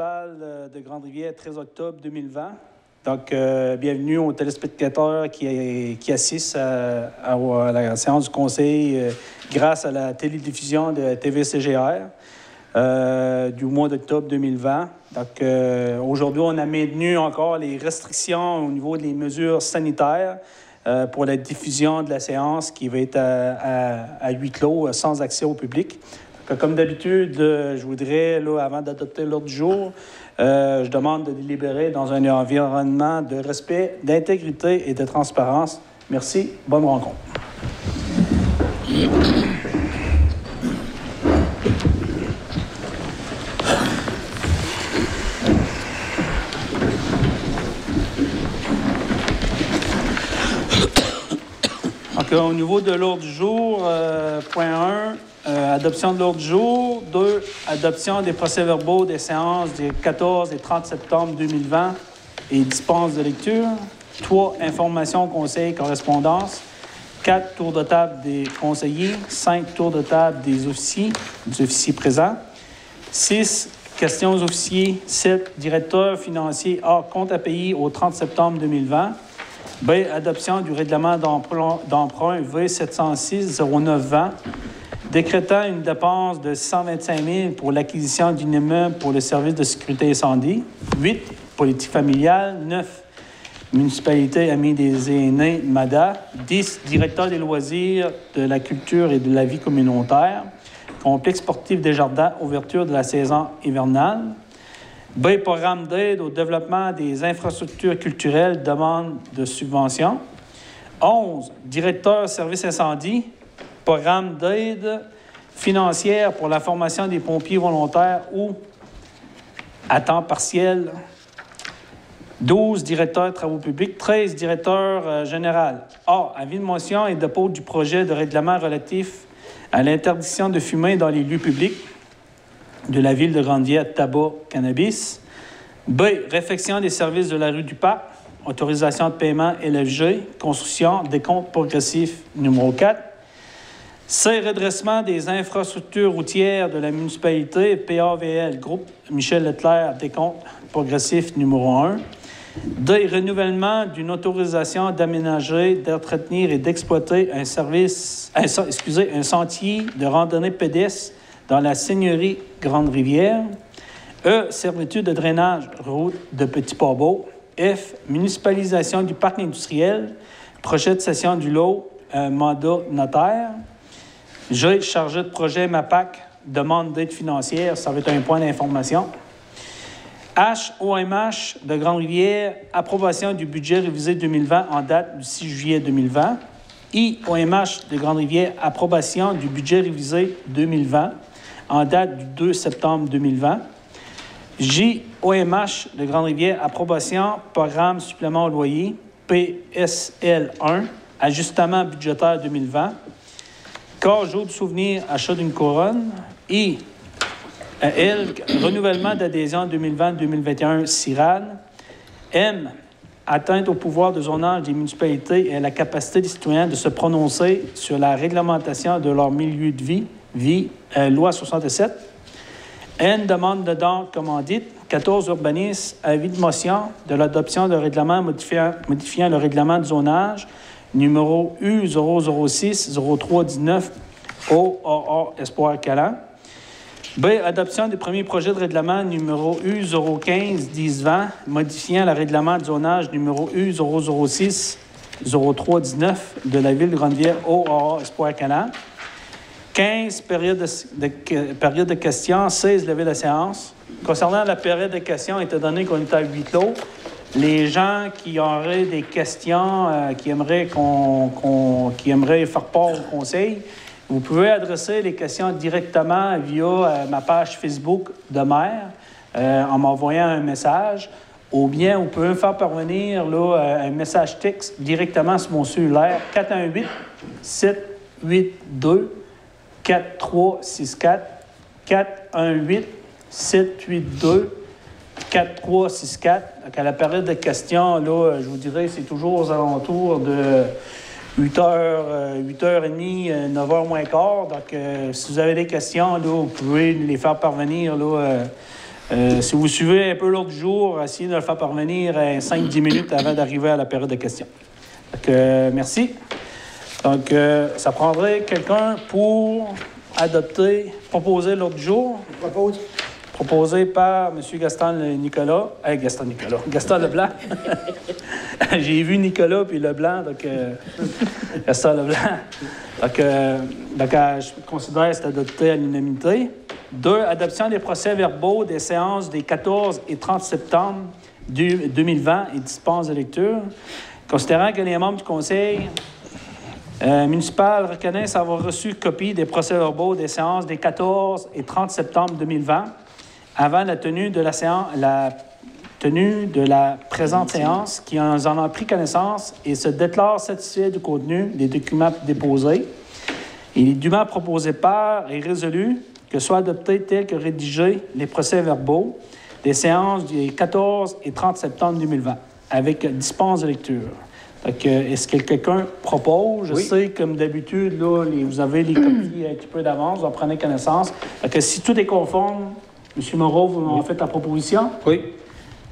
municipal de Grande-Rivière, 13 octobre 2020. Donc, bienvenue aux téléspectateurs qui assistent à la séance du Conseil grâce à la télédiffusion de TVCGR du mois d'octobre 2020. Donc, aujourd'hui, on a maintenu encore les restrictions au niveau des mesures sanitaires pour la diffusion de la séance qui va être à huis clos, sans accès au public. Donc, comme d'habitude, je voudrais, là, avant d'adopter l'ordre du jour, je demande de délibérer dans un environnement de respect, d'intégrité et de transparence. Merci. Bonne rencontre. Donc, au niveau de l'ordre du jour, point 1, adoption de l'ordre du jour. 2, adoption des procès-verbaux des séances du 14 et 30 septembre 2020 et dispense de lecture. 3, information au conseil correspondance. 4, tour de table des conseillers. 5, tour de table des officiers présents. 6, questions aux officiers. 7, directeur financier hors compte à payer au 30 septembre 2020. B, adoption du règlement d'emprunt V706-0920, décrétant une dépense de 125 000 pour l'acquisition d'un immeuble pour le service de sécurité incendie. 8, politique familiale. 9, municipalité Amis des aînés, MADA. 10, directeur des loisirs, de la culture et de la vie communautaire. Complexe sportif des Jardins, ouverture de la saison hivernale. B, programme d'aide au développement des infrastructures culturelles, demande de subvention. 11, directeur service incendie, programme d'aide financière pour la formation des pompiers volontaires ou à temps partiel. 12, directeur travaux publics. 13, directeur général. A, avis de motion et dépôt du projet de règlement relatif à l'interdiction de fumer dans les lieux publics de la ville de Grande-Rivière, tabac, cannabis. B, réfection des services de la rue du Parc, autorisation de paiement LFG, construction, décompte progressif numéro 4. C, redressement des infrastructures routières de la municipalité, PAVL, groupe Michel Leclerc, décompte progressif numéro 1. D, renouvellement d'une autorisation d'aménager, d'entretenir et d'exploiter un sentier de randonnée pédestre dans la seigneurie Grande-Rivière. E, servitude de drainage, route de Petit-Port-Beau. F, municipalisation du parc industriel, projet de cession du lot, mandat notaire. G, chargé de projet MAPAC, demande d'aide financière, ça va être un point d'information. H, OMH de Grande-Rivière, approbation du budget révisé 2020 en date du 6 juillet 2020. I, OMH de Grande-Rivière, approbation du budget révisé 2020 en date du 2 septembre 2020. J, OMH de Grande-Rivière, approbation, programme supplément au loyer, PSL 1, ajustement budgétaire 2020. K, jour de souvenir, achat d'une couronne. I, L, renouvellement d'adhésion 2020-2021, CIRAD. M, atteinte au pouvoir de zonage des municipalités et à la capacité des citoyens de se prononcer sur la réglementation de leur milieu de vie, loi 67. N, demande de dons commandite. 14, urbanisme, avis de motion de l'adoption de règlement modifiant le règlement de zonage numéro U006-0319 OAA Espoir Calan. B, adoption du premier projet de règlement numéro U015-1020 modifiant le règlement de zonage numéro U006-0319 de la ville de Grande-Rivière OAA Espoir Calan. 15, période de questions. 16, levée de séance. Concernant la période de questions, étant donné qu'on est à huis clos, les gens qui auraient des questions, qui aimeraient faire part au conseil, vous pouvez adresser les questions directement via ma page Facebook de maire en m'envoyant un message, ou bien vous pouvez me faire parvenir là, un message texte directement sur mon cellulaire 418-782-4364 418-782-4364. Donc, à la période de questions, là, je vous dirais, c'est toujours aux alentours de 8h30, 9h moins quart. Donc, si vous avez des questions, là, vous pouvez les faire parvenir là, Si vous suivez un peu l'ordre du jour, essayez de le faire parvenir 5-10 minutes avant d'arriver à la période de questions. Donc, merci. Donc, ça prendrait quelqu'un pour proposer l'ordre du jour. Proposé par M. Gaston Leblanc. J'ai vu Nicolas puis Leblanc, donc Gaston Leblanc. Donc, je considère que c'est adopté à l'unanimité. 2. Adoption des procès-verbaux des séances des 14 et 30 septembre 2020 et dispense de lecture. Considérant que les membres du Conseil municipal reconnaissent avoir reçu copie des procès-verbaux des séances des 14 et 30 septembre 2020 avant la tenue de la présente séance, qui en ont pris connaissance et se déclarent satisfaits du contenu des documents déposés. Il est dûment proposé par et résolu que soient adoptés tels que rédigés les procès-verbaux des séances du 14 et 30 septembre 2020, avec dispense de lecture. Donc, est-ce que quelqu'un propose? Je sais, comme d'habitude, là, vous avez les copies un petit peu d'avance, vous en prenez connaissance. Donc, si tout est conforme, M. Moreau, vous en faites la proposition? Oui.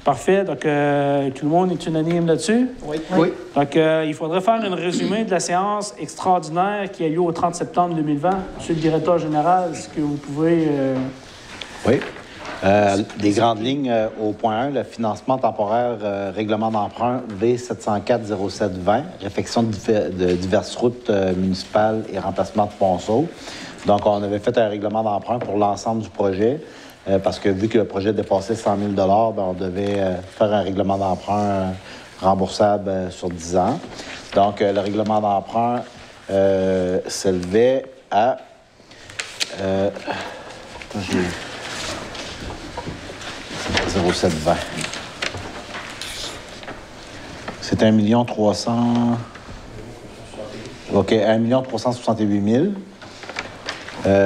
Parfait. Donc, tout le monde est unanime là-dessus? Oui. Donc, il faudrait faire un résumé de la séance extraordinaire qui a lieu au 30 septembre 2020. Monsieur le directeur général, est-ce que vous pouvez... Oui. Des grandes lignes au point 1, le financement temporaire règlement d'emprunt V704-07-20, réfection de diverses routes municipales et remplacement de ponceaux. Donc, on avait fait un règlement d'emprunt pour l'ensemble du projet. Parce que vu que le projet dépassait 100 000 bien, on devait faire un règlement d'emprunt remboursable sur 10 ans. Donc, le règlement d'emprunt s'élevait à... 0,720. C'est 1 300... OK, 1 368 000.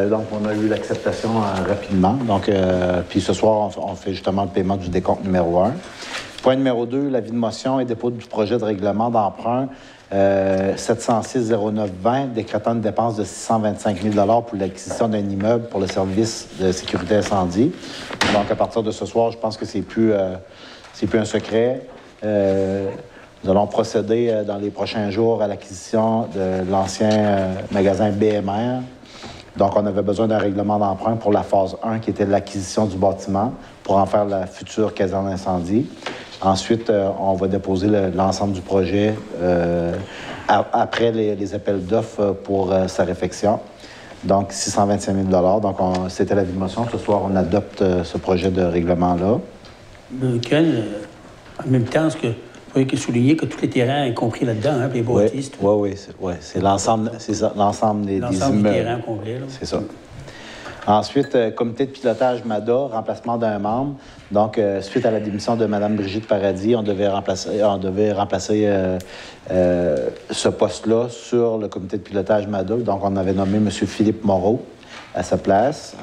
Donc, on a eu l'acceptation rapidement. Donc, puis ce soir, on fait justement le paiement du décompte numéro 1. Point numéro 2, l'avis de motion et dépôt du projet de règlement d'emprunt 706-09-20, décrétant une dépense de 625 000 pour l'acquisition d'un immeuble pour le service de sécurité incendie. Donc, à partir de ce soir, je pense que c'est plus un secret. Nous allons procéder dans les prochains jours à l'acquisition de l'ancien magasin BMR. Donc, on avait besoin d'un règlement d'emprunt pour la phase 1, qui était l'acquisition du bâtiment, pour en faire la future caserne d'incendie. Ensuite, on va déposer l'ensemble du projet après les appels d'offres pour sa réfection. Donc, 625 000 Donc, c'était l'avis de motion. Ce soir, on adopte ce projet de règlement-là. Lequel, en même temps, ce que vous voyez souligner que tous les terrains sont compris là-dedans, hein, les bâtisses. Oui, c'est l'ensemble, c'est ça, l'ensemble des immeubles. L'ensemble du terrain complet, là. C'est ça. Ensuite, comité de pilotage MADA, remplacement d'un membre. Donc, suite à la démission de Mme Brigitte Paradis, on devait remplacer ce poste-là sur le comité de pilotage MADA. Donc, on avait nommé M. Philippe Moreau à sa place,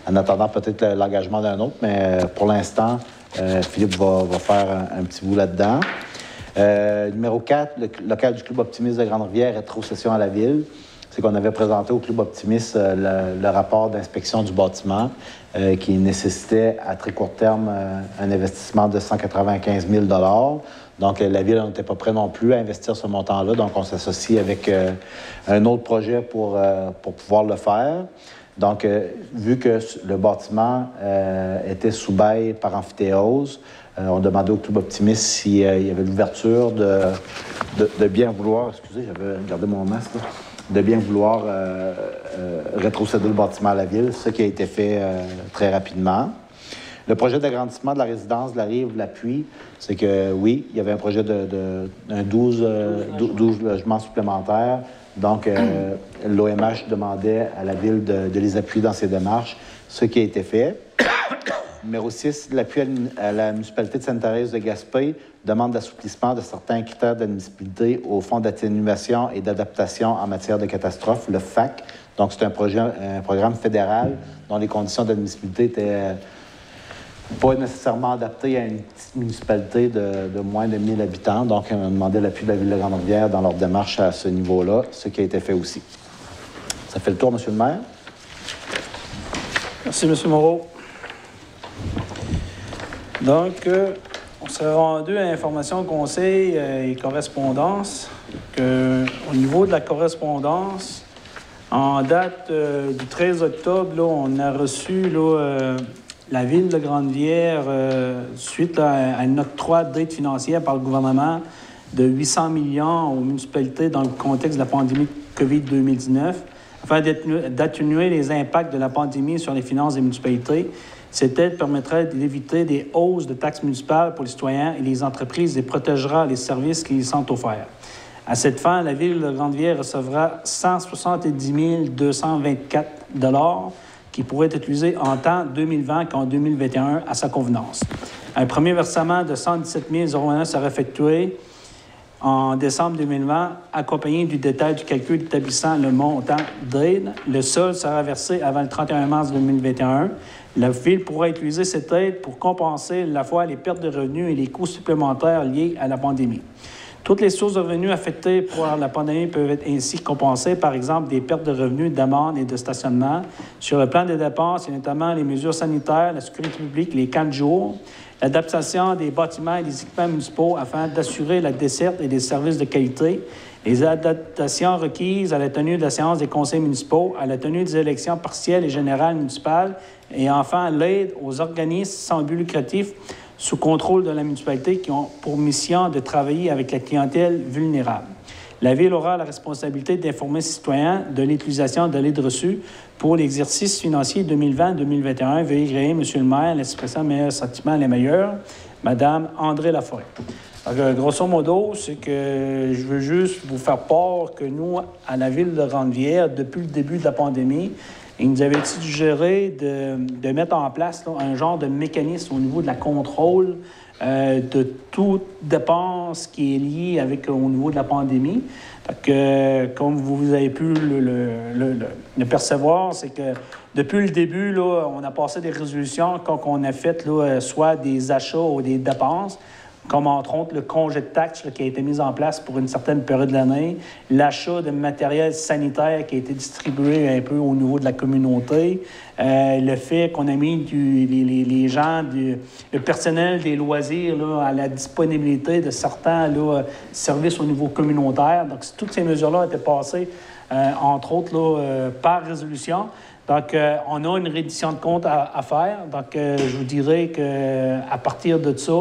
en attendant peut-être l'engagement d'un autre, mais pour l'instant, Philippe va faire un petit bout là-dedans. Numéro 4, le local du Club Optimiste de Grande-Rivière, rétrocession à la ville. C'est qu'on avait présenté au Club Optimiste le rapport d'inspection du bâtiment qui nécessitait à très court terme un investissement de 195 000 Donc, la ville n'était pas prête non plus à investir ce montant-là. Donc, on s'associe avec un autre projet pour pouvoir le faire. Donc, vu que le bâtiment était sous bail par amphithéose, on demandait au Club Optimiste s'il y avait l'ouverture de bien vouloir... Excusez, j'avais gardé mon masque, là. De bien vouloir rétrocéder le bâtiment à la ville, ce qui a été fait très rapidement. Le projet d'agrandissement de la résidence de la Rive-la-Puy, c'est que, oui, il y avait un projet d'un 12 logements supplémentaires. Donc, l'OMH demandait à la ville de les appuyer dans ces démarches, ce qui a été fait. Numéro 6, l'appui à la municipalité de Sainte-Thérèse de Gaspé demande d'assouplissement de certains critères d'admissibilité au Fonds d'atténuation et d'adaptation en matière de catastrophes, le FAC. Donc, c'est un programme fédéral dont les conditions d'admissibilité étaient pas nécessairement adaptées à une petite municipalité de moins de 1000 habitants. Donc, on a demandé l'appui de la Ville de Grande-Rivière dans leur démarche à ce niveau-là, ce qui a été fait aussi. Ça fait le tour, M. le maire. Merci, M. Moreau. Donc, on s'est rendu à information, conseil et correspondance. Au niveau de la correspondance, en date du 13 octobre, là, on a reçu la Ville de Grande-Rivière, suite à une octroi d'aide financière par le gouvernement de 800 millions aux municipalités dans le contexte de la pandémie de COVID-2019, afin d'atténuer les impacts de la pandémie sur les finances des municipalités. Cette aide permettrait d'éviter des hausses de taxes municipales pour les citoyens et les entreprises et protégera les services qui y sont offerts. À cette fin, la Ville de Grande-Rivière recevra 170 224 $ qui pourraient être utilisés en tant 2020 qu'en 2021 à sa convenance. Un premier versement de 117 001 sera effectué en décembre 2020, accompagné du détail du calcul établissant le montant d'aide. Le solde sera versé avant le 31 mars 2021. La Ville pourra utiliser cette aide pour compenser à la fois les pertes de revenus et les coûts supplémentaires liés à la pandémie. Toutes les sources de revenus affectées par la pandémie peuvent être ainsi compensées, par exemple des pertes de revenus, d'amendes et de stationnement. Sur le plan des dépenses, il y a notamment les mesures sanitaires, la sécurité publique, les 4 jours, l'adaptation des bâtiments et des équipements municipaux afin d'assurer la desserte et des services de qualité, les adaptations requises à la tenue de la séance des conseils municipaux, à la tenue des élections partielles et générales municipales, et enfin l'aide aux organismes sans but lucratif sous contrôle de la municipalité qui ont pour mission de travailler avec la clientèle vulnérable. La Ville aura la responsabilité d'informer les citoyens de l'utilisation de l'aide reçue pour l'exercice financier 2020-2021. Veuillez agréer, M. le maire, l'expression meilleurs sentiments les meilleurs, Mme André Laforêt. Alors, grosso modo, c'est que je veux juste vous faire part que nous, à la Ville de Grande-Rivière, depuis le début de la pandémie, il nous avait été suggéré de mettre en place un genre de mécanisme au niveau de la contrôle de toute dépense qui est liée au niveau de la pandémie. Comme vous avez pu le percevoir, c'est que depuis le début, là, on a passé des résolutions quand on a fait soit des achats ou des dépenses, comme entre autres le congé de taxes qui a été mis en place pour une certaine période de l'année, l'achat de matériel sanitaire qui a été distribué un peu au niveau de la communauté, le fait qu'on a mis les gens, le personnel des loisirs à la disponibilité de certains services au niveau communautaire. Donc, toutes ces mesures-là ont été passées, entre autres, par résolution. Donc, on a une reddition de comptes à faire. Donc, je vous dirais qu'à partir de ça,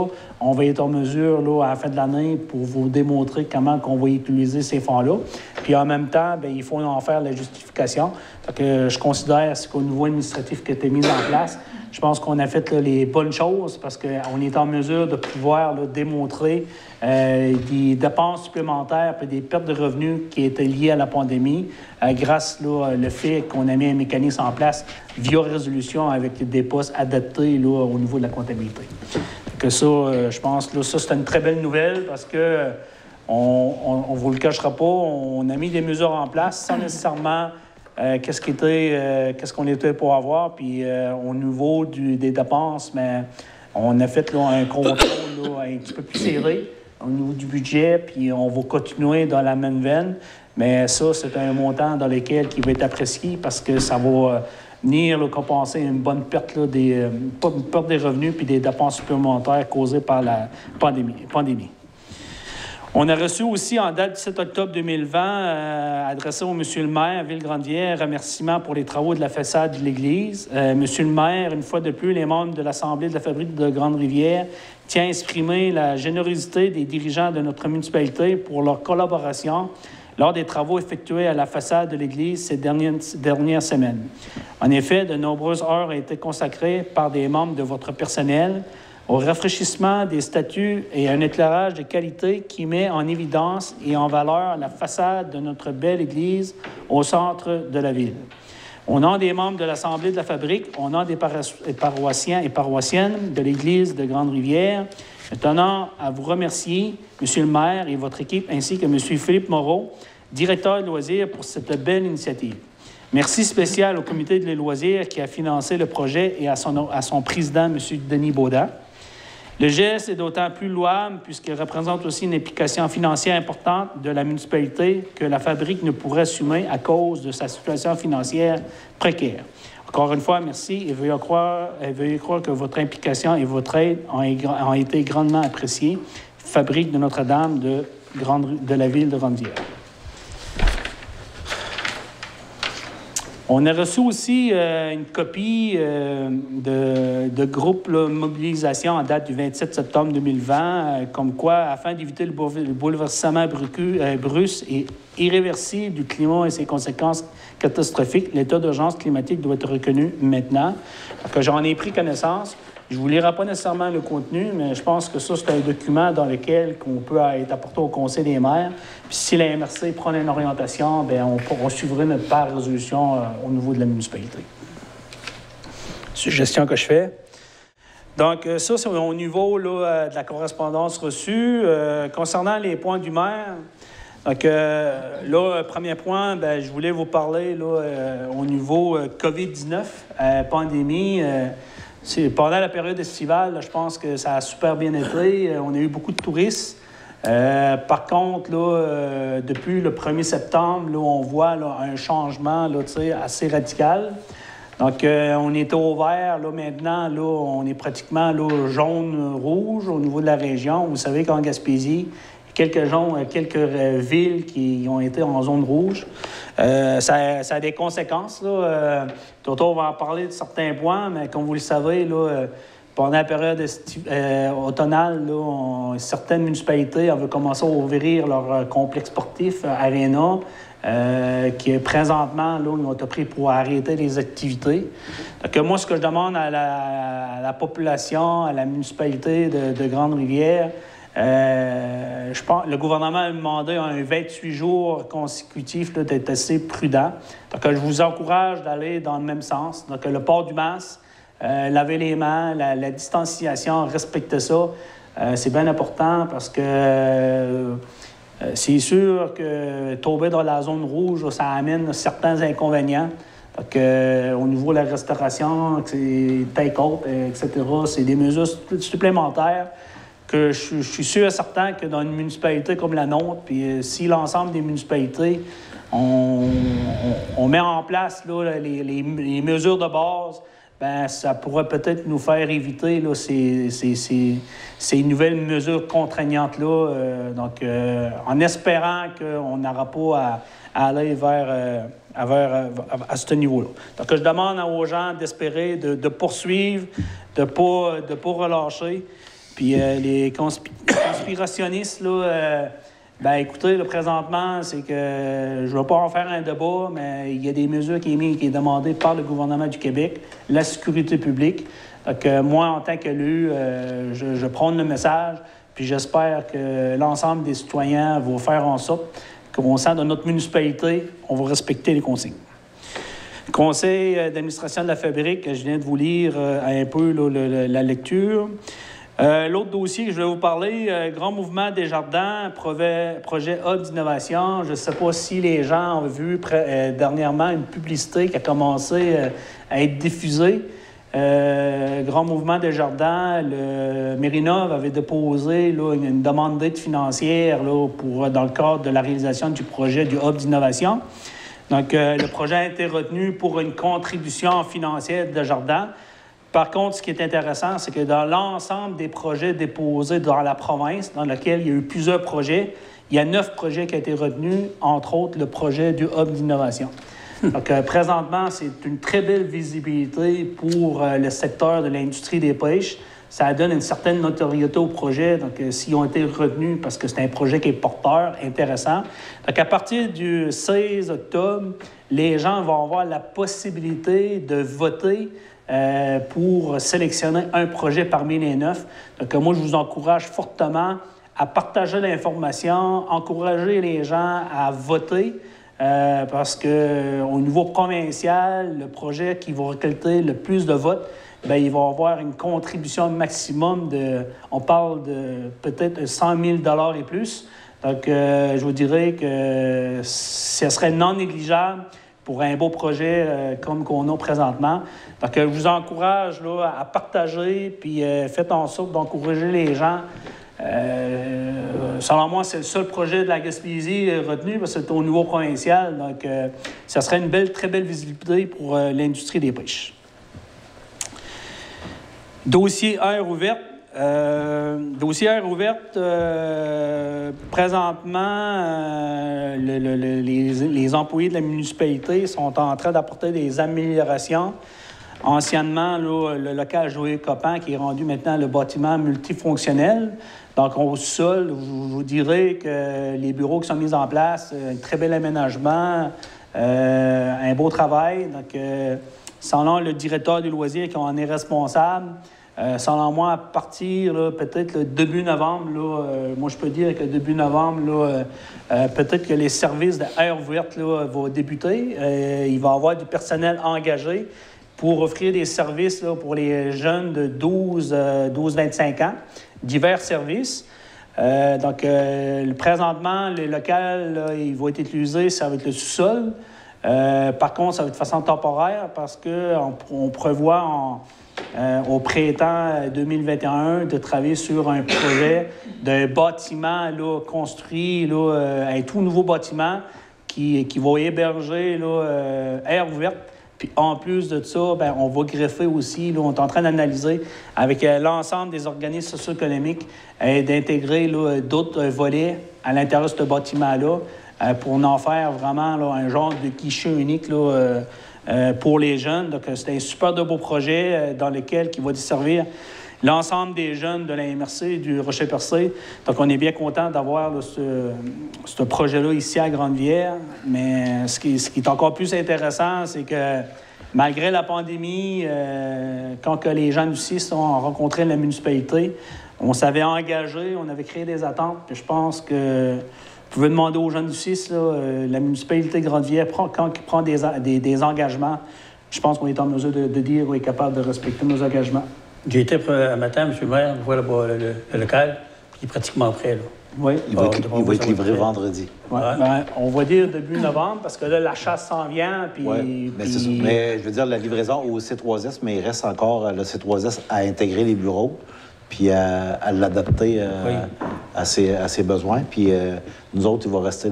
on va être en mesure, à la fin de l'année, pour vous démontrer comment on va utiliser ces fonds-là. Puis, en même temps, bien, il faut en faire la justification. Donc, je considère qu'au niveau administratif qui a été mis en place, je pense qu'on a fait les bonnes choses parce qu'on est en mesure de pouvoir démontrer des dépenses supplémentaires et des pertes de revenus qui étaient liées à la pandémie grâce au fait qu'on a mis un mécanisme en place via résolution avec des postes adaptés au niveau de la comptabilité. Que ça, je pense que ça, c'est une très belle nouvelle parce que on ne vous le cachera pas, on a mis des mesures en place sans nécessairement qu'est-ce qu'on était pour avoir. Puis au niveau des dépenses, mais on a fait un contrôle un petit peu plus serré au niveau du budget, puis on va continuer dans la même veine. Mais ça, c'est un montant dans lequel qui va être apprécié parce que ça va venir compenser une bonne perte, une perte des revenus puis des dépenses supplémentaires causées par la pandémie. On a reçu aussi, en date du 7 octobre 2020, adressé au monsieur le maire, Ville-Grande-Rivière, remerciements pour les travaux de la façade de l'église. Monsieur le maire, une fois de plus, les membres de l'Assemblée de la Fabrique de Grande-Rivière tient à exprimer la générosité des dirigeants de notre municipalité pour leur collaboration lors des travaux effectués à la façade de l'église ces dernières semaines. En effet, de nombreuses heures ont été consacrées par des membres de votre personnel au rafraîchissement des statues et un éclairage de qualité qui met en évidence et en valeur la façade de notre belle église au centre de la ville. Au nom des membres de l'Assemblée de la Fabrique, au nom des paroissiens et paroissiennes de l'Église de Grande-Rivière, je tenant à vous remercier, Monsieur le maire et votre équipe, ainsi que Monsieur Philippe Moreau, directeur de loisirs, pour cette belle initiative. Merci spécial au comité de loisirs qui a financé le projet et à son président, Monsieur Denis Baudin. Le geste est d'autant plus louable puisqu'il représente aussi une implication financière importante de la municipalité que la Fabrique ne pourrait assumer à cause de sa situation financière précaire. Encore une fois, merci et veuillez croire que votre implication et votre aide ont été grandement appréciées. Fabrique de Notre-Dame de la ville de Rondière. On a reçu aussi une copie de groupe mobilisation en date du 27 septembre 2020, comme quoi, afin d'éviter le bouleversement brusque et irréversible du climat et ses conséquences catastrophiques, l'état d'urgence climatique doit être reconnu maintenant. Donc, j'en ai pris connaissance. Je ne vous lirai pas nécessairement le contenu, mais je pense que ça, c'est un document dans lequel on peut être apporté au Conseil des maires. Puis si la MRC prend une orientation, bien, on suivra notre part de résolution au niveau de la municipalité. Suggestion que je fais. Donc, ça, c'est au niveau là, de la correspondance reçue. Concernant les points du maire, donc, là, premier point, bien, je voulais vous parler là, au niveau COVID-19, pandémie. Pendant la période estivale, là, je pense que ça a super bien été. On a eu beaucoup de touristes. Par contre, là, depuis le 1er septembre, là, on voit là, un changement là, assez radical. Donc, on était au vert. Là, maintenant, là, on est pratiquement là, jaune-rouge au niveau de la région. Vous savez qu'en Gaspésie, quelques villes qui ont été en zone rouge. Ça a des conséquences. Toto, on va en parler de certains points, mais comme vous le savez, là, pendant la période automnale, là, certaines municipalités avaient commencé à ouvrir leur complexe sportif, Arena, qui est présentement, là, ils ont été pris pour arrêter les activités. Donc, moi, ce que je demande à la population, à la municipalité de Grande-Rivière, je pense le gouvernement a demandé un 28 jours consécutifs là, d'être assez prudent. Donc, je vous encourage d'aller dans le même sens. Donc, le port du masque, laver les mains, la distanciation, respecter ça, c'est bien important parce que c'est sûr que tomber dans la zone rouge, ça amène certains inconvénients. Donc, au niveau de la restauration, take-out, etc., c'est des mesures supplémentaires que je suis sûr et certain que dans une municipalité comme la nôtre, puis si l'ensemble des municipalités, on met en place là, les mesures de base, bien, ça pourrait peut-être nous faire éviter là, ces nouvelles mesures contraignantes-là. Donc, en espérant qu'on n'aura pas à aller à ce niveau-là. Donc, je demande aux gens d'espérer, de poursuivre, de ne pas relâcher. Puis les conspirationnistes, là, ben écoutez, là, présentement, c'est que je ne vais pas en faire un débat, mais il y a des mesures qui est demandées par le gouvernement du Québec, la sécurité publique. Donc, moi, en tant qu'élu, je prône le message, puis j'espère que l'ensemble des citoyens vont faire en sorte qu'au sein de notre municipalité, on va respecter les consignes. Conseil d'administration de la Fabrique, je viens de vous lire un peu là, la lecture. L'autre dossier que je vais vous parler, Grand Mouvement Desjardins, projet Hub d'innovation. Je ne sais pas si les gens ont vu dernièrement une publicité qui a commencé à être diffusée. Grand Mouvement Desjardins, le Mérinov avait déposé là, une demande d'aide financière là, dans le cadre de la réalisation du projet du Hub d'innovation. Donc, le projet a été retenu pour une contribution financière de Desjardins. Par contre, ce qui est intéressant, c'est que dans l'ensemble des projets déposés dans la province, dans lequel il y a eu plusieurs projets, il y a 9 projets qui ont été retenus, entre autres le projet du Hub d'innovation. Donc, présentement, c'est une très belle visibilité pour le secteur de l'industrie des pêches. Ça donne une certaine notoriété au projet. Donc, s'ils ont été retenus, parce que c'est un projet qui est porteur, intéressant. Donc, à partir du 16 octobre, les gens vont avoir la possibilité de voter pour sélectionner un projet parmi les 9. Donc, moi, je vous encourage fortement à partager l'information, encourager les gens à voter, parce qu'au niveau provincial, le projet qui va récolter le plus de votes, bien, il va avoir une contribution maximum on parle de peut-être 100 000 $ et plus. Donc, je vous dirais que ce serait non négligeable pour un beau projet comme qu'on a présentement. Donc, je vous encourage là, à partager, puis faites en sorte d'encourager les gens selon moi, c'est le seul projet de la Gaspésie retenu parce que c'est au niveau provincial. Donc, ça serait une très belle visibilité pour l'industrie des pêches. Dossier aire ouverte. Présentement, les employés de la municipalité sont en train d'apporter des améliorations. Anciennement, là, le local Joël Copan, qui est rendu maintenant le bâtiment multifonctionnel. Donc, au sol, je vous dirais que les bureaux qui sont mis en place, un très bel aménagement, un beau travail. Donc, selon le directeur du loisir qui en est responsable, selon moi, à partir, peut-être le début novembre, moi, je peux dire que début novembre, peut-être que les services d'air ouverte vont débuter. Il va y avoir du personnel engagé pour offrir des services pour les jeunes de 12-25 ans, divers services. Donc, présentement, le local, il va être utilisé, ça va être le sous-sol. Par contre, ça va être de façon temporaire parce qu'on prévoit au printemps 2021 de travailler sur un projet d'un bâtiment construit, un tout nouveau bâtiment qui va héberger aire ouverte. Puis en plus de ça, on va greffer aussi, on est en train d'analyser avec l'ensemble des organismes socio-économiques d'intégrer d'autres volets à l'intérieur de ce bâtiment-là pour en faire vraiment un genre de guichet unique pour les jeunes. Donc, c'est un super de beau projet dans lequel qui va desservir l'ensemble des jeunes de la MRC du Rocher-Percé. Donc, on est bien content d'avoir ce projet-là ici à Grande-Rivière. Mais ce qui est encore plus intéressant, c'est que malgré la pandémie, quand que les gens du CIS ont rencontré la municipalité, on s'avait engagé, on avait créé des attentes. Puis je pense que vous pouvez demander aux gens du CIS, la municipalité de Grande-Rivière, quand il prend des engagements, je pense qu'on est en mesure de dire qu'on est capable de respecter nos engagements. J'ai été un matin, M. le maire, voir le local, puis il est pratiquement prêt. Là. Oui. Il va être livré vendredi. Ouais. On va dire début novembre, parce que là, la chasse s'en vient. Puis, c'est ça. Mais je veux dire, la livraison au C3S, mais il reste encore le C3S à intégrer les bureaux, puis à l'adapter à ses besoins. Puis nous autres, il va rester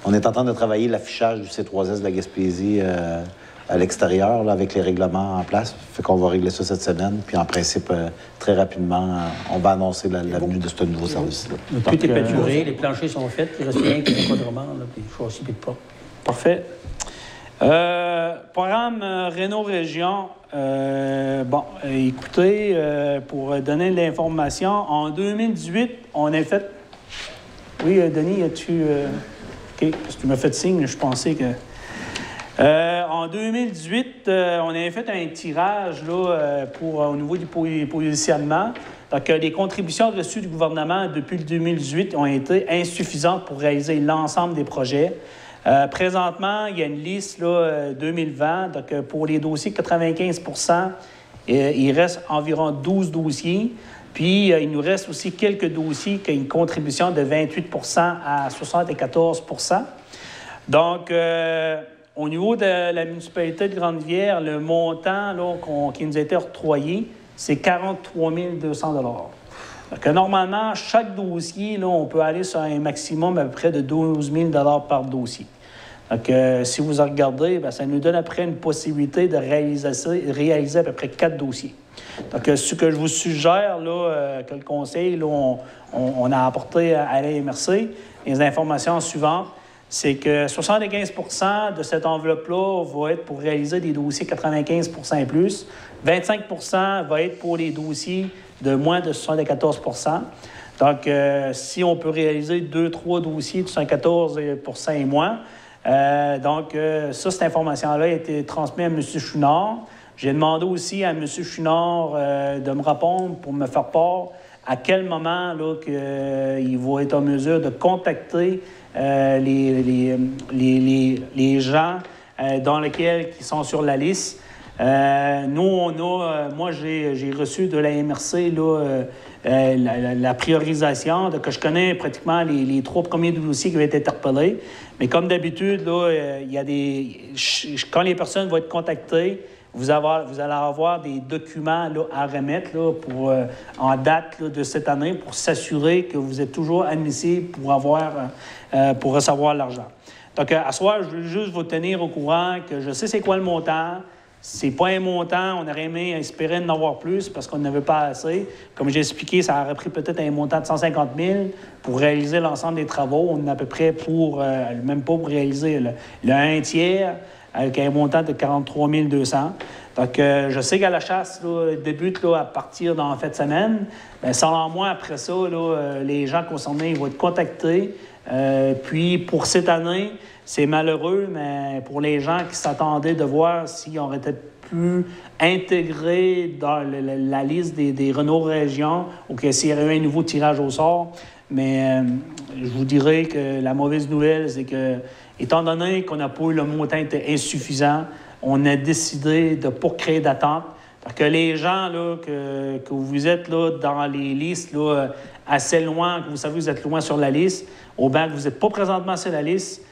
on est en train de travailler l'affichage du C3S de la Gaspésie à l'extérieur, avec les règlements en place. Fait qu'on va régler ça cette semaine. Puis en principe, très rapidement, on va annoncer la venue de ce nouveau service-là. Tout est peinturé, les planchers sont faits, il reste rien que le encadrement, puis il faut aussi de pas. Parfait. Programme Réno Région. Écoutez, pour donner de l'information, en 2018, on a fait... Oui, Denis, as-tu... OK, parce que tu m'as fait signe, je pensais que... En 2018, on avait fait un tirage au niveau du positionnement. Donc, les contributions reçues du gouvernement depuis le 2018 ont été insuffisantes pour réaliser l'ensemble des projets. Présentement, il y a une liste 2020. Donc, pour les dossiers 95 il reste environ 12 dossiers. Puis, il nous reste aussi quelques dossiers qui ont une contribution de 28 à 74 Donc, au niveau de la municipalité de Grande-Rivière, le montant qui nous a été octroyé, c'est 43 200 $. Donc, normalement, chaque dossier, on peut aller sur un maximum à peu près de 12 000 $ par dossier. Donc, si vous regardez, ça nous donne après une possibilité de réaliser à peu près 4 dossiers. Donc, ce que je vous suggère, que le conseil, on a apporté à la MRC, les informations suivantes, c'est que 75 de cette enveloppe-là va être pour réaliser des dossiers 95 et plus. 25 va être pour les dossiers de moins de 74 Donc, si on peut réaliser 2-3 dossiers de 74 et moins, cette information-là a été transmise à M. Chouinard. J'ai demandé aussi à M. Chouinard de me répondre pour me faire part à quel moment il va être en mesure de contacter les gens dans lesquels qui sont sur la liste. Moi, j'ai reçu de la MRC la priorisation. Donc, je connais pratiquement les 3 premiers dossiers qui ont été interpellés. Mais comme d'habitude, quand les personnes vont être contactées, vous allez avoir des documents là, à remettre là, en date là, de cette année pour s'assurer que vous êtes toujours admissible pour recevoir l'argent. Donc, à ce soir, je veux juste vous tenir au courant que je sais c'est quoi le montant. C'est pas un montant, on aurait aimé espérer d'en avoir plus parce qu'on n'avait pas assez. Comme j'ai expliqué, ça aurait pris peut-être un montant de 150 000 pour réaliser l'ensemble des travaux. On est à peu près même pas pour réaliser le 1 tiers, avec un montant de 43 200. Donc, je sais qu'à la chasse là, débute là, à partir d'en fin de semaine. Bien, selon moi, après ça, là, les gens concernés vont être contactés. Puis, pour cette année, c'est malheureux, mais pour les gens qui s'attendaient de voir s'ils auraient été plus intégrés dans la liste des Renault Région ou que s'il y avait eu un nouveau tirage au sort. Mais je vous dirais que la mauvaise nouvelle, c'est que, étant donné qu'on n'a pas eu le montant était insuffisant, on a décidé de ne pas créer d'attente. Que les gens là, que vous êtes là, dans les listes là, assez loin, que vous savez que vous êtes loin sur la liste, au banc que vous n'êtes pas présentement sur la liste,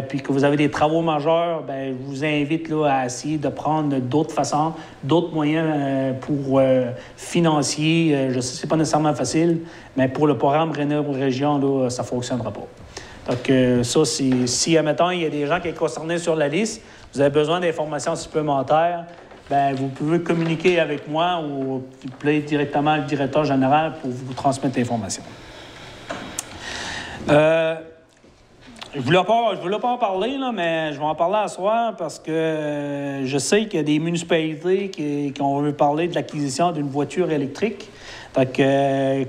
puis que vous avez des travaux majeurs, bien, je vous invite là, à essayer de prendre d'autres façons, d'autres moyens pour financiers. Je sais que ce n'est pas nécessairement facile, mais pour le programme Renault Région, là, ça ne fonctionnera pas. Donc, ça, si, admettons, il y a des gens qui sont concernés sur la liste, vous avez besoin d'informations supplémentaires, bien, vous pouvez communiquer avec moi ou appeler directement le directeur général pour vous transmettre l'information. Je ne voulais pas en parler, là, mais je vais en parler à soir parce que je sais qu'il y a des municipalités qui ont parlé de l'acquisition d'une voiture électrique. Donc,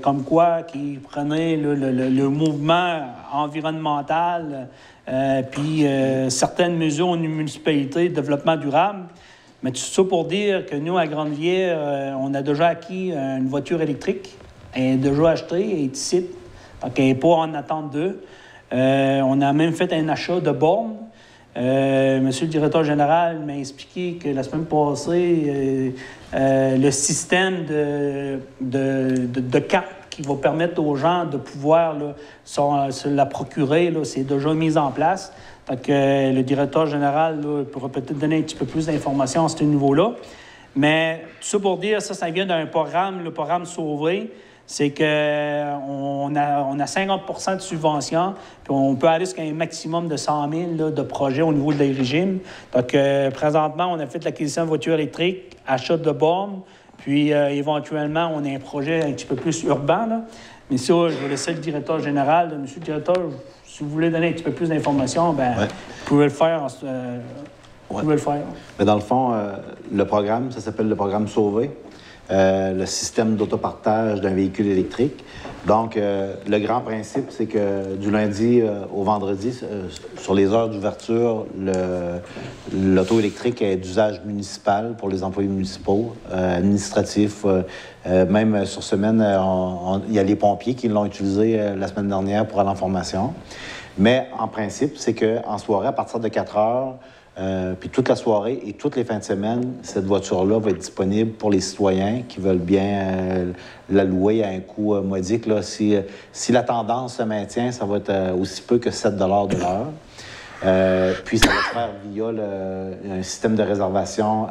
comme quoi, qui prenaient le mouvement environnemental, puis certaines mesures aux municipalités de développement durable. Mais tout ça pour dire que nous, à Grande-Rivière, on a déjà acquis une voiture électrique. Elle est déjà achetée, elle est ici. Donc, elle n'est pas en attente d'eux. On a même fait un achat de bornes. Monsieur le directeur général m'a expliqué que la semaine passée, le système de carte qui va permettre aux gens de pouvoir là, se la procurer, là, c'est déjà mis en place. Donc, le directeur général là, pourra peut-être donner un petit peu plus d'informations à ce niveau-là. Mais tout ça pour dire, ça vient d'un programme, le programme Sauver. C'est qu'on a 50 % de subvention, puis on peut aller jusqu'à un maximum de 100 000 là, de projets au niveau des régimes. Donc, présentement, on a fait l'acquisition de voitures électriques, achat de bornes, puis éventuellement, on a un projet un petit peu plus urbain. Là. Mais ça, je vais laisser le directeur général. Monsieur le directeur, si vous voulez donner un petit peu plus d'informations, bien, vous pouvez le faire. Vous pouvez le faire. Mais dans le fond, le programme, ça s'appelle le programme Sauver. Le système d'autopartage d'un véhicule électrique. Donc, le grand principe, c'est que du lundi au vendredi, sur les heures d'ouverture, l'auto électrique est d'usage municipal pour les employés municipaux, administratifs. Même sur semaine, il y a les pompiers qui l'ont utilisé la semaine dernière pour aller en formation. Mais en principe, c'est qu'en soirée, à partir de 4 heures, puis toute la soirée et toutes les fins de semaine, cette voiture-là va être disponible pour les citoyens qui veulent bien la louer à un coût modique. Là. Si la tendance se maintient, ça va être aussi peu que 7 de l'heure. Puis ça va se faire via un système de réservation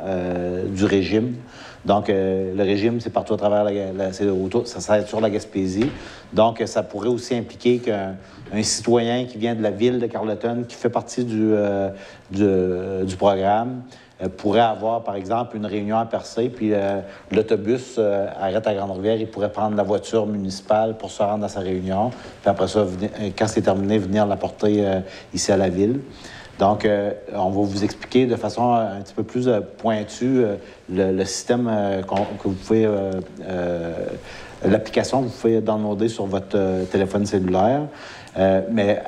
du régime. Donc, le régime, c'est partout à travers ça s'arrête sur la Gaspésie. Donc, ça pourrait aussi impliquer qu'un citoyen qui vient de la ville de Carleton, qui fait partie du programme, pourrait avoir, par exemple, une réunion à Percé, puis l'autobus arrête à Grande-Rivière, il pourrait prendre la voiture municipale pour se rendre à sa réunion, puis après ça, quand c'est terminé, venir la porter ici à la ville. Donc, on va vous expliquer de façon un petit peu plus pointue le système que vous pouvez... l'application que vous pouvez downloader sur votre téléphone cellulaire. Mais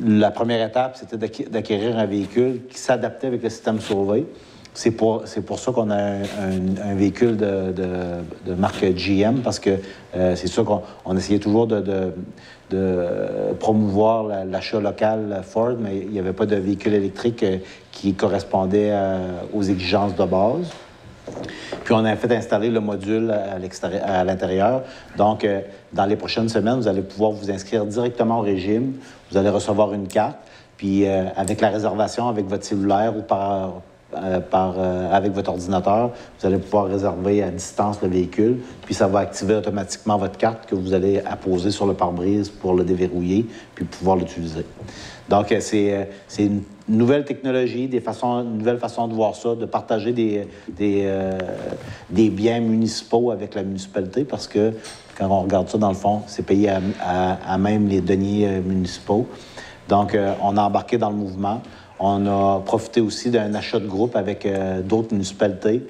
la première étape, c'était d'acquérir un véhicule qui s'adaptait avec le système Sauvé. C'est pour ça qu'on a un véhicule de marque GM, parce que c'est sûr qu'on essayait toujours de promouvoir l'achat local Ford, mais il n'y avait pas de véhicule électrique qui correspondait aux exigences de base. Puis on a fait installer le module à l'intérieur. Donc, dans les prochaines semaines, vous allez pouvoir vous inscrire directement au régime. Vous allez recevoir une carte. Puis avec la réservation avec votre cellulaire ou avec votre ordinateur. Vous allez pouvoir réserver à distance le véhicule, puis ça va activer automatiquement votre carte que vous allez apposer sur le pare-brise pour le déverrouiller, puis pouvoir l'utiliser. Donc, c'est une nouvelle technologie, une nouvelle façon de voir ça, de partager des biens municipaux avec la municipalité, parce que quand on regarde ça, dans le fond, c'est payé à même les deniers municipaux. Donc, on a embarqué dans le mouvement. On a profité aussi d'un achat de groupe avec d'autres municipalités,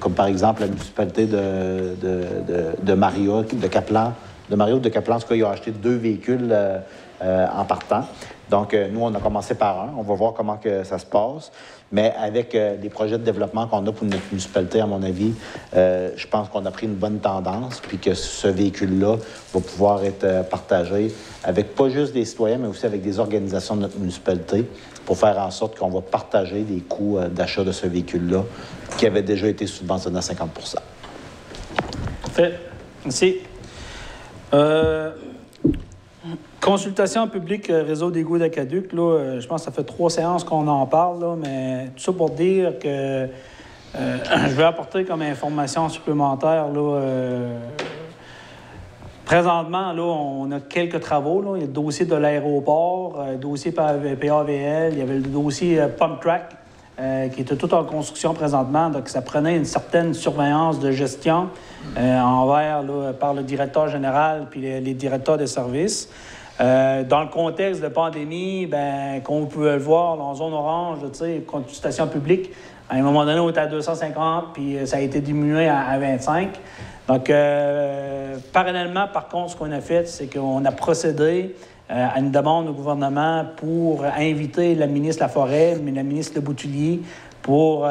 comme par exemple la municipalité de Maria, de Caplan. De Maria ou de Caplan, en tout cas, ils ont acheté 2 véhicules en partant. Donc, nous, on a commencé par un. On va voir comment que ça se passe. Mais avec les projets de développement qu'on a pour notre municipalité, à mon avis, je pense qu'on a pris une bonne tendance, puis que ce véhicule-là va pouvoir être partagé avec pas juste des citoyens, mais aussi avec des organisations de notre municipalité pour faire en sorte qu'on va partager les coûts d'achat de ce véhicule-là qui avait déjà été subventionné à 50 Parfait. Merci. Consultation publique réseau d'égouts d'Aqueduc, là, je pense que ça fait 3 séances qu'on en parle, là, mais tout ça pour dire que je vais apporter comme information supplémentaire. Là, présentement, là, on a quelques travaux. Là. Il y a le dossier de l'aéroport, le dossier PAVL, il y avait le dossier Pump Track, qui était tout en construction présentement. Donc, ça prenait une certaine surveillance de gestion par le directeur général puis les directeurs de services. Dans le contexte de pandémie, bien, comme vous pouvez le voir, en zone orange, tu sais, consultation publique, à un moment donné, on était à 250, puis ça a été diminué à 25. Donc, parallèlement, par contre, ce qu'on a fait, c'est qu'on a procédé à une demande au gouvernement pour inviter la ministre Laforêt, mais la ministre Le Boutillier, pour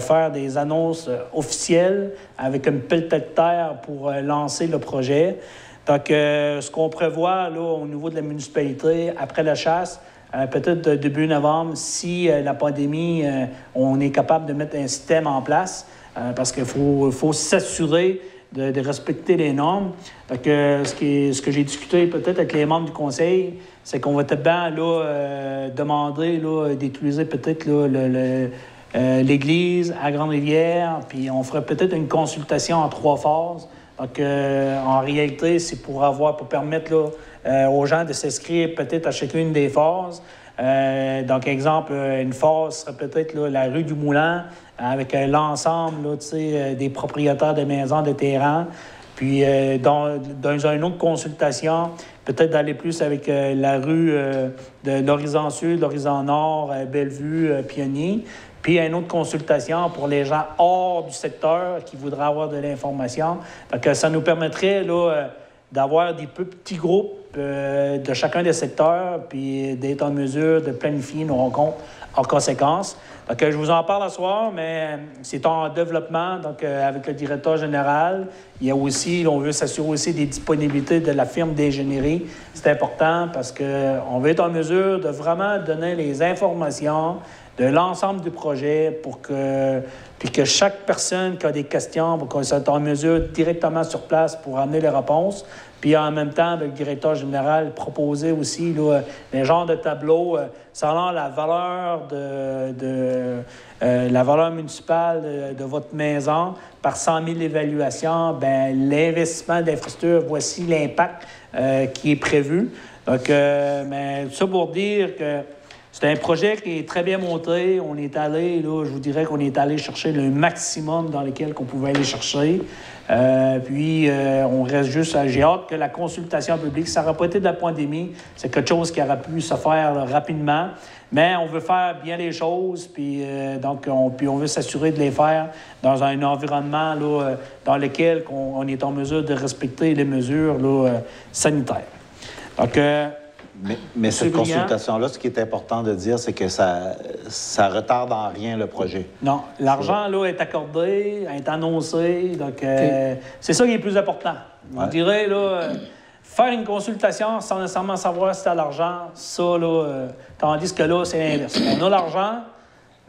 faire des annonces officielles avec une pelle de terre pour lancer le projet. Donc, ce qu'on prévoit là, au niveau de la municipalité, après la chasse, peut-être début novembre, si la pandémie, on est capable de mettre un système en place, parce qu'il faut s'assurer de respecter les normes. Donc, ce que j'ai discuté peut-être avec les membres du conseil, c'est qu'on va peut-être bien là, demander là, d'utiliser peut-être là, l'église à Grande-Rivière, puis on ferait peut-être une consultation en 3 phases. Donc, en réalité, c'est pour permettre là, aux gens de s'inscrire peut-être à chacune des phases. Donc, exemple, une phase serait peut-être là, la rue du Moulin, avec l'ensemble là, des propriétaires de maisons, de terrains. Puis, dans une autre consultation, peut-être d'aller plus avec la rue de l'horizon sud, l'horizon nord, Bellevue, Pionnier. Puis, une autre consultation pour les gens hors du secteur qui voudraient avoir de l'information. Donc, ça nous permettrait là, d'avoir des petits groupes de chacun des secteurs, puis d'être en mesure de planifier nos rencontres en conséquence. Donc, je vous en parle ce soir, mais c'est en développement, donc avec le directeur général. Il y a aussi, on veut s'assurer aussi des disponibilités de la firme d'ingénierie. C'est important parce qu'on veut être en mesure de vraiment donner les informations de l'ensemble du projet puis que chaque personne qui a des questions, pour qu'on soit en mesure directement sur place pour amener les réponses. Puis en même temps, le directeur général proposait aussi là, les genres de tableaux selon la valeur la valeur municipale de votre maison par 100 000 évaluations. Bien, l'investissement d'infrastructure, voici l'impact qui est prévu. Donc, mais tout ça pour dire que c'est un projet qui est très bien monté. On est allé, là, je vous dirais qu'on est allé chercher le maximum dans lequel on pouvait aller chercher. Puis, on reste juste... J'ai hâte que la consultation publique, ça n'aurait pas été de la pandémie, c'est quelque chose qui aurait pu se faire là, rapidement. Mais on veut faire bien les choses, puis on veut s'assurer de les faire dans un environnement là, dans lequel on est en mesure de respecter les mesures là, sanitaires. Donc... Mais cette consultation-là, ce qui est important de dire, c'est que ça retarde en rien le projet. Non. L'argent, là, est accordé, est annoncé. Donc, c'est ça qui est le plus important. Ouais. Je dirais, là, faire une consultation sans nécessairement savoir si tu as l'argent, ça, là, tandis que là, c'est l'inverse. On a l'argent,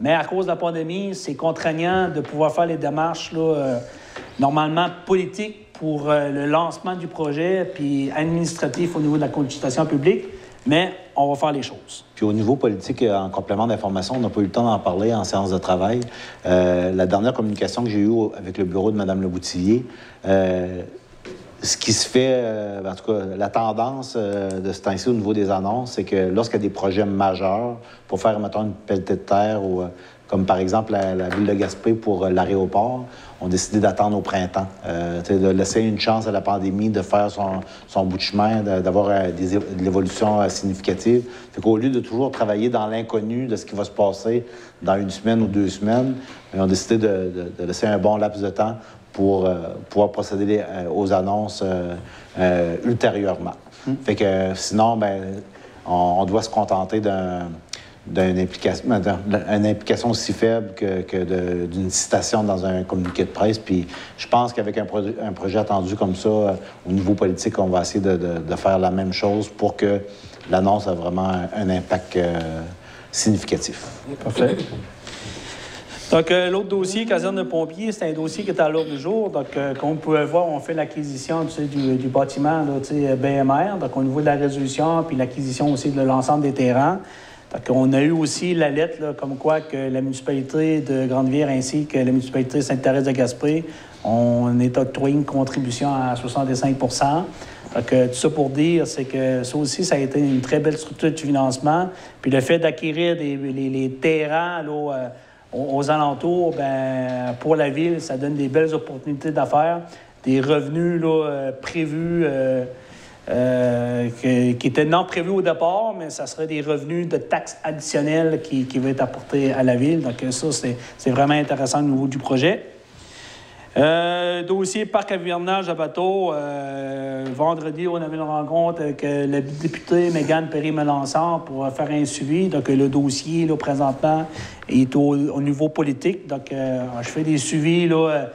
mais à cause de la pandémie, c'est contraignant de pouvoir faire les démarches, là, normalement politiques pour le lancement du projet, puis administratif au niveau de la consultation publique. mais on va faire les choses. Puis au niveau politique, en complément d'information, on n'a pas eu le temps d'en parler en séance de travail. La dernière communication que j'ai eue avec le bureau de Mme Leboutillier, ce qui se fait, en tout cas, la tendance de ce temps-ci au niveau des annonces, c'est que lorsqu'il y a des projets majeurs, pour faire, mettons, une pelletée de terre, ou comme par exemple la ville de Gaspé pour l'aéroport, on a décidé d'attendre au printemps, de laisser une chance à la pandémie de faire son bout de chemin, d'avoir de l'évolution significative. Fait qu'au lieu de toujours travailler dans l'inconnu de ce qui va se passer dans 1 semaine ou 2 semaines, on a décidé de laisser un bon laps de temps pour pouvoir procéder aux annonces ultérieurement. Fait que sinon, ben, on doit se contenter d'une implication aussi faible que d'une citation dans un communiqué de presse. Puis je pense qu'avec un projet attendu comme ça, au niveau politique, on va essayer de faire la même chose pour que l'annonce ait vraiment un impact significatif. Parfait. Donc, l'autre dossier, caserne de pompiers, c'est un dossier qui est à l'ordre du jour. Donc, comme vous pouvez voir, on fait l'acquisition du bâtiment là, BMR, donc au niveau de la résolution, puis l'acquisition aussi de l'ensemble des terrains. Donc, on a eu aussi la lettre, là, comme quoi que la municipalité de Grande-Rivière ainsi que la municipalité de Sainte-Thérèse-de-Gaspé, on est octroyé une contribution à 65 %. Donc, tout ça pour dire, c'est que ça aussi, ça a été une très belle structure de financement. Puis le fait d'acquérir les terrains là, aux alentours, ben, pour la ville, ça donne des belles opportunités d'affaires, des revenus là, prévus, qui étaient non prévus au départ, mais ça serait des revenus de taxes additionnelles qui vont être apportés à la ville. Donc ça, c'est vraiment intéressant au niveau du projet. Dossier parc avivernage à bateau. Vendredi, on avait une rencontre avec la députée Mégane Perry-Melançon pour faire un suivi. Donc, le dossier, là, présentement, est au niveau politique. Donc, je fais des suivis là,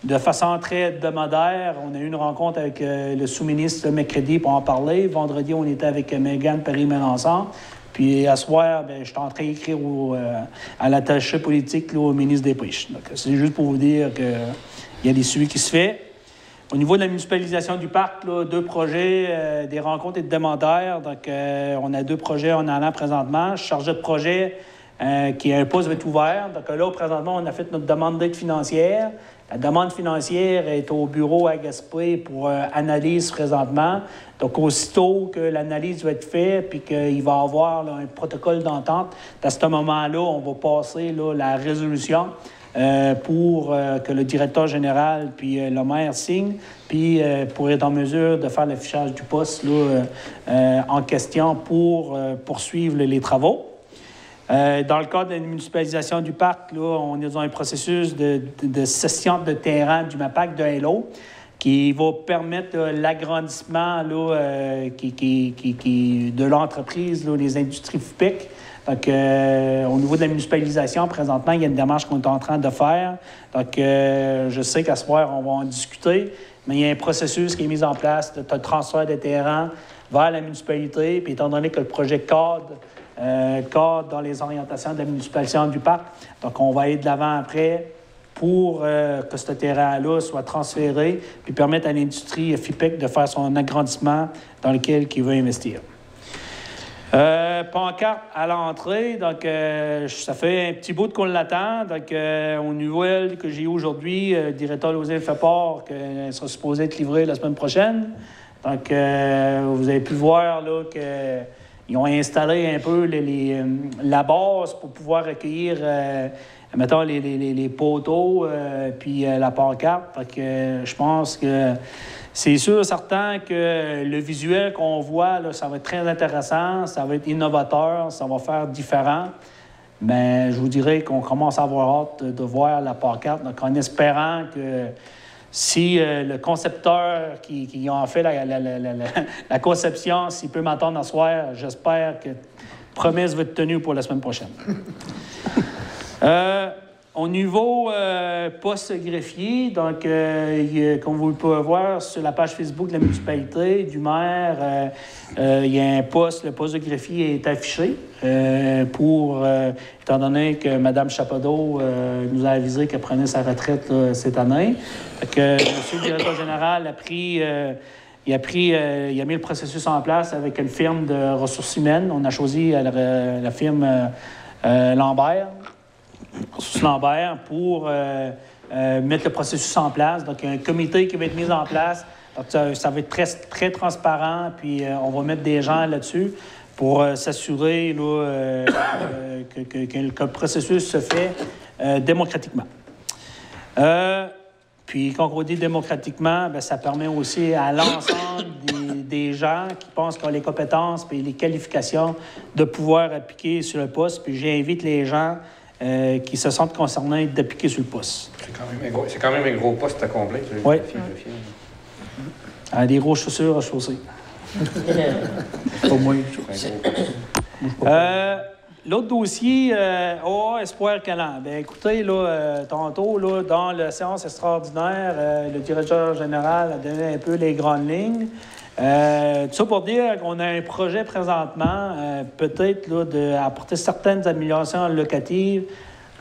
de façon très hebdomadaire. On a eu une rencontre avec le sous-ministre mercredi pour en parler. Vendredi, on était avec Mégane Perry-Melançon. Puis, à ce soir, ben, je suis en train d'écrire à l'attaché politique là, au ministre des Pêches. Donc, c'est juste pour vous dire que il y a des suivis qui se font. Au niveau de la municipalisation du parc, là, 2 projets, des rencontres et de demandeurs. Donc, on a 2 projets en allant présentement. Chargé de projet, qui a un poste va être ouvert. Donc là, présentement, on a fait notre demande d'aide financière. La demande financière est au bureau à Gaspé pour analyse présentement. Donc, aussitôt que l'analyse va être faite puis qu'il va y avoir là, un protocole d'entente, à ce moment-là, on va passer là, la résolution pour que le directeur général puis le maire signent, puis pour être en mesure de faire l'affichage du poste là, en question pour poursuivre les travaux. Dans le cadre de la municipalisation du parc, là, on est dans un processus de cession de terrain du MAPAC de Hello qui va permettre l'agrandissement là, de l'entreprise, là, les industries FUPEC. Donc, au niveau de la municipalisation, présentement, il y a une démarche qu'on est en train de faire. Donc, je sais qu'à ce soir, on va en discuter, mais il y a un processus qui est mis en place de transfert des terrains vers la municipalité. Puis, étant donné que le projet cadre dans les orientations de la municipalisation du parc, donc on va aller de l'avant après pour que ce terrain-là soit transféré puis permettre à l'industrie FIPEC de faire son agrandissement dans lequel il veut investir. Pancarte à l'entrée, donc ça fait un petit bout qu'on l'attend. Donc, aux nouvelles que j'ai eues aujourd'hui, le directeur Lozé fait part qu'elle sera supposée être livrée la semaine prochaine. Donc, vous avez pu voir là, qu'ils ont installé un peu la base pour pouvoir accueillir, mettons, les poteaux puis la pancarte. Donc, je pense que c'est sûr, certain que le visuel qu'on voit, là, ça va être très intéressant, ça va être innovateur, ça va faire différent. Mais je vous dirais qu'on commence à avoir hâte de voir la pancarte. Donc, en espérant que si le concepteur qui en fait la conception, s'il peut m'entendre ce soir, j'espère que la promesse va être tenue pour la semaine prochaine. Au niveau poste greffier, donc, comme vous pouvez voir sur la page Facebook de la municipalité, du maire, il y a un poste, le poste de greffier est affiché étant donné que Mme Chapadeau nous a avisé qu'elle prenait sa retraite cette année. Donc, M. le directeur général a pris il a mis le processus en place avec une firme de ressources humaines. On a choisi la firme Lambert, ressources Lambert, pour mettre le processus en place. Donc, il y a un comité qui va être mis en place. Donc, ça va être très, très transparent, puis on va mettre des gens là-dessus pour s'assurer là, que le processus se fait démocratiquement. Puis, quand on dit démocratiquement, bien, ça permet aussi à l'ensemble des gens qui pensent qu'ils ont les compétences et les qualifications de pouvoir appliquer sur le poste. Puis, j'invite les gens qui se sentent concernés d'appliquer sur le poste. C'est quand même un gros poste à combler. Oui. Des grosses chaussures à chausser. Pas moi. L'autre dossier, Espoir Calan. Bien, écoutez, là, tantôt, là, dans la séance extraordinaire, le directeur général a donné un peu les grandes lignes. Tout ça pour dire qu'on a un projet présentement, peut-être là, d'apporter certaines améliorations locatives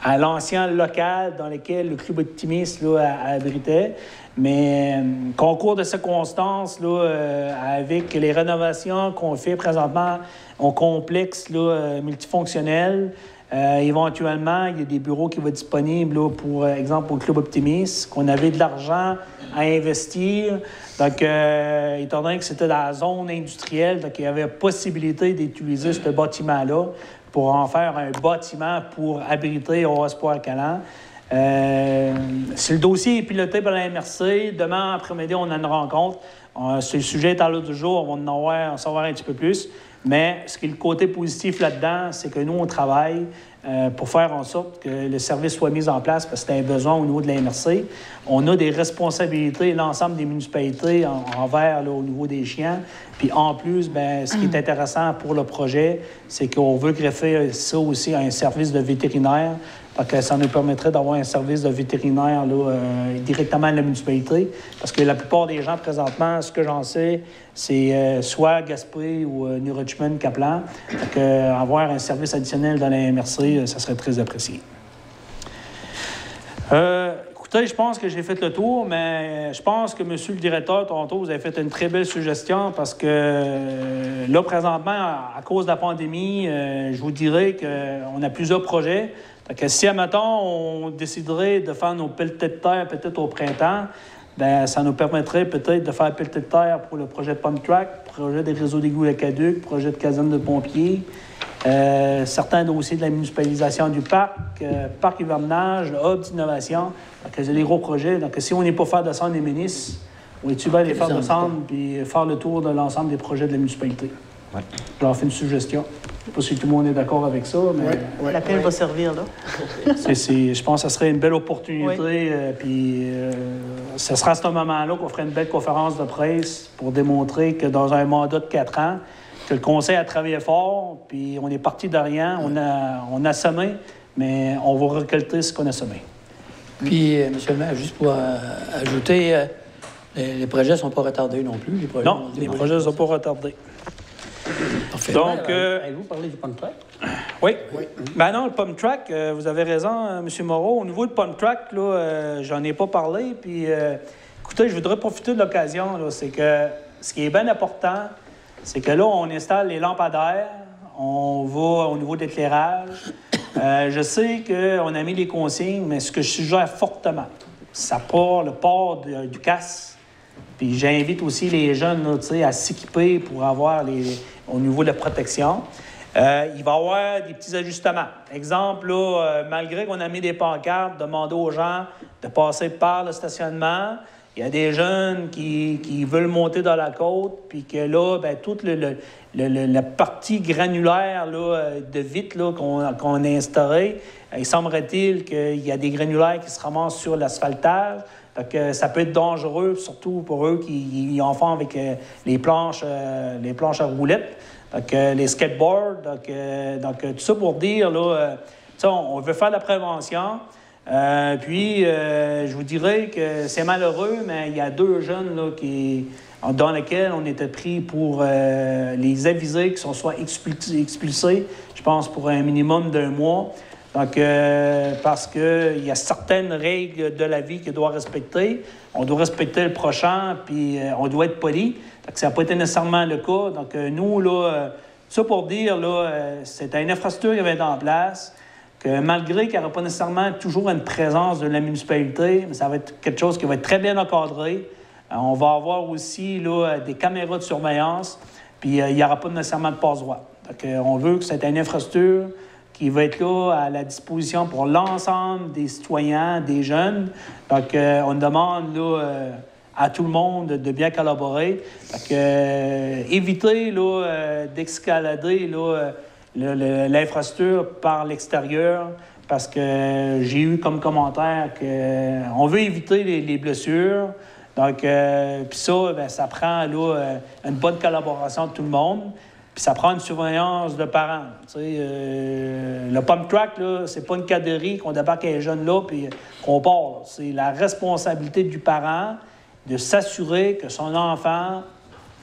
à l'ancien local dans lequel le club optimiste là, abritait. Mais concours de circonstances, là, avec les rénovations qu'on fait présentement au complexe là, multifonctionnel, éventuellement, il y a des bureaux qui vont être disponibles, là, pour exemple, au Club Optimiste, qu'on avait de l'argent à investir. Donc, étant donné que c'était dans la zone industrielle, donc il y avait possibilité d'utiliser ce bâtiment-là pour en faire un bâtiment pour abriter au Espoir Calan. Si le dossier est piloté par la MRC, demain après-midi, on a une rencontre. Ce sujet est à l'ordre du jour, on va en savoir un petit peu plus. Mais ce qui est le côté positif là-dedans, c'est que nous, on travaille pour faire en sorte que le service soit mis en place parce que c'est un besoin au niveau de la MRC. On a des responsabilités, l'ensemble des municipalités envers là, au niveau des chiens. Puis en plus, bien, ce qui est intéressant pour le projet, c'est qu'on veut greffer ça aussi à un service de vétérinaire. Parce que ça nous permettrait d'avoir un service de vétérinaire là, directement à la municipalité. Parce que la plupart des gens, présentement, ce que j'en sais, c'est soit Gaspé ou New Richmond, Kaplan. Donc, avoir un service additionnel dans la MRC, ça serait très apprécié. Écoutez, je pense que j'ai fait le tour, mais je pense que, monsieur le directeur, tantôt, vous avez fait une très belle suggestion parce que là, présentement, à cause de la pandémie, je vous dirais qu'on a plusieurs projets. Donc, si, admettons, on déciderait de faire nos pelletés de terre peut-être au printemps, bien, ça nous permettrait peut-être de faire pelletés de terre pour le projet de Pump Track, projet des réseaux d'égouts aqueducs, projet de caserne de pompiers, certains dossiers de la municipalisation du parc, parc hivernage, le hub d'innovation. Donc, c'est des gros projets. Donc, si on n'est pas faire descendre les ministres, on est-tu bien les faire descendre puis faire le tour de l'ensemble des projets de la municipalité? Ouais. Je leur fais une suggestion. Je ne sais pas si tout le monde est d'accord avec ça, mais... Laquelle va servir, là? Je pense que ça serait une belle opportunité. Puis ce sera à ce moment-là qu'on ferait une belle conférence de presse pour démontrer que dans un mandat de 4 ans, que le conseil a travaillé fort, puis on est parti de rien, on a semé, mais on va récolter ce qu'on a semé. Puis, M. le maire, juste pour ajouter, les projets ne sont pas retardés non plus. Les projets ne sont pas retardés. Parfait. Donc, avez-vous parlé du Pump Track? Oui. Ben non, le Pump Track, vous avez raison, M. Moreau. Au niveau du Pump Track, là, j'en ai pas parlé. Puis, écoutez, je voudrais profiter de l'occasion. Là, c'est que ce qui est bien important, c'est que là, on installe les lampadaires, on va au niveau de l'éclairage. Je sais qu'on a mis les consignes, mais ce que je suggère fortement, ça part le port du casque. Puis j'invite aussi les jeunes là, à s'équiper pour avoir au niveau de la protection. Il va y avoir des petits ajustements. Exemple, là, malgré qu'on a mis des pancartes, demander aux gens de passer par le stationnement. Il y a des jeunes qui veulent monter dans la côte, puis que là, bien, toute la partie granulaire là, de vitre qu'on a instaurée, il semblerait-il qu'il y a des granulaires qui se ramassent sur l'asphaltage. Donc, ça peut être dangereux, surtout pour eux qui en font avec les planches à roulettes, donc les skateboards. Donc, tout ça pour dire, là, on veut faire de la prévention. Puis, je vous dirais que c'est malheureux, mais il y a 2 jeunes là, dans lesquels on était pris pour les aviser qu'ils sont soit expulsés, je pense, pour un minimum d'1 mois. Donc, parce qu'il y a certaines règles de la vie qu'il doit respecter. On doit respecter le prochain, puis on doit être poli. Donc, ça n'a pas été nécessairement le cas. Donc, nous, là, ça pour dire, là, c'est une infrastructure qui va être en place, que malgré qu'il n'y aura pas nécessairement toujours une présence de la municipalité, mais ça va être quelque chose qui va être très bien encadré. On va avoir aussi là, des caméras de surveillance, puis il n'y aura pas nécessairement de passe-droit. Donc, on veut que c'est une infrastructure qui va être là à la disposition pour l'ensemble des citoyens, des jeunes. Donc, on demande là, à tout le monde de bien collaborer. Donc, éviter là, d'escalader là, l'infrastructure par l'extérieur, parce que j'ai eu comme commentaire qu'on veut éviter les blessures. Donc, puis ça, bien, ça prend là, une bonne collaboration de tout le monde. Puis ça prend une surveillance de parents. Tu sais, le pump track, là, c'est pas une caderie qu'on débarque les jeunes là puis qu'on part. C'est la responsabilité du parent de s'assurer que son enfant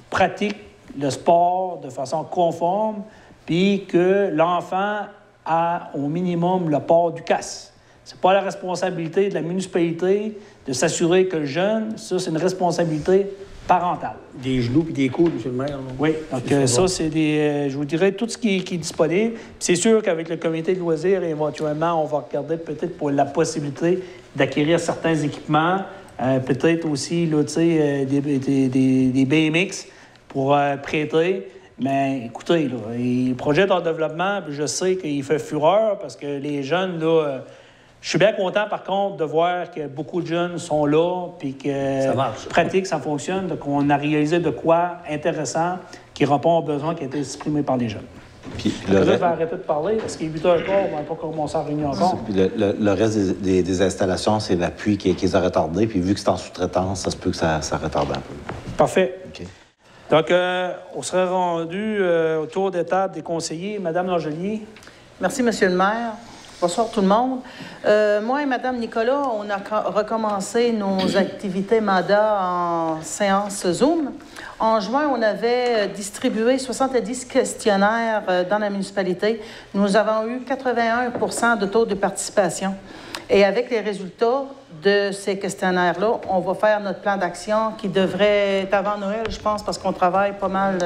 pratique le sport de façon conforme puis que l'enfant a au minimum le port du casque. C'est pas la responsabilité de la municipalité de s'assurer que le jeune, ça, c'est une responsabilité parentale. Des genoux puis des coudes, M. le maire. Non? Oui, donc ça, c'est des... je vous dirais tout ce qui est disponible. Puis c'est sûr qu'avec le comité de loisirs, éventuellement, on va regarder peut-être pour la possibilité d'acquérir certains équipements, peut-être aussi, là, tu sais, des BMX pour prêter. Mais écoutez, là, le projet est en développement, puis je sais qu'il fait fureur parce que les jeunes, là... Je suis bien content, par contre, de voir que beaucoup de jeunes sont là puis que ça marche. Pratique, ça fonctionne. Donc, on a réalisé de quoi intéressant qui répond aux besoins qui ont été exprimés par les jeunes. Puis je vais arrêter de parler parce qu'il est 8 heures encore, on va pas commencer à réunir encore. Puis le reste des installations, c'est l'appui qui les a retardés. Puis vu que c'est en sous-traitance, ça se peut que ça retarde un peu. Parfait. OK. Donc, on serait rendu autour des tables des conseillers. Madame Langelier. Merci, Monsieur le maire. Bonsoir tout le monde. Moi et Mme Nicolas, on a recommencé nos activités MADA en séance Zoom. En juin, on avait distribué 70 questionnaires dans la municipalité. Nous avons eu 81 de taux de participation. Et avec les résultats de ces questionnaires-là, on va faire notre plan d'action qui devrait être avant Noël, je pense, parce qu'on travaille pas mal.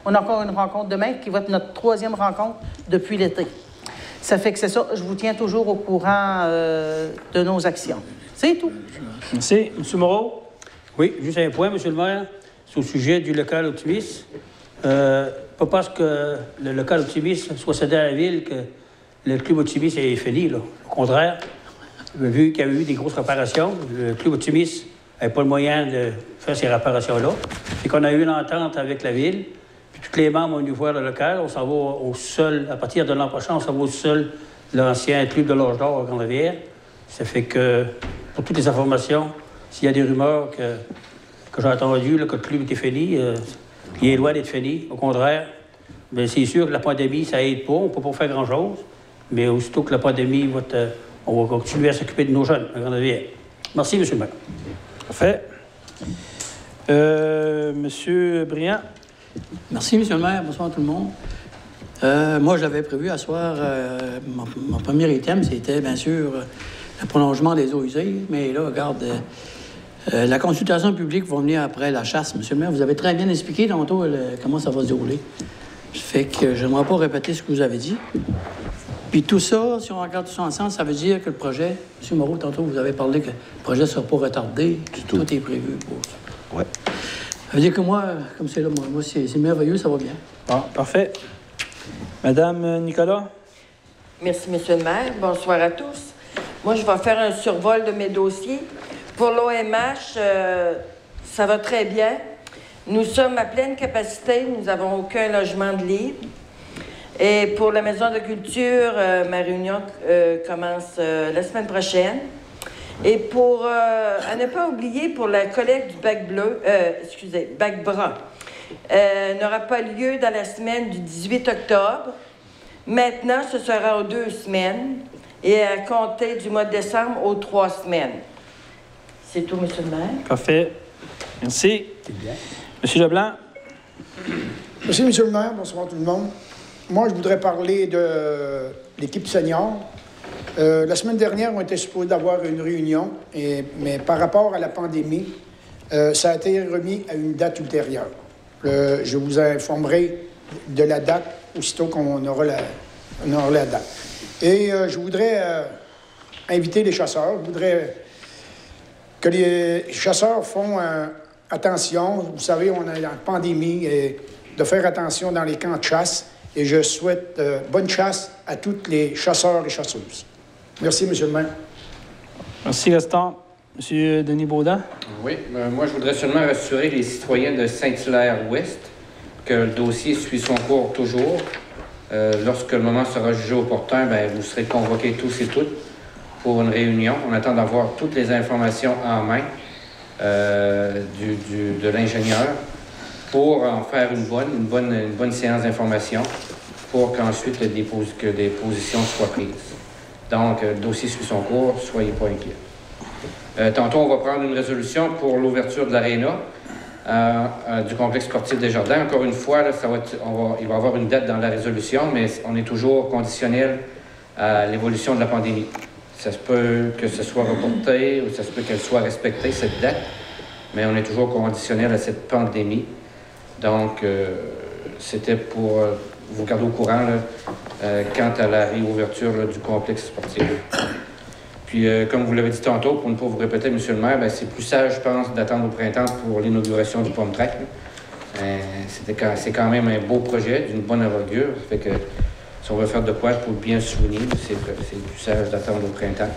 On a encore une rencontre demain qui va être notre 3e rencontre depuis l'été. Ça fait que c'est ça. Je vous tiens toujours au courant de nos actions. C'est tout. Merci. M. Moreau? Oui, juste un point, M. le maire, c'est au sujet du local optimiste. Pas parce que le local optimiste soit cédé à la ville que le club optimiste est fini, là. Au contraire, vu qu'il y a eu des grosses réparations, le club optimiste n'avait pas le moyen de faire ces réparations-là. Puis qu'on a eu une entente avec la ville. Tous les membres ont dû voir le local. On s'en va au seul, à partir de l'an prochain, on s'en va au seul l'ancien club de l'Orge d'Or à Grande-Rivière. Ça fait que, pour toutes les informations, s'il y a des rumeurs que j'ai entendues, que le club était fini, il est loin d'être fini. Au contraire, bien, c'est sûr que la pandémie, ça aide pas. On ne peut pas faire grand-chose. Mais aussitôt que la pandémie on va continuer à s'occuper de nos jeunes à Grande-Rivière. Merci, M. le maire. Parfait. Monsieur Briand. Merci, M. le maire. Bonsoir tout le monde. Moi, j'avais prévu à soir, mon premier item, c'était bien sûr le prolongement des eaux usées. Mais là, regarde, la consultation publique va venir après la chasse. M. le maire, vous avez très bien expliqué tantôt comment ça va se dérouler. Ça fait que je n'aimerais pas répéter ce que vous avez dit. Puis tout ça, si on regarde tout ça ensemble, ça veut dire que le projet, M. Moreau, tantôt, vous avez parlé que le projet ne sera pas retardé. Tout est prévu pour ça. Oui. Ça veut dire que moi, comme c'est là, moi c'est merveilleux, ça va bien. Bon, parfait. Madame Nicolas? Merci, Monsieur le maire. Bonsoir à tous. Moi, je vais faire un survol de mes dossiers. Pour l'OMH, ça va très bien. Nous sommes à pleine capacité. Nous n'avons aucun logement de libre. Et pour la Maison de culture, ma réunion commence la semaine prochaine. Et pour, à ne pas oublier, pour la collecte du bac bleu, bac brun, n'aura pas lieu dans la semaine du 18 octobre. Maintenant, ce sera aux 2 semaines et à compter du mois de décembre aux 3 semaines. C'est tout, M. le maire. Parfait. Merci. M. Leblanc. Merci, M. le maire. Bonsoir tout le monde. Moi, je voudrais parler de l'équipe senior. La semaine dernière, on était supposé d'avoir une réunion, mais par rapport à la pandémie, ça a été remis à une date ultérieure. Je vous informerai de la date aussitôt qu'on aura la date. Et je voudrais inviter les chasseurs. Je voudrais que les chasseurs font attention. Vous savez, on est en pandémie, et de faire attention dans les camps de chasse. Et je souhaite bonne chasse à tous les chasseurs et chasseuses. Merci, M. le maire. Merci, Gaston. M. Denis Baudin? Oui, moi, je voudrais seulement rassurer les citoyens de Saint-Hilaire-Ouest que le dossier suit son cours toujours. Lorsque le moment sera jugé opportun, bien, vous serez convoqués tous et toutes pour une réunion. On attend d'avoir toutes les informations en main de l'ingénieur pour en faire une bonne séance d'information pour qu'ensuite des positions soient prises. Donc, le dossier suit son cours, soyez pas inquiets. Tantôt, on va prendre une résolution pour l'ouverture de l'aréna du complexe sportif des Jardins. Encore une fois, là, il va y avoir une date dans la résolution, mais on est toujours conditionnel à l'évolution de la pandémie. Ça se peut que ce soit reporté ou ça se peut qu'elle soit respectée, cette date, mais on est toujours conditionnel à cette pandémie. Donc, c'était pour vous garder au courant là, quant à la réouverture là, du complexe sportif. Puis, comme vous l'avez dit tantôt, pour ne pas vous répéter, M. le maire, bien, c'est plus sage, je pense, d'attendre au printemps pour l'inauguration du Pomme Track. C'est quand même un beau projet, d'une bonne envergure. Fait que si on veut faire de quoi pour bien se souvenir, c'est plus sage d'attendre au printemps,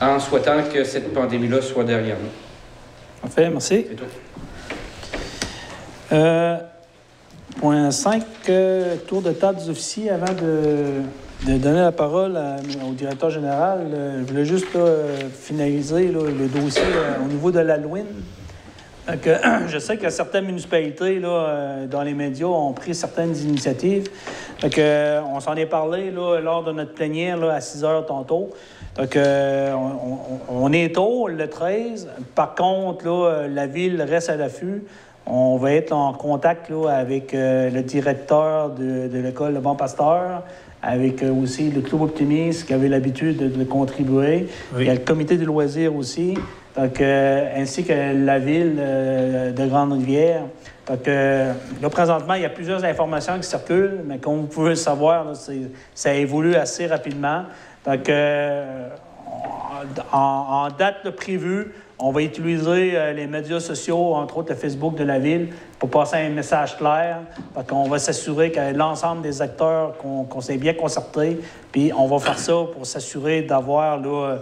en souhaitant que cette pandémie-là soit derrière nous. Parfait, merci. C'est tout. Point 5, tour de table des officiers. Avant de donner la parole au directeur général, je voulais juste finaliser le dossier au niveau de l'Halloween. Je sais que certaines municipalités dans les médias ont pris certaines initiatives. On s'en est parlé lors de notre plénière à 6 heures tantôt. Donc, on est tôt, le 13. Par contre, la ville reste à l'affût. On va être en contact avec le directeur de l'école Le Bon Pasteur, avec aussi le Club Optimiste qui avait l'habitude de contribuer. Oui. Il y a le comité de loisirs aussi, donc, ainsi que la ville de Grande-Rivière. Donc, là, présentement, il y a plusieurs informations qui circulent, mais comme vous pouvez le savoir, ça évolue assez rapidement. Donc, en date prévue, on va utiliser les médias sociaux, entre autres le Facebook de la Ville, pour passer un message clair. Donc, on va s'assurer que l'ensemble des acteurs, qu'on s'est bien concerté, puis on va faire ça pour s'assurer d'avoir, de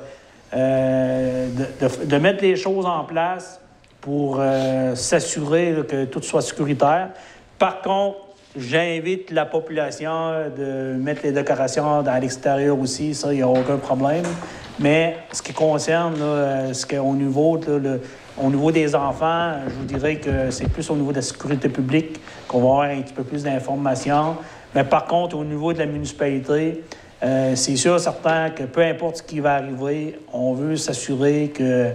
mettre les choses en place pour s'assurer que tout soit sécuritaire. Par contre, j'invite la population de mettre les décorations à l'extérieur aussi, ça, il n'y a aucun problème. Mais ce qui concerne, au niveau des enfants, je vous dirais que c'est plus au niveau de la sécurité publique qu'on va avoir un petit peu plus d'informations. Mais par contre, au niveau de la municipalité, c'est sûr, certain que peu importe ce qui va arriver, on veut s'assurer que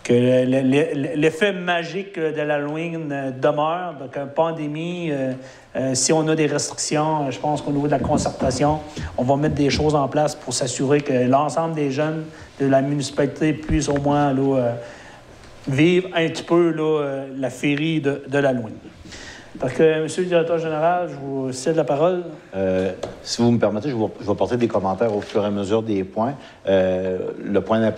l'effet magique de l'Halloween demeure. Donc, une pandémie, si on a des restrictions, je pense qu'au niveau de la concertation, on va mettre des choses en place pour s'assurer que l'ensemble des jeunes de la municipalité puissent au moins vivre un petit peu la féerie de l'Halloween. Donc, Monsieur le directeur général, je vous cède la parole. Si vous me permettez, je vais porter des commentaires au fur et à mesure des points. Le point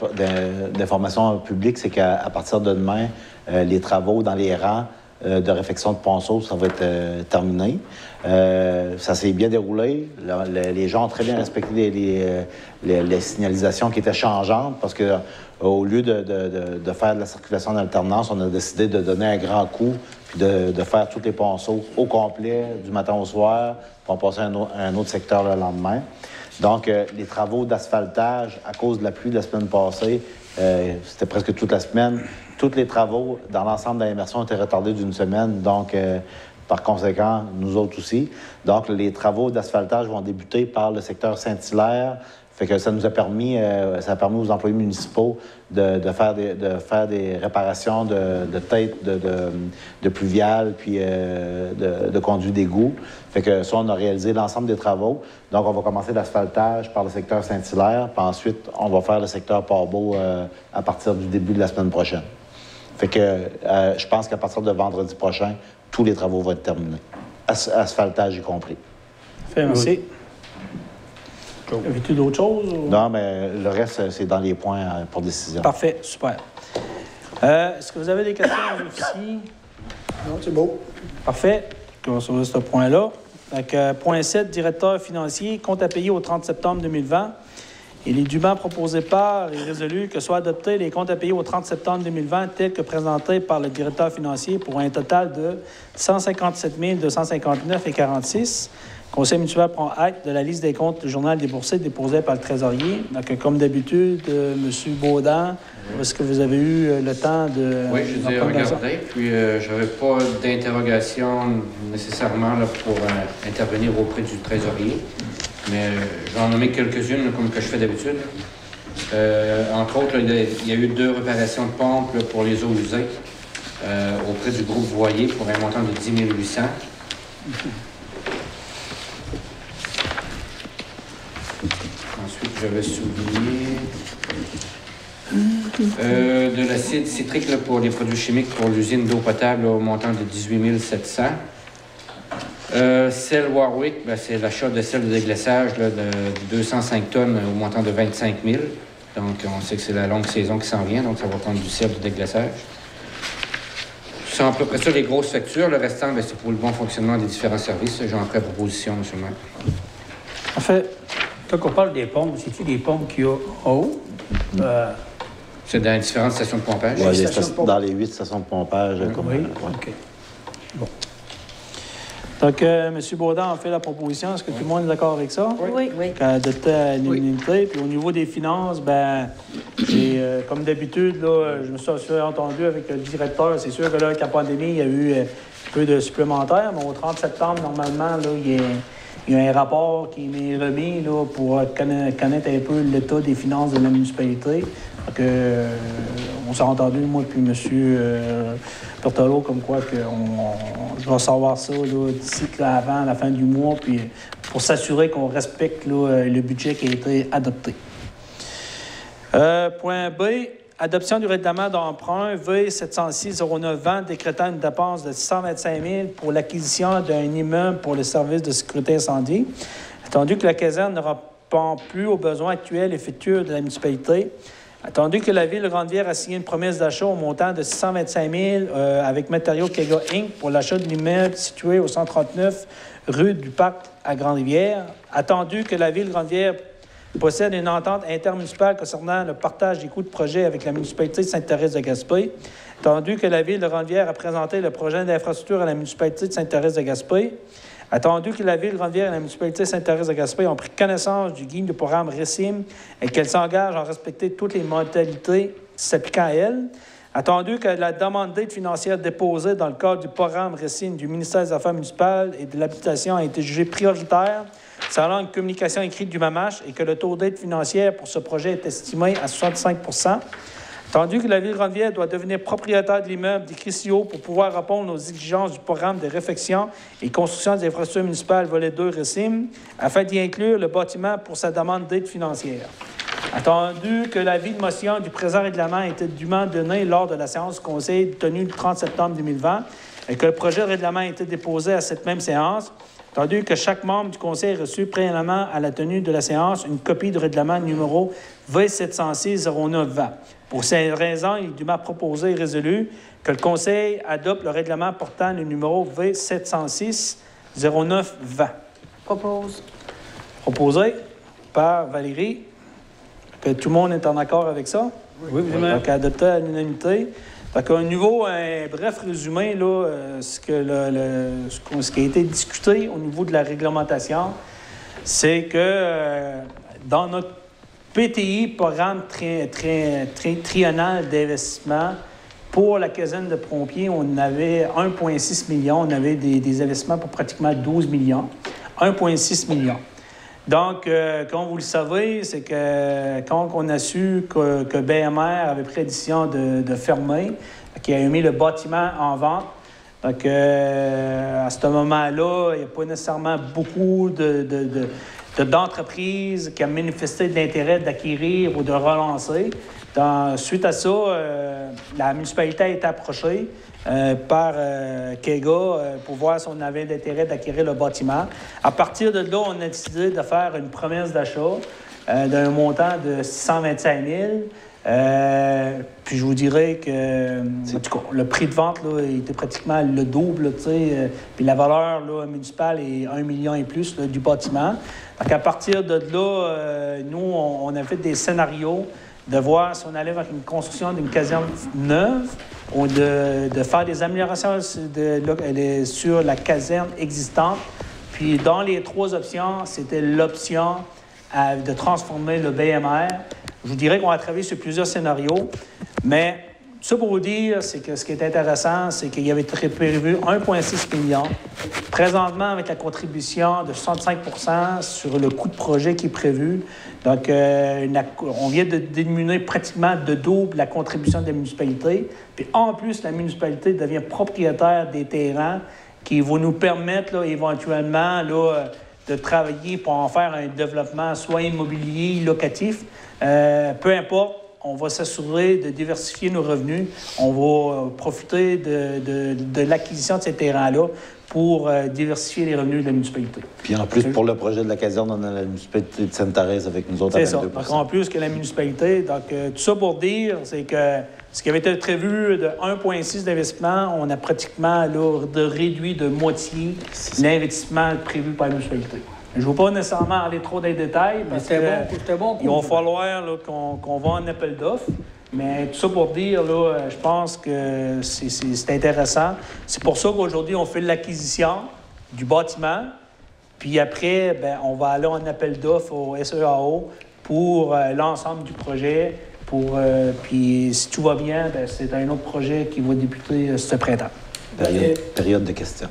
d'information publique, c'est qu'à partir de demain, les travaux dans les rangs de réfection de ponceau, ça va être terminé. Ça s'est bien déroulé. Les gens ont très bien respecté les signalisations qui étaient changeantes parce que au lieu de faire de la circulation en alternance, on a décidé de donner un grand coup puis de faire tous les ponceaux au complet du matin au soir pour passer à un autre secteur le lendemain. Donc, les travaux d'asphaltage, à cause de la pluie de la semaine passée, c'était presque toute la semaine. Tous les travaux dans l'ensemble de l'immersion ont été retardés d'une semaine. Donc, par conséquent, nous autres aussi. Donc, les travaux d'asphaltage vont débuter par le secteur Saint-Hilaire, Fait que ça nous a permis, aux employés municipaux de faire des réparations de têtes de pluviales, puis de conduits d'égout. Fait que ça, on a réalisé l'ensemble des travaux. Donc, on va commencer l'asphaltage par le secteur Saint-Hilaire, puis ensuite, on va faire le secteur Port-Beau à partir du début de la semaine prochaine. Fait que je pense qu'à partir de vendredi prochain, tous les travaux vont être terminés. Asphaltage y compris. Merci. Oui. Avais-tu d'autres choses? Ou... Non, mais le reste, c'est dans les points pour décision. Parfait, super. Est-ce que vous avez des questions aussi? Non, c'est beau. Parfait. On va sur ce point-là. Point 7, directeur financier, compte à payer au 30 septembre 2020. Il est dûment proposé par et résolu que soient adoptés les comptes à payer au 30 septembre 2020 tels que présentés par le directeur financier pour un total de 157 259,46. Le Conseil municipal prend acte de la liste des comptes du journal des boursiers déposés par le trésorier. Donc, comme d'habitude, M. Baudin, est-ce que vous avez eu le temps de... Oui, je les ai regardés, puis je n'avais pas d'interrogation nécessairement là, pour intervenir auprès du trésorier, mais j'en ai nommé quelques-unes comme que je fais d'habitude. Entre autres, là, il y a eu 2 réparations de pompes là, pour les eaux usées auprès du groupe Voyer pour un montant de 10 800. Ensuite, j'avais souligné de l'acide citrique là, pour les produits chimiques pour l'usine d'eau potable là, au montant de 18 700. Sel Warwick, c'est l'achat de sel de déglaçage là, de 205 tonnes au montant de 25 000. Donc, on sait que c'est la longue saison qui s'en vient, donc ça va prendre du sel de déglaçage. C'est à peu près ça les grosses factures. Le restant, c'est pour le bon fonctionnement des différents services. J'en ferai proposition, M. le maire. En fait, quand on parle des pompes, c'est-tu des pompes qu'il y a en haut? C'est dans les différentes stations de pompage. Ouais, dans les 8 stations de pompage. Oui, OK. Bon. Donc, M. Baudin a fait la proposition. Est-ce que tout le monde est d'accord avec ça? Oui. Adopté à l'unanimité. Puis au niveau des finances, ben, c'est comme d'habitude, là, je me suis entendu avec le directeur. C'est sûr que là, avec la pandémie, il y a eu un peu de supplémentaire, mais au 30 septembre, normalement, là, il y a un rapport qui m'est remis là, pour connaître un peu l'état des finances de la municipalité. Donc, on s'est entendu, moi puis M. Berthelot, comme quoi je vais savoir ça là, d'ici avant la fin du mois, puis pour s'assurer qu'on respecte là, le budget qui a été adopté. Point B, adoption du règlement d'emprunt V706-09-20 décrétant une dépense de 625 000 pour l'acquisition d'un immeuble pour le service de sécurité incendie. Attendu que la caserne ne répond plus aux besoins actuels et futurs de la municipalité, attendu que la Ville de Grande-Rivière a signé une promesse d'achat au montant de 625 000 avec Matériaux Kega Inc. pour l'achat de l'immeuble situé au 139 rue du Parc à Grande-Rivière, attendu que la Ville de Grande-Rivière possède une entente intermunicipale concernant le partage des coûts de projet avec la municipalité de Sainte-Thérèse-de-Gaspé, attendu que la Ville de Grande-Rivière a présenté le projet d'infrastructure à la municipalité de Sainte-Thérèse-de-Gaspé, attendu que la Ville de Grande-Rivière et la municipalité de Sainte-Thérèse-de-Gaspé ont pris connaissance du guide du programme RECIM et qu'elles s'engagent à respecter toutes les modalités s'appliquant à elles, attendu que la demande d'aide financière déposée dans le cadre du programme RECIM du ministère des Affaires municipales et de l'Habitation a été jugée prioritaire selon une communication écrite du MAMACH et que le taux d'aide financière pour ce projet est estimé à 65 %. Attendu que la Ville de Grande-Rivière doit devenir propriétaire de l'immeuble des Crissio pour pouvoir répondre aux exigences du programme de réfection et construction des infrastructures municipales volet 2 RECIM, afin d'y inclure le bâtiment pour sa demande d'aide financière. Attendu que l'avis de motion du présent règlement a été dûment donné lors de la séance du Conseil tenue le 30 septembre 2020 et que le projet de règlement a été déposé à cette même séance, attendu que chaque membre du Conseil a reçu préalablement à la tenue de la séance une copie du règlement numéro V706-09-20. Pour ces raisons, il est dûment proposé et résolu que le Conseil adopte le règlement portant le numéro V706-09-20. Propose. Proposé par Valérie. Que tout le monde est en accord avec ça? Oui, vous-même. Donc, adopté à l'unanimité. Donc, au niveau, un bref résumé, là, ce qui a été discuté au niveau de la réglementation, c'est que dans notre PTI, programme triennal d'investissement, pour la caserne de pompiers, on avait 1,6 million. On avait des investissements pour pratiquement 12 millions. 1,6 million. Donc, comme vous le savez, c'est que quand on a su que BMR avait pris la décision de fermer, qui a mis le bâtiment en vente, donc à ce moment-là, il n'y a pas nécessairement beaucoup d'entreprises qui ont manifesté de l'intérêt d'acquérir ou de relancer. Suite à ça, la municipalité a été approchée par KEGA pour voir si on avait l'intérêt d'acquérir le bâtiment. À partir de là, on a décidé de faire une promesse d'achat d'un montant de 625 000. Puis je vous dirais que en tout cas, le prix de vente là, était pratiquement le double, puis la valeur là, municipale est 1 million et plus là, du bâtiment. Donc à partir de là, nous, on a fait des scénarios de voir si on allait vers une construction d'une caserne neuve ou de faire des améliorations sur la caserne existante. Puis dans les 3 options, c'était l'option de transformer le BMR. Je vous dirais qu'on a travaillé sur plusieurs scénarios, mais tout ça pour vous dire, c'est que ce qui est intéressant, c'est qu'il y avait prévu 1,6 million. Présentement, avec la contribution de 65 % sur le coût de projet qui est prévu, donc on vient de diminuer pratiquement de double la contribution de la municipalité. Puis en plus, la municipalité devient propriétaire des terrains qui vont nous permettre là, éventuellement là, de travailler pour en faire un développement soit immobilier, locatif. Peu importe, on va s'assurer de diversifier nos revenus. On va profiter de l'acquisition de ces terrains-là pour diversifier les revenus de la municipalité. Puis en plus, pour le projet de la caserne, on a la municipalité de Sainte-Thérèse avec nous autres à 22%. C'est ça. Donc, en plus que la municipalité. Donc, tout ça pour dire, c'est que ce qui avait été prévu de 1,6 d'investissement, on a pratiquement là, réduit de moitié l'investissement prévu par la municipalité. Je ne veux pas nécessairement aller trop dans les détails parce qu'il va falloir là, qu'on va en appel d'offres. Mais tout ça pour dire, là, je pense que c'est intéressant. C'est pour ça qu'aujourd'hui, on fait l'acquisition du bâtiment. Puis après, bien, on va aller en appel d'offres au SEAO pour l'ensemble du projet. Puis si tout va bien, bien, c'est un autre projet qui va débuter ce printemps. Période de questions.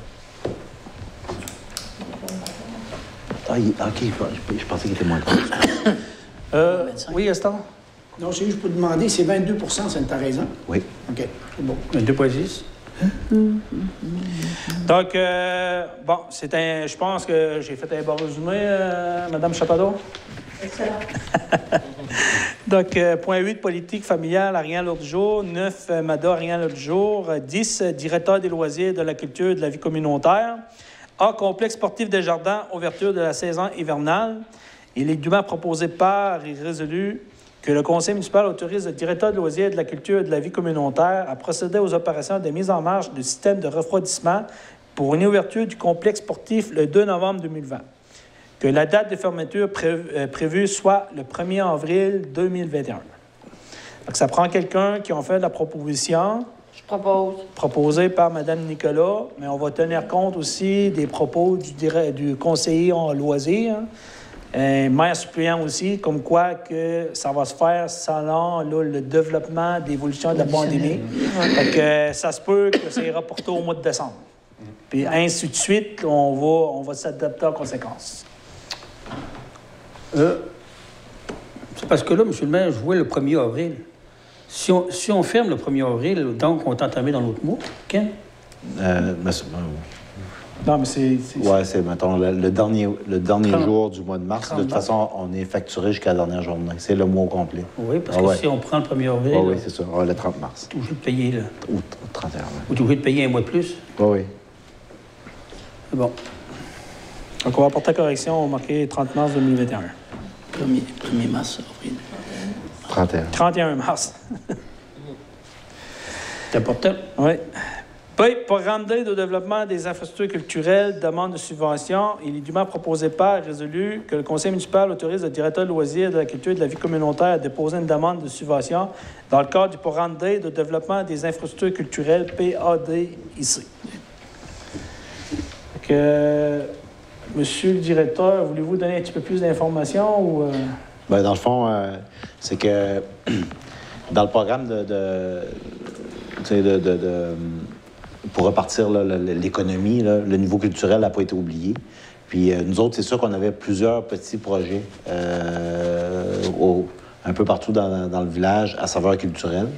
OK, je pensais qu'il était moins tard. Oui, Astor? Non, c'est juste pour demander, c'est 22 Sainte-Thérèse, hein? Oui. OK, c'est bon. 2,6. Donc, bon, je pense que j'ai fait un bon résumé, Mme Chapadot. Excellent. Donc, point 8, politique familiale, à rien l'autre jour. 9, MADA, rien l'autre jour. 10, directeur des loisirs, de la culture et de la vie communautaire. A, complexe sportif des jardins, ouverture de la saison hivernale. Il est dûment proposé par et résolu que le conseil municipal autorise le directeur de loisirs, de la culture et de la vie communautaire à procéder aux opérations de mise en marche du système de refroidissement pour une ouverture du complexe sportif le 2 novembre 2020. Que la date de fermeture prévue soit le 1er avril 2021. Donc, ça prend quelqu'un qui a fait la proposition. Je propose. Proposée par Mme Nicolas, mais on va tenir compte aussi des propos du conseiller en loisirs, maire suppléant aussi, comme quoi que ça va se faire selon là, le développement d'évolution de la pandémie. Donc, ça se peut que ça ira reporté au mois de décembre. Puis ainsi de suite, on va s'adapter en conséquence. C'est parce que là, M. le maire, je vois le 1er avril. Si on ferme le 1er avril, donc on est entamé dans l'autre mois, quand? Non, mais c'est... Oui, c'est, mettons, le dernier jour du mois de mars. De toute façon, on est facturé jusqu'à la dernière journée. C'est le mois au complet. Oui, parce que si on prend le 1er avril... Oui, c'est ça. Le 30 mars. Tu es obligé de payer, là. Ou 31, oui. Ou tu es obligé de payer un mois de plus. Oui. C'est bon. Donc, on va apporter correction, on va marquer 30 mars 2021. 1er mars, avril. 31 mars. C'est important. Oui. Puis, programme d'aide au développement des infrastructures culturelles, demande de subvention. Il est dûment proposé par et résolu que le conseil municipal autorise le directeur de loisirs, de la culture et de la vie communautaire à déposer une demande de subvention dans le cadre du programme d'aide au développement des infrastructures culturelles, PADIC. Monsieur le directeur, voulez-vous donner un petit peu plus d'informations ou... Bien, dans le fond, c'est que dans le programme pour repartir là, l'économie, là, le niveau culturel n'a pas été oublié. Puis nous autres, c'est sûr qu'on avait plusieurs petits projets un peu partout dans le village à saveur culturelle.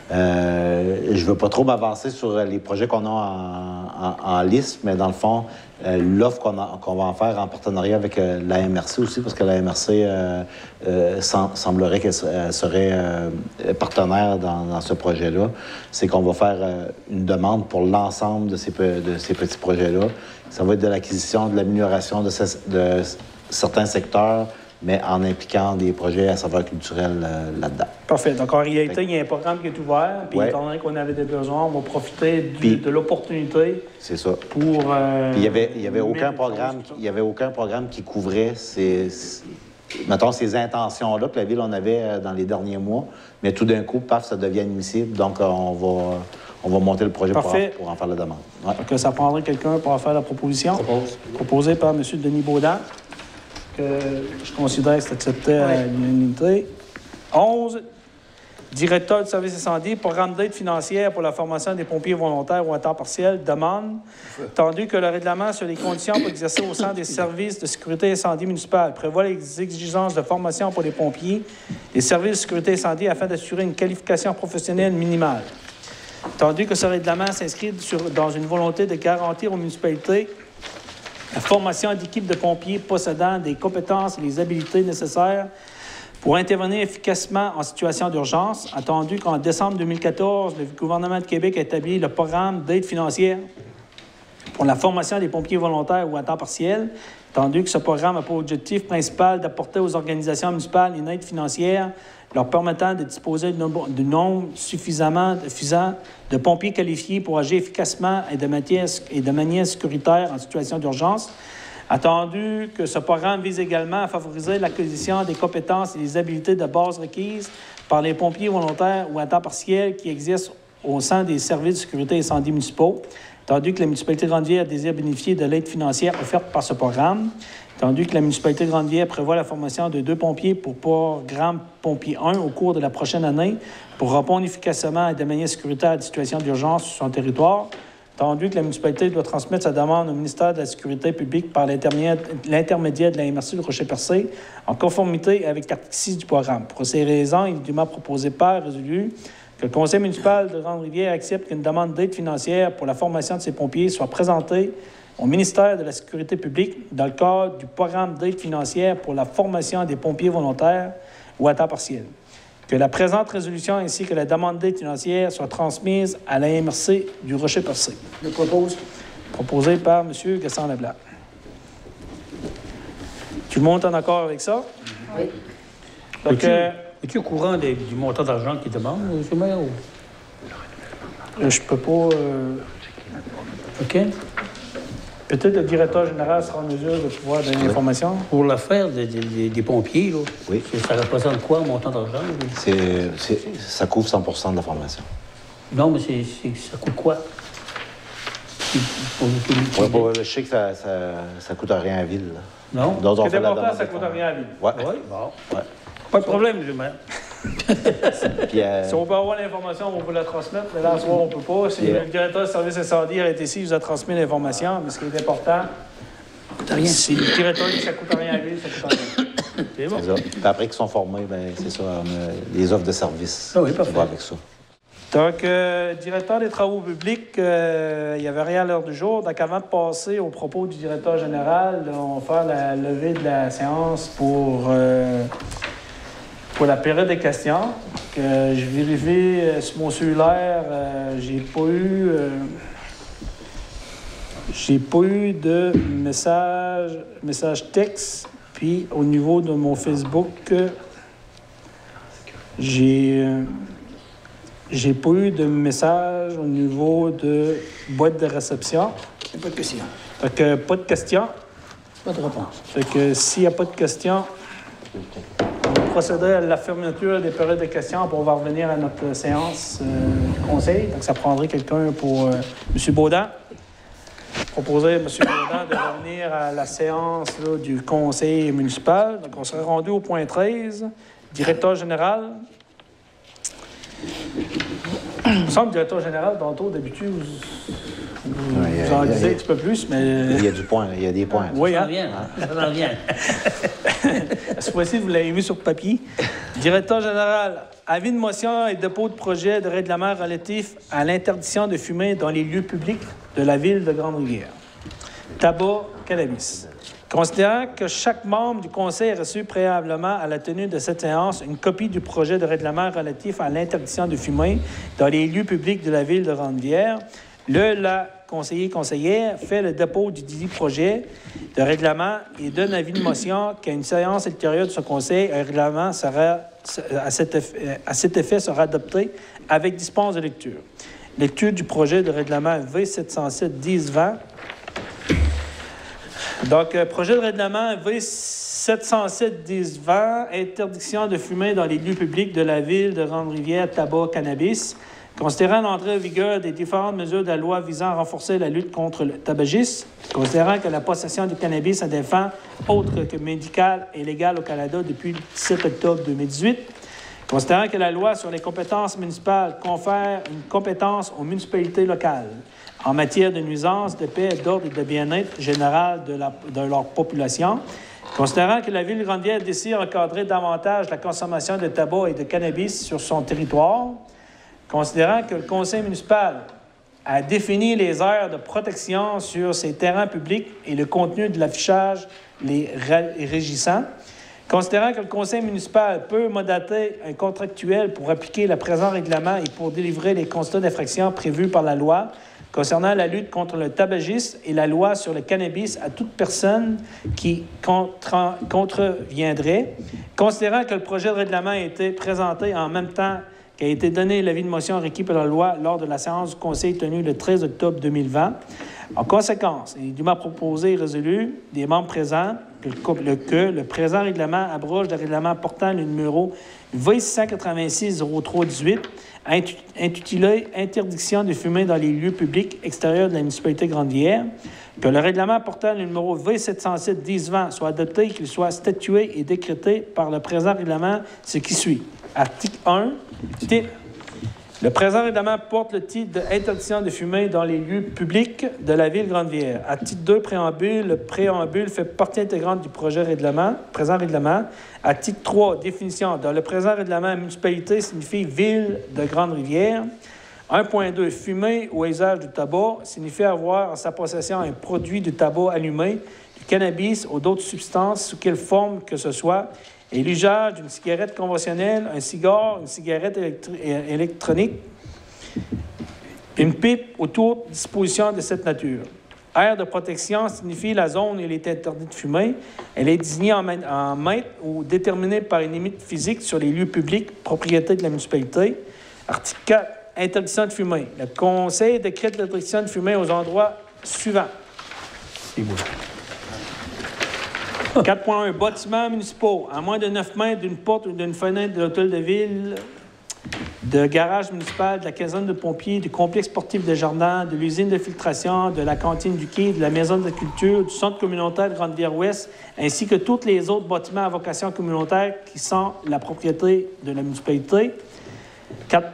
Je ne veux pas trop m'avancer sur les projets qu'on a en liste, mais dans le fond, l'offre qu'on va en faire en partenariat avec la MRC aussi, parce que la MRC semblerait qu'elle serait partenaire dans ce projet-là, c'est qu'on va faire une demande pour l'ensemble de ces petits projets-là. Ça va être de l'acquisition, de l'amélioration de certains secteurs, mais en impliquant des projets à saveur culturelle là-dedans. Parfait. Donc, en réalité, il y a un programme qui est ouvert, puis étant donné qu'on avait des besoins, on va profiter de l'opportunité. C'est ça. Pour... Puis il y avait aucun programme qui couvrait mettons, ces intentions-là que la Ville en avait dans les derniers mois, mais tout d'un coup, paf, ça devient admissible, donc on va monter le projet pour en faire la demande. Ouais. Donc, ça prendrait quelqu'un pour en faire la proposition. Proposé par M. Denis Baudin, que je considère que c'est accepté à l'unanimité. 11, directeur du service incendie, programme d'aide financière pour la formation des pompiers volontaires ou à temps partiel, demande, tandis que le règlement sur les conditions pour exercer au sein des services de sécurité incendie municipal prévoit les exigences de formation pour les pompiers et services de sécurité incendie afin d'assurer une qualification professionnelle minimale. Tandis que ce règlement s'inscrit dans une volonté de garantir aux municipalités la formation d'équipes de pompiers possédant des compétences et les habiletés nécessaires pour intervenir efficacement en situation d'urgence, attendu qu'en décembre 2014, le gouvernement de Québec a établi le programme d'aide financière pour la formation des pompiers volontaires ou à temps partiel, tandis que ce programme a pour objectif principal d'apporter aux organisations municipales une aide financière leur permettant de disposer du nombre suffisant de pompiers qualifiés pour agir efficacement et de manière sécuritaire en situation d'urgence, attendu que ce programme vise également à favoriser l'acquisition des compétences et des habiletés de base requises par les pompiers volontaires ou à temps partiel qui exercent au sein des services de sécurité incendie municipaux, tandis que la municipalité de Grande-Rivière désire bénéficier de l'aide financière offerte par ce programme, tandis que la municipalité de Grande-Rivière prévoit la formation de 2 pompiers pour programme Pompier 1 au cours de la prochaine année pour répondre efficacement et de manière sécuritaire à des situations d'urgence sur son territoire, tandis que la municipalité doit transmettre sa demande au ministère de la Sécurité publique par l'intermédiaire de la MRC de Rocher-Percé en conformité avec l'article 6 du programme. Pour ces raisons, il est dûment proposé par résolu que le conseil municipal de Grande-Rivière accepte qu'une demande d'aide financière pour la formation de ces pompiers soit présentée au ministère de la Sécurité publique dans le cadre du programme d'aide financière pour la formation des pompiers volontaires ou à temps partiel. Que la présente résolution ainsi que la demande d'aide financière soient transmises à la MRC du Rocher-Percé. Je propose. Proposé par M. Gaston-Leblanc. Tout le monde est en accord avec ça? Oui. Donc, es-tu au courant du montant d'argent qu'il demande, M. le maire? Je peux pas... OK. Peut-être le directeur général sera en mesure de pouvoir donner l'information. Pour l'affaire des pompiers, là, oui. Ça représente quoi, un montant d'argent? Ça couvre 100% de la formation. Non, mais ça coûte quoi? Je sais que ça coûte rien à la ville. Là. Non? Ce qui est important, ça coûte rien à la ville. Oui. Oui, bon. Ouais. Pas de problème, M. le maire. Puis, si on peut avoir l'information, on va vous la transmettre. Mais là, ce soir, on ne peut pas. Si le directeur du service incendie a été ici, il vous a transmis l'information. Mais ce qui est important, si le directeur dit que ça ne coûte rien à la ville, ça ne coûte rien. C'est bon. C'est ça. Puis après qu'ils sont formés, bien, c'est ça, on a les offres de services. Ah oui, parfait. Qui vont avec ça. Donc, directeur des travaux publics, il n'y avait rien à l'heure du jour. Donc, avant de passer aux propos du directeur général, on va faire la levée de la séance pour la période des questions. Je vérifie sur mon cellulaire, j'ai pas eu de message texte. Puis, au niveau de mon Facebook, j'ai pas eu de message au niveau de boîte de réception. Pas de questions. Fait que pas de questions. Pas de réponse. Fait que s'il n'y a pas de questions, on va procéder à la fermeture des périodes de questions, puis on va revenir à notre séance du conseil. Donc, ça prendrait quelqu'un pour M. Baudin. Proposer à M. Baudin de revenir à la séance là, du conseil municipal. Donc, on serait rendu au point 13. Directeur général. Il me semble que le directeur général, tantôt, d'habitude, vous en disiez un petit peu plus, mais... Il y a du point, il y a des points. Oui, Ça hein? revient. Ça revient. Cette fois-ci, vous l'avez mis sur papier. Directeur général, avis de motion et dépôt de projet de règlement relatif à l'interdiction de fumer dans les lieux publics de la ville de Grande-Rivière. Tabac, cannabis. Considérant que chaque membre du conseil a reçu préalablement à la tenue de cette séance une copie du projet de règlement relatif à l'interdiction de fumer dans les lieux publics de la ville de Grande-Rivière, la conseillère fait le dépôt du dit projet de règlement et donne avis de motion qu'à une séance ultérieure de ce conseil, un règlement à cet effet sera adopté avec dispense de lecture. Lecture du projet de règlement V707-10-20. Donc, projet de règlement V707-10-20, interdiction de fumer dans les lieux publics de la ville de Grande-Rivière, tabac, cannabis. Considérant l'entrée en vigueur des différentes mesures de la loi visant à renforcer la lutte contre le tabagisme, considérant que la possession du cannabis à des fins autres que médicales est légale au Canada depuis le 17 octobre 2018, considérant que la loi sur les compétences municipales confère une compétence aux municipalités locales en matière de nuisances, de paix, d'ordre et de bien-être général de leur population, considérant que la Ville de Grande-Rivière décide d'encadrer davantage la consommation de tabac et de cannabis sur son territoire, considérant que le conseil municipal a défini les aires de protection sur ces terrains publics et le contenu de l'affichage les régissant, considérant que le conseil municipal peut mandater un contractuel pour appliquer le présent règlement et pour délivrer les constats d'infraction prévus par la loi concernant la lutte contre le tabagisme et la loi sur le cannabis à toute personne qui contreviendrait, considérant que le projet de règlement a été présenté en même temps qui a été donné l'avis de motion requis par la loi lors de la séance du Conseil tenue le 13 octobre 2020. En conséquence, il est dûment proposé et résolu des membres présents que le présent règlement abroge le règlement portant le numéro V686-0318 intitulé « Interdiction de fumer dans les lieux publics extérieurs de la municipalité de Grande-Rivière », que le règlement portant le numéro V707-10-20 soit adopté et qu'il soit statué et décrété par le présent règlement, ce qui suit. Article 1, titre. Le présent règlement porte le titre d'Interdiction de fumer dans les lieux publics de la ville de Grande-Rivière. À titre 2, préambule, le préambule fait partie intégrante du présent règlement. À titre 3, définition. Dans le présent règlement, municipalité signifie ville de Grande-Rivière. 1.2, fumer ou usage du tabac signifie avoir en sa possession un produit de tabac allumé, du cannabis ou d'autres substances sous quelle forme que ce soit, et l'usage d'une cigarette conventionnelle, un cigare, une cigarette électronique, une pipe ou toute disposition de cette nature. Aire de protection signifie la zone où il est interdit de fumer. Elle est désignée en mètres ou déterminée par une limite physique sur les lieux publics, propriété de la municipalité. Article 4, interdiction de fumer. Le Conseil décrète l'interdiction de fumer aux endroits suivants. C'est beau. 4.1. Bâtiments municipaux. À moins de 9 mètres d'une porte ou d'une fenêtre de l'hôtel de ville, de garage municipal, de la caserne de pompiers, du complexe sportif de jardin, de l'usine de filtration, de la cantine du quai, de la maison de culture, du centre communautaire de Grande-Rivière-Ouest, ainsi que tous les autres bâtiments à vocation communautaire qui sont la propriété de la municipalité. 4.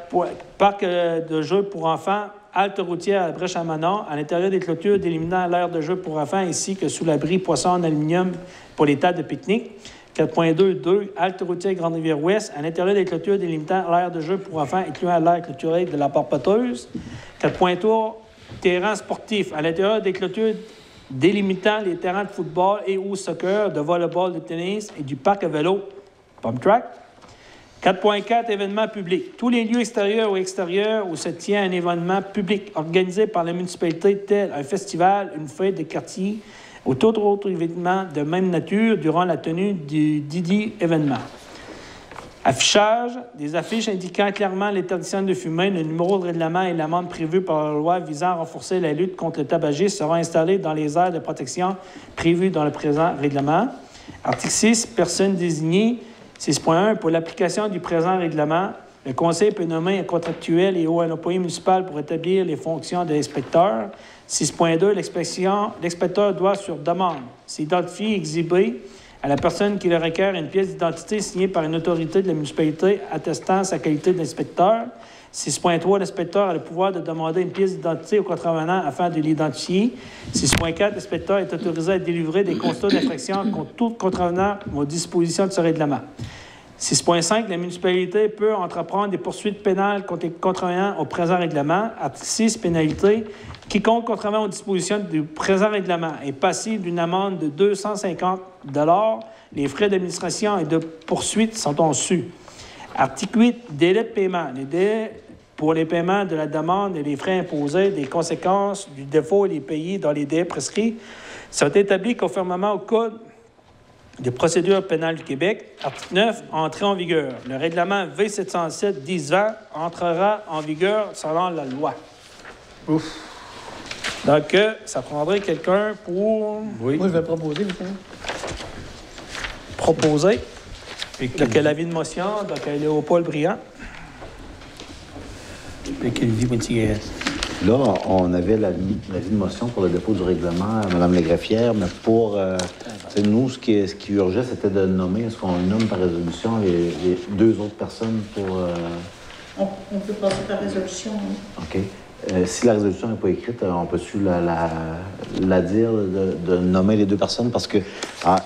Parc de jeux pour enfants, halte routière à Brèche-à-Manon, à l'intérieur des clôtures délimitant l'aire de jeu pour enfants, ainsi que sous l'abri poisson en aluminium pour les tables de pique-nique. 4.2, halte routière Grande-Rivière-Ouest, à l'intérieur des clôtures délimitant l'aire de jeu pour enfants, incluant l'aire clôturée de la porte-poteuse. 4.3, terrain sportif, à l'intérieur des clôtures délimitant les terrains de football et ou soccer, de volleyball, de tennis et du parc à vélo, pump track. 4.4, événements publics. Tous les lieux extérieurs ou extérieurs où se tient un événement public organisé par la municipalité, tel un festival, une fête de quartier ou tout autre événement de même nature durant la tenue du dit événement. Affichage, des affiches indiquant clairement l'interdiction de fumer, le numéro de règlement et l'amende prévue par la loi visant à renforcer la lutte contre le tabagisme seront installés dans les aires de protection prévues dans le présent règlement. Article 6, personnes désignées. 6.1. Pour l'application du présent règlement, le Conseil peut nommer un contractuel et ou un employé municipal pour établir les fonctions de l'inspecteur. 6.2. L'inspecteur doit, sur demande, s'identifier et exhiber à la personne qui le requiert une pièce d'identité signée par une autorité de la municipalité attestant sa qualité d'inspecteur. 6.3, l'inspecteur a le pouvoir de demander une pièce d'identité au contrevenant afin de l'identifier. 6.4, l'inspecteur est autorisé à délivrer des constats d'infraction contre tout contrevenant aux dispositions de ce règlement. 6.5, la municipalité peut entreprendre des poursuites pénales contre les contrevenants au présent règlement. Article 6, pénalité. Quiconque contrevient aux dispositions du présent règlement est passible d'une amende de 250 $. Les frais d'administration et de poursuite sont en su. Article 8, délai de paiement. Les délais pour les paiements de la demande et les frais imposés, des conséquences du défaut et les payés dans les délais prescrits sont établis conformément au Code des procédures pénales du Québec. Article 9, entrée en vigueur. Le règlement V707-10-20 entrera en vigueur selon la loi. Ouf. Donc, ça prendrait quelqu'un pour... Oui. Moi, je vais proposer, monsieur. Proposer. Donc, l'avis de motion, donc Léopold Briand. Et qu'il vit une cigarette. Là, on avait l'avis de motion pour le dépôt du règlement à Mme Légreffière, mais pour nous, ce qui urgeait, c'était de nommer, est-ce qu'on nomme par résolution les deux autres personnes pour... On peut passer par résolution. Oui. OK. Si la résolution n'est pas écrite, on peut-tu la dire de nommer les deux personnes? Parce que,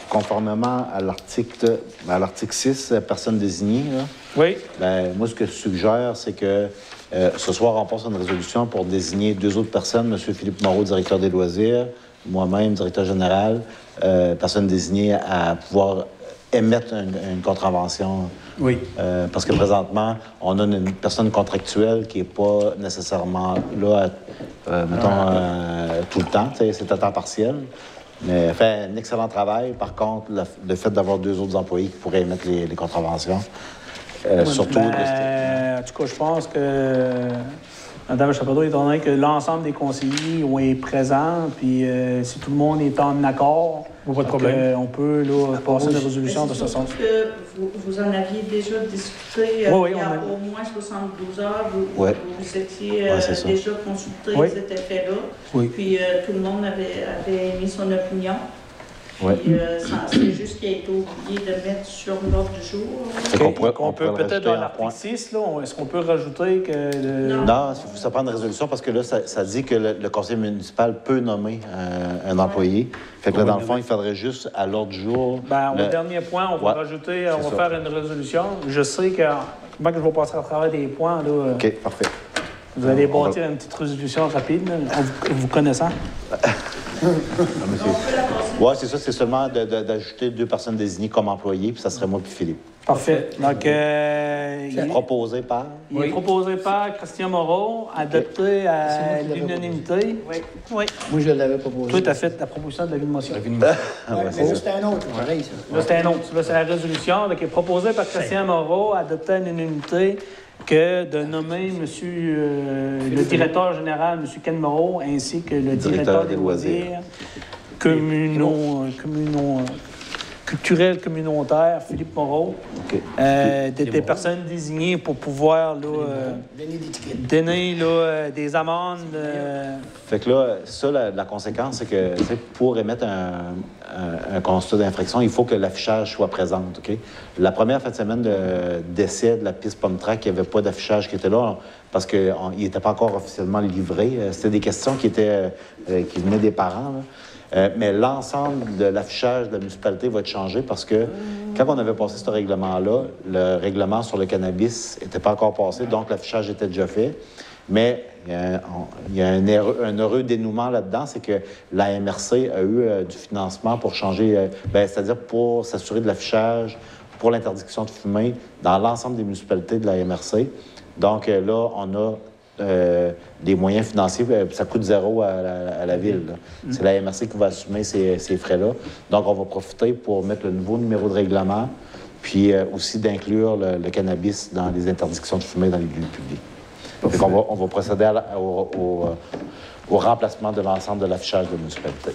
conformément à l'article 6, personne désignée, là, Oui. ben, moi, ce que je suggère, c'est que ce soir, on passe une résolution pour désigner deux autres personnes, M. Philippe Moreau, directeur des loisirs, moi-même, directeur général, personne désignée à pouvoir émettre une contravention. Oui. Parce que présentement, on a une personne contractuelle qui n'est pas nécessairement là, mettons, tout le temps. C'est à temps partiel. Mais elle fait un excellent travail. Par contre, le fait d'avoir deux autres employés qui pourraient émettre les contraventions, surtout... En tout cas, je pense que Mme Chapeau, étant donné que l'ensemble des conseillers est présent, puis si tout le monde est en accord, pas de problème. On peut là, passer une résolution de ce sens. Que vous en aviez déjà discuté il y a au moins 72 heures. Vous étiez déjà consulté cet effet-là. Oui. Puis tout le monde avait émis son opinion. Oui. C'est juste qu'il a été oublié de mettre sur l'ordre du jour. On peut peut-être dans l'article 6, est-ce qu'on peut rajouter que... Non, il faut ça prendre une résolution parce que là, ça dit que le conseil municipal peut nommer un employé. Fait que là, dans le fond, il faudrait juste, à l'ordre du jour... Au dernier point, on va rajouter, on va faire une résolution. Je sais que, comment je vais passer à travers des points, là... OK, parfait. Vous allez bâtir une petite résolution rapide, là, vous connaissant. Oui, c'est ça. C'est seulement d'ajouter deux personnes désignées comme employés, puis ça serait moi puis Philippe. Parfait. Donc, il est proposé par... Il est proposé par Christian Moreau, adopté à l'unanimité. Oui. Oui. Moi, je l'avais proposé. Toi, tu as fait la proposition de l'avis de motion. Mais là, c'était un autre. Pareil, ça. Là, c'est un autre. Là, c'est la résolution qui est proposée par Christian Moreau, adopté à l'unanimité, que de nommer le directeur général, M. Ken Moreau, ainsi que le directeur des loisirs culturels communautaires, Philippe Moreau, des personnes désignées pour pouvoir donner des amendes. Fait que là, ça, la conséquence, c'est que pour émettre un constat d'infraction, il faut que l'affichage soit présent. OK? La première fin de semaine d'essai de la piste Pomme-Trac, il n'y avait pas d'affichage qui était là parce qu'il n'était pas encore officiellement livré. C'était des questions qui venaient des parents. Mais l'ensemble de l'affichage de la municipalité va être changé parce que quand on avait passé ce règlement-là, le règlement sur le cannabis n'était pas encore passé, donc l'affichage était déjà fait. Mais il y a un heureux dénouement là-dedans, c'est que la MRC a eu du financement pour changer, c'est-à-dire pour s'assurer de l'affichage pour l'interdiction de fumer dans l'ensemble des municipalités de la MRC. Donc là, on a des moyens financiers, ça coûte zéro à la ville. C'est la MRC qui va assumer ces frais-là. Donc, on va profiter pour mettre le nouveau numéro de règlement, puis aussi d'inclure le cannabis dans les interdictions de fumer dans les lieux publics. Donc, on va procéder au remplacement de l'ensemble de l'affichage de la municipalité.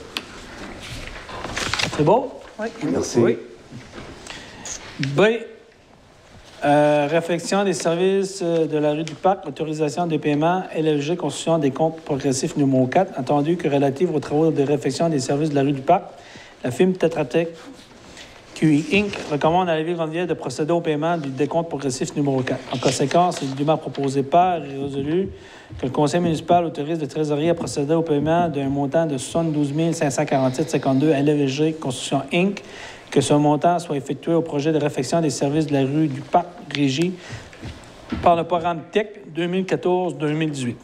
C'est beau? Oui. Merci. Oui. B. Réflexion des services de la rue du Parc, autorisation de paiement, LFG, construction des comptes progressifs numéro 4, entendu que relative aux travaux de réflexion des services de la rue du Parc, la firme Tetra Tech QI Inc. recommande à la Ville de Grande-Ville de procéder au paiement du décompte progressif numéro 4. En conséquence, il est dûment proposé par et résolu que le conseil municipal autorise le trésorier à procéder au paiement d'un montant de 72 547,52 à l'EVG Construction Inc., que ce montant soit effectué au projet de réfection des services de la rue du Parc régi par le programme TEC 2014-2018.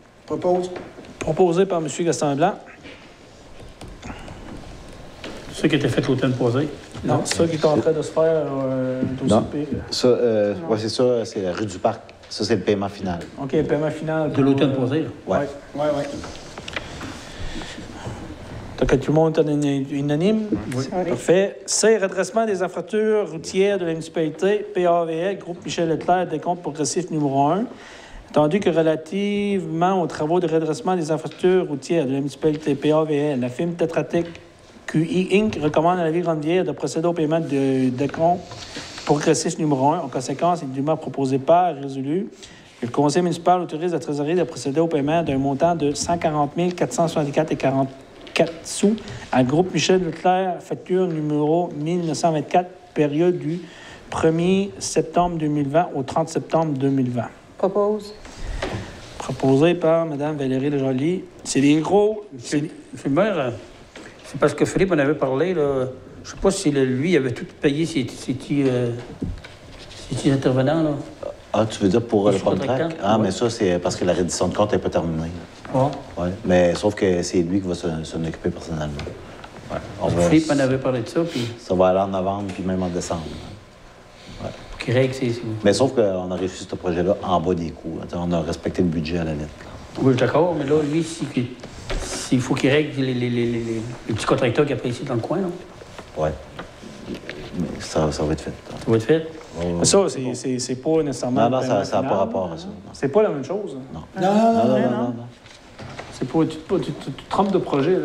Proposé par M. Gaston-Blanc. Ce qui était fait l'automne passé. Non, c'est ça qui est en train de se faire non. Ça, ouais, c'est ça, c'est la rue du Parc. Ça, c'est le paiement final. OK, le paiement final. De l'automne passé. Oui. Oui. Donc, tout le monde est unanime? Oui. Parfait. C, redressement des infrastructures routières de la municipalité, PAVL, groupe Michel Leclerc, décompte progressif numéro 1. Attendu que relativement aux travaux de redressement des infrastructures routières de la municipalité, PAVL, la firme Tetra Tech QI Inc. recommande à la Ville de Grande-Ville de procéder au paiement de décompte progressif numéro 1. En conséquence, il est dûment proposé par et résolu que le conseil municipal autorise la trésorerie de procéder au paiement d'un montant de 140 464,44 sous à groupe Michel Leclerc, facture numéro 1924, période du 1er septembre 2020 au 30 septembre 2020. Propose. Proposé par Mme Valérie Lejoly. C'est des gros... C'est le maire... C'est parce que Philippe en avait parlé, là. Je ne sais pas si lui il avait tout payé ses petits intervenants, là. Ah, tu veux dire pour le contrat? Ah, ouais. mais ça, c'est parce que la reddition de compte n'est pas terminée. Ah. Oui, mais sauf que c'est lui qui va s'en occuper personnellement. Ouais. Philippe en avait parlé de ça, puis... Ça va aller en novembre, puis même en décembre. Ouais. Pour qu'il règle, c'est... Mais sauf qu'on a réussi ce projet-là en bas des coûts. On a respecté le budget à la lettre. Oui, d'accord, mais là, lui, s'il faut qu'il règle les petits contracteurs qu'il y a ici dans le coin, là. Oui. Mais ça va être fait. Ça va être fait? Oh. Ça, c'est pas nécessairement... Non, ça n'a pas rapport à ça. C'est pas la même chose. Non. Non. C'est pas... Tu te trompes de projet, là.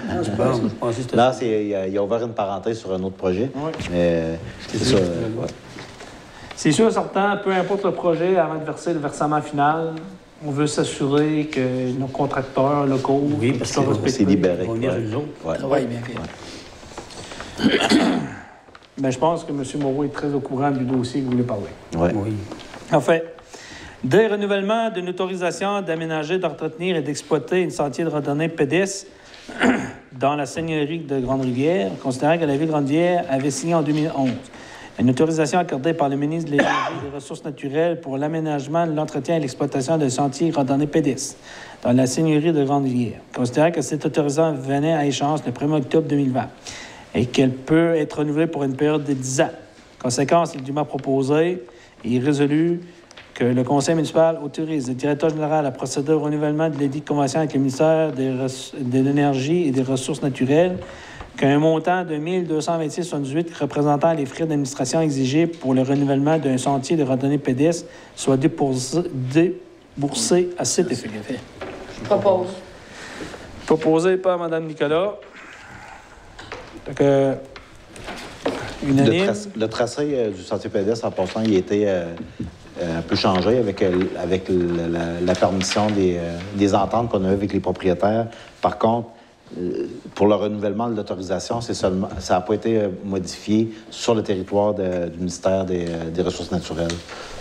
Non, c'est pas... Je pensais que c'était Non, ça. il a ouvert une parenthèse sur un autre projet. Oui. Mais c'est ça. Ouais. C'est sûr, certain, peu importe le projet, avant de verser le versement final, on veut s'assurer que nos contracteurs locaux... Oui, parce que c'est libéré. Ils vont venir eux autres. Ouais. Travail bien fait. Ben, je pense que M. Moreau est très au courant du dossier que vous voulez parler. Ouais. Oui. En fait, des renouvellements d'une autorisation d'aménager, d'entretenir et d'exploiter une sentier de randonnée pédestre dans la seigneurie de Grande-Rivière, considérant que la Ville de Grande-Rivière avait signé en 2011 une autorisation accordée par le ministre de l'Énergie et des Ressources naturelles pour l'aménagement, l'entretien et l'exploitation de sentiers de randonnée pédestre dans la seigneurie de Grande-Rivière, considérant que cette autorisation venait à échéance le 1er octobre 2020 et qu'elle peut être renouvelée pour une période de 10 ans. Conséquence, il est dûment proposé et résolu que le conseil municipal autorise le directeur général à procéder au renouvellement de l'édit de convention avec le ministère de l'Énergie et des Ressources naturelles, qu'un montant de 1 226,78 représentant les frais d'administration exigés pour le renouvellement d'un sentier de randonnée pédestre soit déboursé à cet effet. Je propose. Proposé par Mme Nicolas. Donc, unanime. Le tracé du sentier pédestre, en passant, il a été un peu changé avec la permission des ententes qu'on a eues avec les propriétaires. Par contre, pour le renouvellement de l'autorisation, ça n'a pas été modifié sur le territoire du ministère des Ressources naturelles.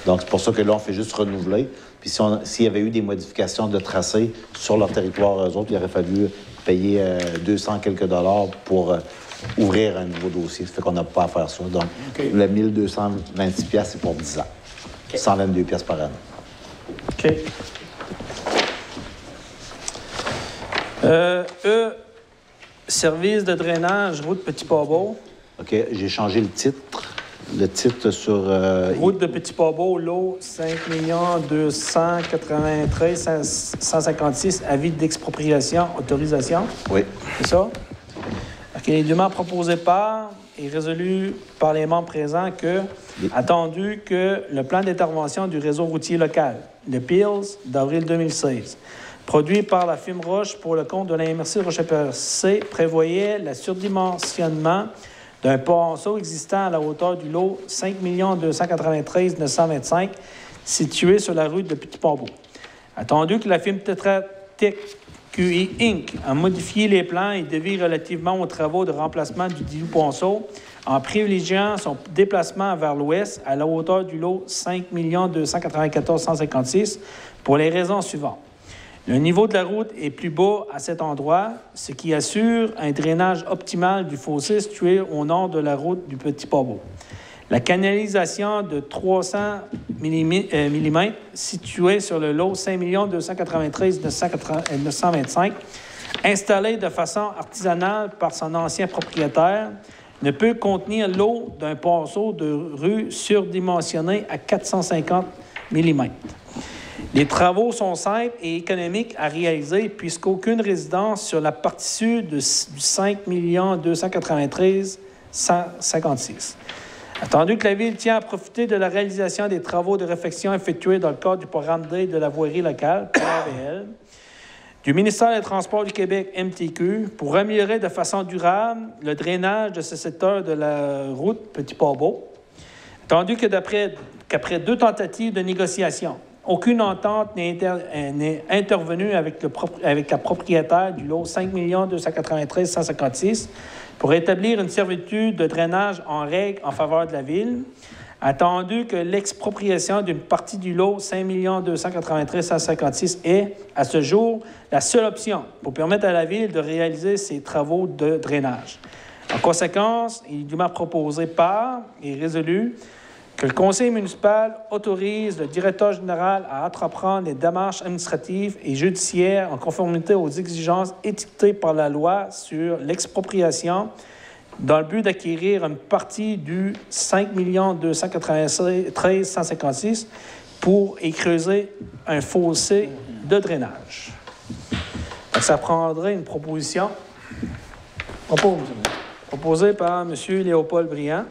Donc, c'est pour ça que là, on fait juste renouveler. Puis s'il y avait eu des modifications de tracé sur leur territoire, eux autres, il aurait fallu payer 200 quelques dollars pour ouvrir un nouveau dossier. Ça fait qu'on n'a pas à faire ça. Donc, le 1226 $, c'est pour 10 ans. 122 $ par an. OK. Service de drainage, route Petit-Pabot. OK, j'ai changé le titre. Le titre sur... Route de Petit-Pabot, lot 5 293 156, avis d'expropriation, autorisation. Oui. C'est ça? OK, dûment proposé par et résolu par les membres présents que, attendu que le plan d'intervention du réseau routier local, le PILS, d'avril 2016, produit par la firme Roche pour le compte de la MRC Roche-Percé, prévoyait le surdimensionnement d'un ponceau existant à la hauteur du lot 5 293 925 situé sur la rue de Petit-Pabot. Attendu que la firme Tetra Tech QI Inc. a modifié les plans et devis relativement aux travaux de remplacement du dit Ponceau en privilégiant son déplacement vers l'ouest à la hauteur du lot 5 294 156 pour les raisons suivantes. Le niveau de la route est plus bas à cet endroit, ce qui assure un drainage optimal du fossé situé au nord de la route du Petit Pabot. La canalisation de 300 mm située sur le lot 5 293 925, installée de façon artisanale par son ancien propriétaire, ne peut contenir l'eau d'un ponceau de rue surdimensionné à 450 mm. Les travaux sont simples et économiques à réaliser puisqu'aucune résidence sur la partie sud du 5 293 156. Attendu que la Ville tient à profiter de la réalisation des travaux de réfection effectués dans le cadre du programme d'aide de la voirie locale, PAVL, du ministère des Transports du Québec, MTQ, pour améliorer de façon durable le drainage de ce secteur de la route Petit Pabot, attendu qu'après 2 tentatives de négociation, aucune entente n'est intervenue avec la propriétaire du lot 5 293 156 pour établir une servitude de drainage en règle en faveur de la Ville, attendu que l'expropriation d'une partie du lot 5 293 156 est, à ce jour, la seule option pour permettre à la Ville de réaliser ses travaux de drainage. En conséquence, il est dûment proposé par et résolu que le Conseil municipal autorise le directeur général à entreprendre les démarches administratives et judiciaires en conformité aux exigences édictées par la loi sur l'expropriation dans le but d'acquérir une partie du 5 293 156 pour y creuser un fossé de drainage. Donc, ça prendrait une proposition proposée par M. Léopold Briand.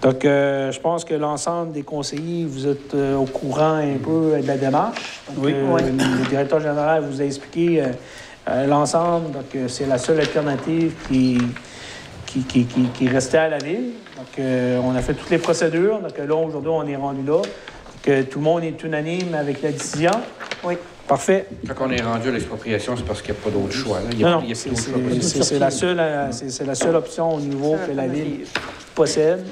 Donc, je pense que l'ensemble des conseillers, vous êtes au courant un peu de la démarche. Donc, oui. Le directeur général vous a expliqué l'ensemble. Donc, c'est la seule alternative qui restait à la Ville. Donc, on a fait toutes les procédures. Donc, là, aujourd'hui, on est rendu là. Donc, tout le monde est unanime avec la décision. Oui. Parfait. Quand on est rendu à l'expropriation, c'est parce qu'il n'y a pas d'autre choix. C'est la seule option au niveau que la Ville possède.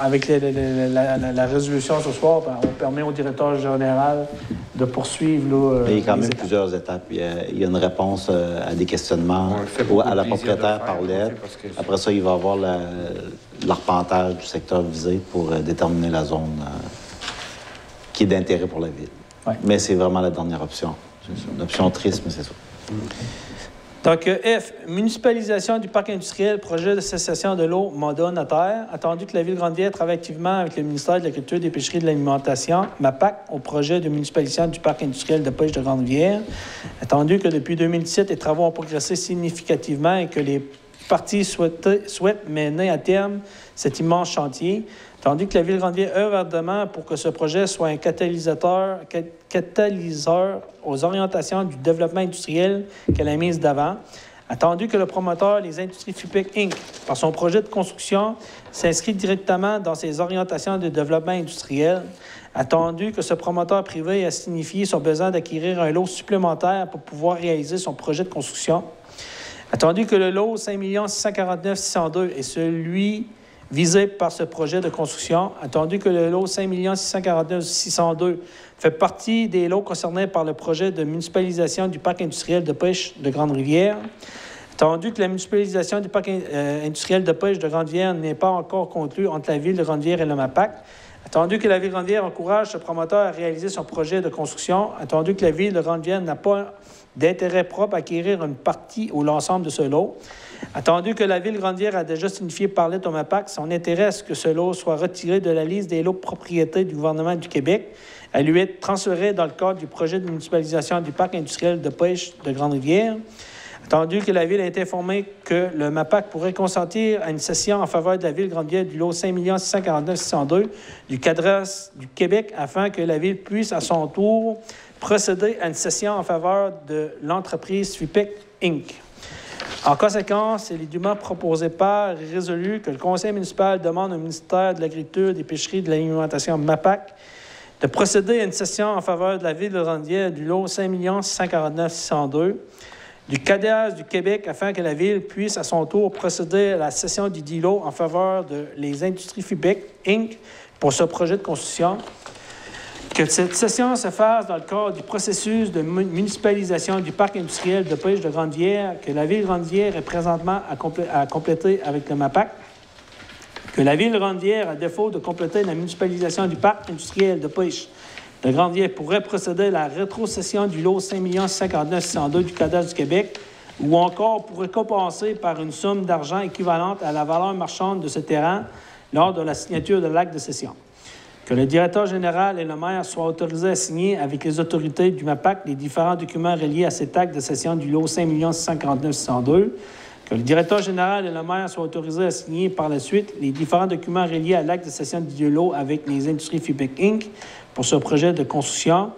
Avec la résolution ce soir, on permet au directeur général de poursuivre. Il y a quand même plusieurs étapes. Il y a une réponse à des questionnements à la propriétaire par lettre. Après ça, il va y avoir l'arpentage du secteur visé pour déterminer la zone qui est d'intérêt pour la Ville. Ouais. Mais c'est vraiment la dernière option. C'est une option triste, mais c'est ça. Donc, F, municipalisation du parc industriel, projet de cessation de l'eau, mandat notaire. Attendu que la Ville Grande-Rivière travaille activement avec le ministère de l'Agriculture, des Pêcheries et de l'Alimentation, MAPAC, au projet de municipalisation du parc industriel de pêche de Grande-Rivière. Attendu que depuis 2017, les travaux ont progressé significativement et que les parties souhaitent mener à terme cet immense chantier. Tandis que la Ville Grande-Rivière œuvre ardemment pour que ce projet soit un catalyseur aux orientations du développement industriel qu'elle a mise d'avant. Attendu que le promoteur, les Industries FUPEC Inc., par son projet de construction, s'inscrit directement dans ses orientations de développement industriel. Attendu que ce promoteur privé a signifié son besoin d'acquérir un lot supplémentaire pour pouvoir réaliser son projet de construction. Attendu que le lot 5 649 602 est celui visé par ce projet de construction, attendu que le lot 5 649 602 fait partie des lots concernés par le projet de municipalisation du parc industriel de pêche de Grande-Rivière, attendu que la municipalisation du parc industriel de pêche de Grande-Rivière n'est pas encore conclue entre la Ville de Grande-Rivière et le MAPAC, attendu que la Ville de Grande-Rivière encourage ce promoteur à réaliser son projet de construction, attendu que la Ville de Grande-Rivière n'a pas d'intérêt propre à acquérir une partie ou l'ensemble de ce lot, attendu que la Ville de Grande-Rivière a déjà signifié par lettre au MAPAC son intérêt à ce que ce lot soit retiré de la liste des lots de propriété du gouvernement du Québec, à lui être transféré dans le cadre du projet de municipalisation du parc industriel de pêche de Grande-Rivière, attendu que la Ville a été informée que le MAPAC pourrait consentir à une cession en faveur de la Ville de Grande-Rivière du lot 5 649 602 du CADRAS du Québec afin que la Ville puisse, à son tour, procéder à une cession en faveur de l'entreprise FUPEC Inc. En conséquence, il est dûment proposé par et résolu que le Conseil municipal demande au ministère de l'Agriculture, des Pêcheries et de l'Alimentation MAPAC de procéder à une cession en faveur de la Ville de Ranvière du lot 5 649 602 du CADES du Québec afin que la Ville puisse à son tour procéder à la cession du dit lot en faveur de les Industries Fibec, Inc. pour ce projet de construction. Que cette cession se fasse dans le cadre du processus de municipalisation du parc industriel de pêche de Grande-Vière, que la Ville de Grande-Vière est présentement à compléter avec le MAPAC, que la Ville de Grande-Vière, à défaut de compléter la municipalisation du parc industriel de pêche de Grande-Vière, pourrait procéder à la rétrocession du lot 5 659 602 du CADES du Québec, ou encore pourrait compenser par une somme d'argent équivalente à la valeur marchande de ce terrain lors de la signature de l'acte de cession. Que le directeur général et le maire soient autorisés à signer avec les autorités du MAPAC les différents documents reliés à cet acte de cession du lot 5 649 602. Que le directeur général et le maire soient autorisés à signer par la suite les différents documents reliés à l'acte de cession du lot avec les Industries Fibec Inc. pour ce projet de construction.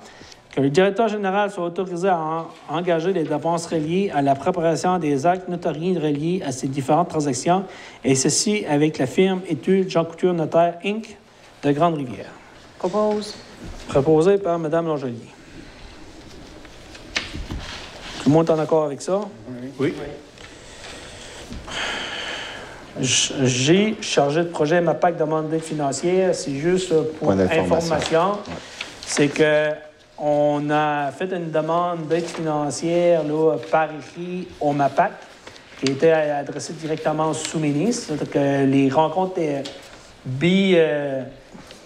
Que le directeur général soit autorisé à engager les dépenses reliées à la préparation des actes notariés reliés à ces différentes transactions, et ceci avec la firme Études Jean Couture Notaire Inc. de Grande-Rivière. Propose. Proposé par Mme Longelie. Tout le monde est en accord avec ça? Oui. J'ai chargé de projet MAPAC demande d'aide financière. C'est juste pour information. C'est qu'on a fait une demande d'aide financière là, par écrit au MAPAC qui a été adressée directement au sous-ministre. Que les rencontres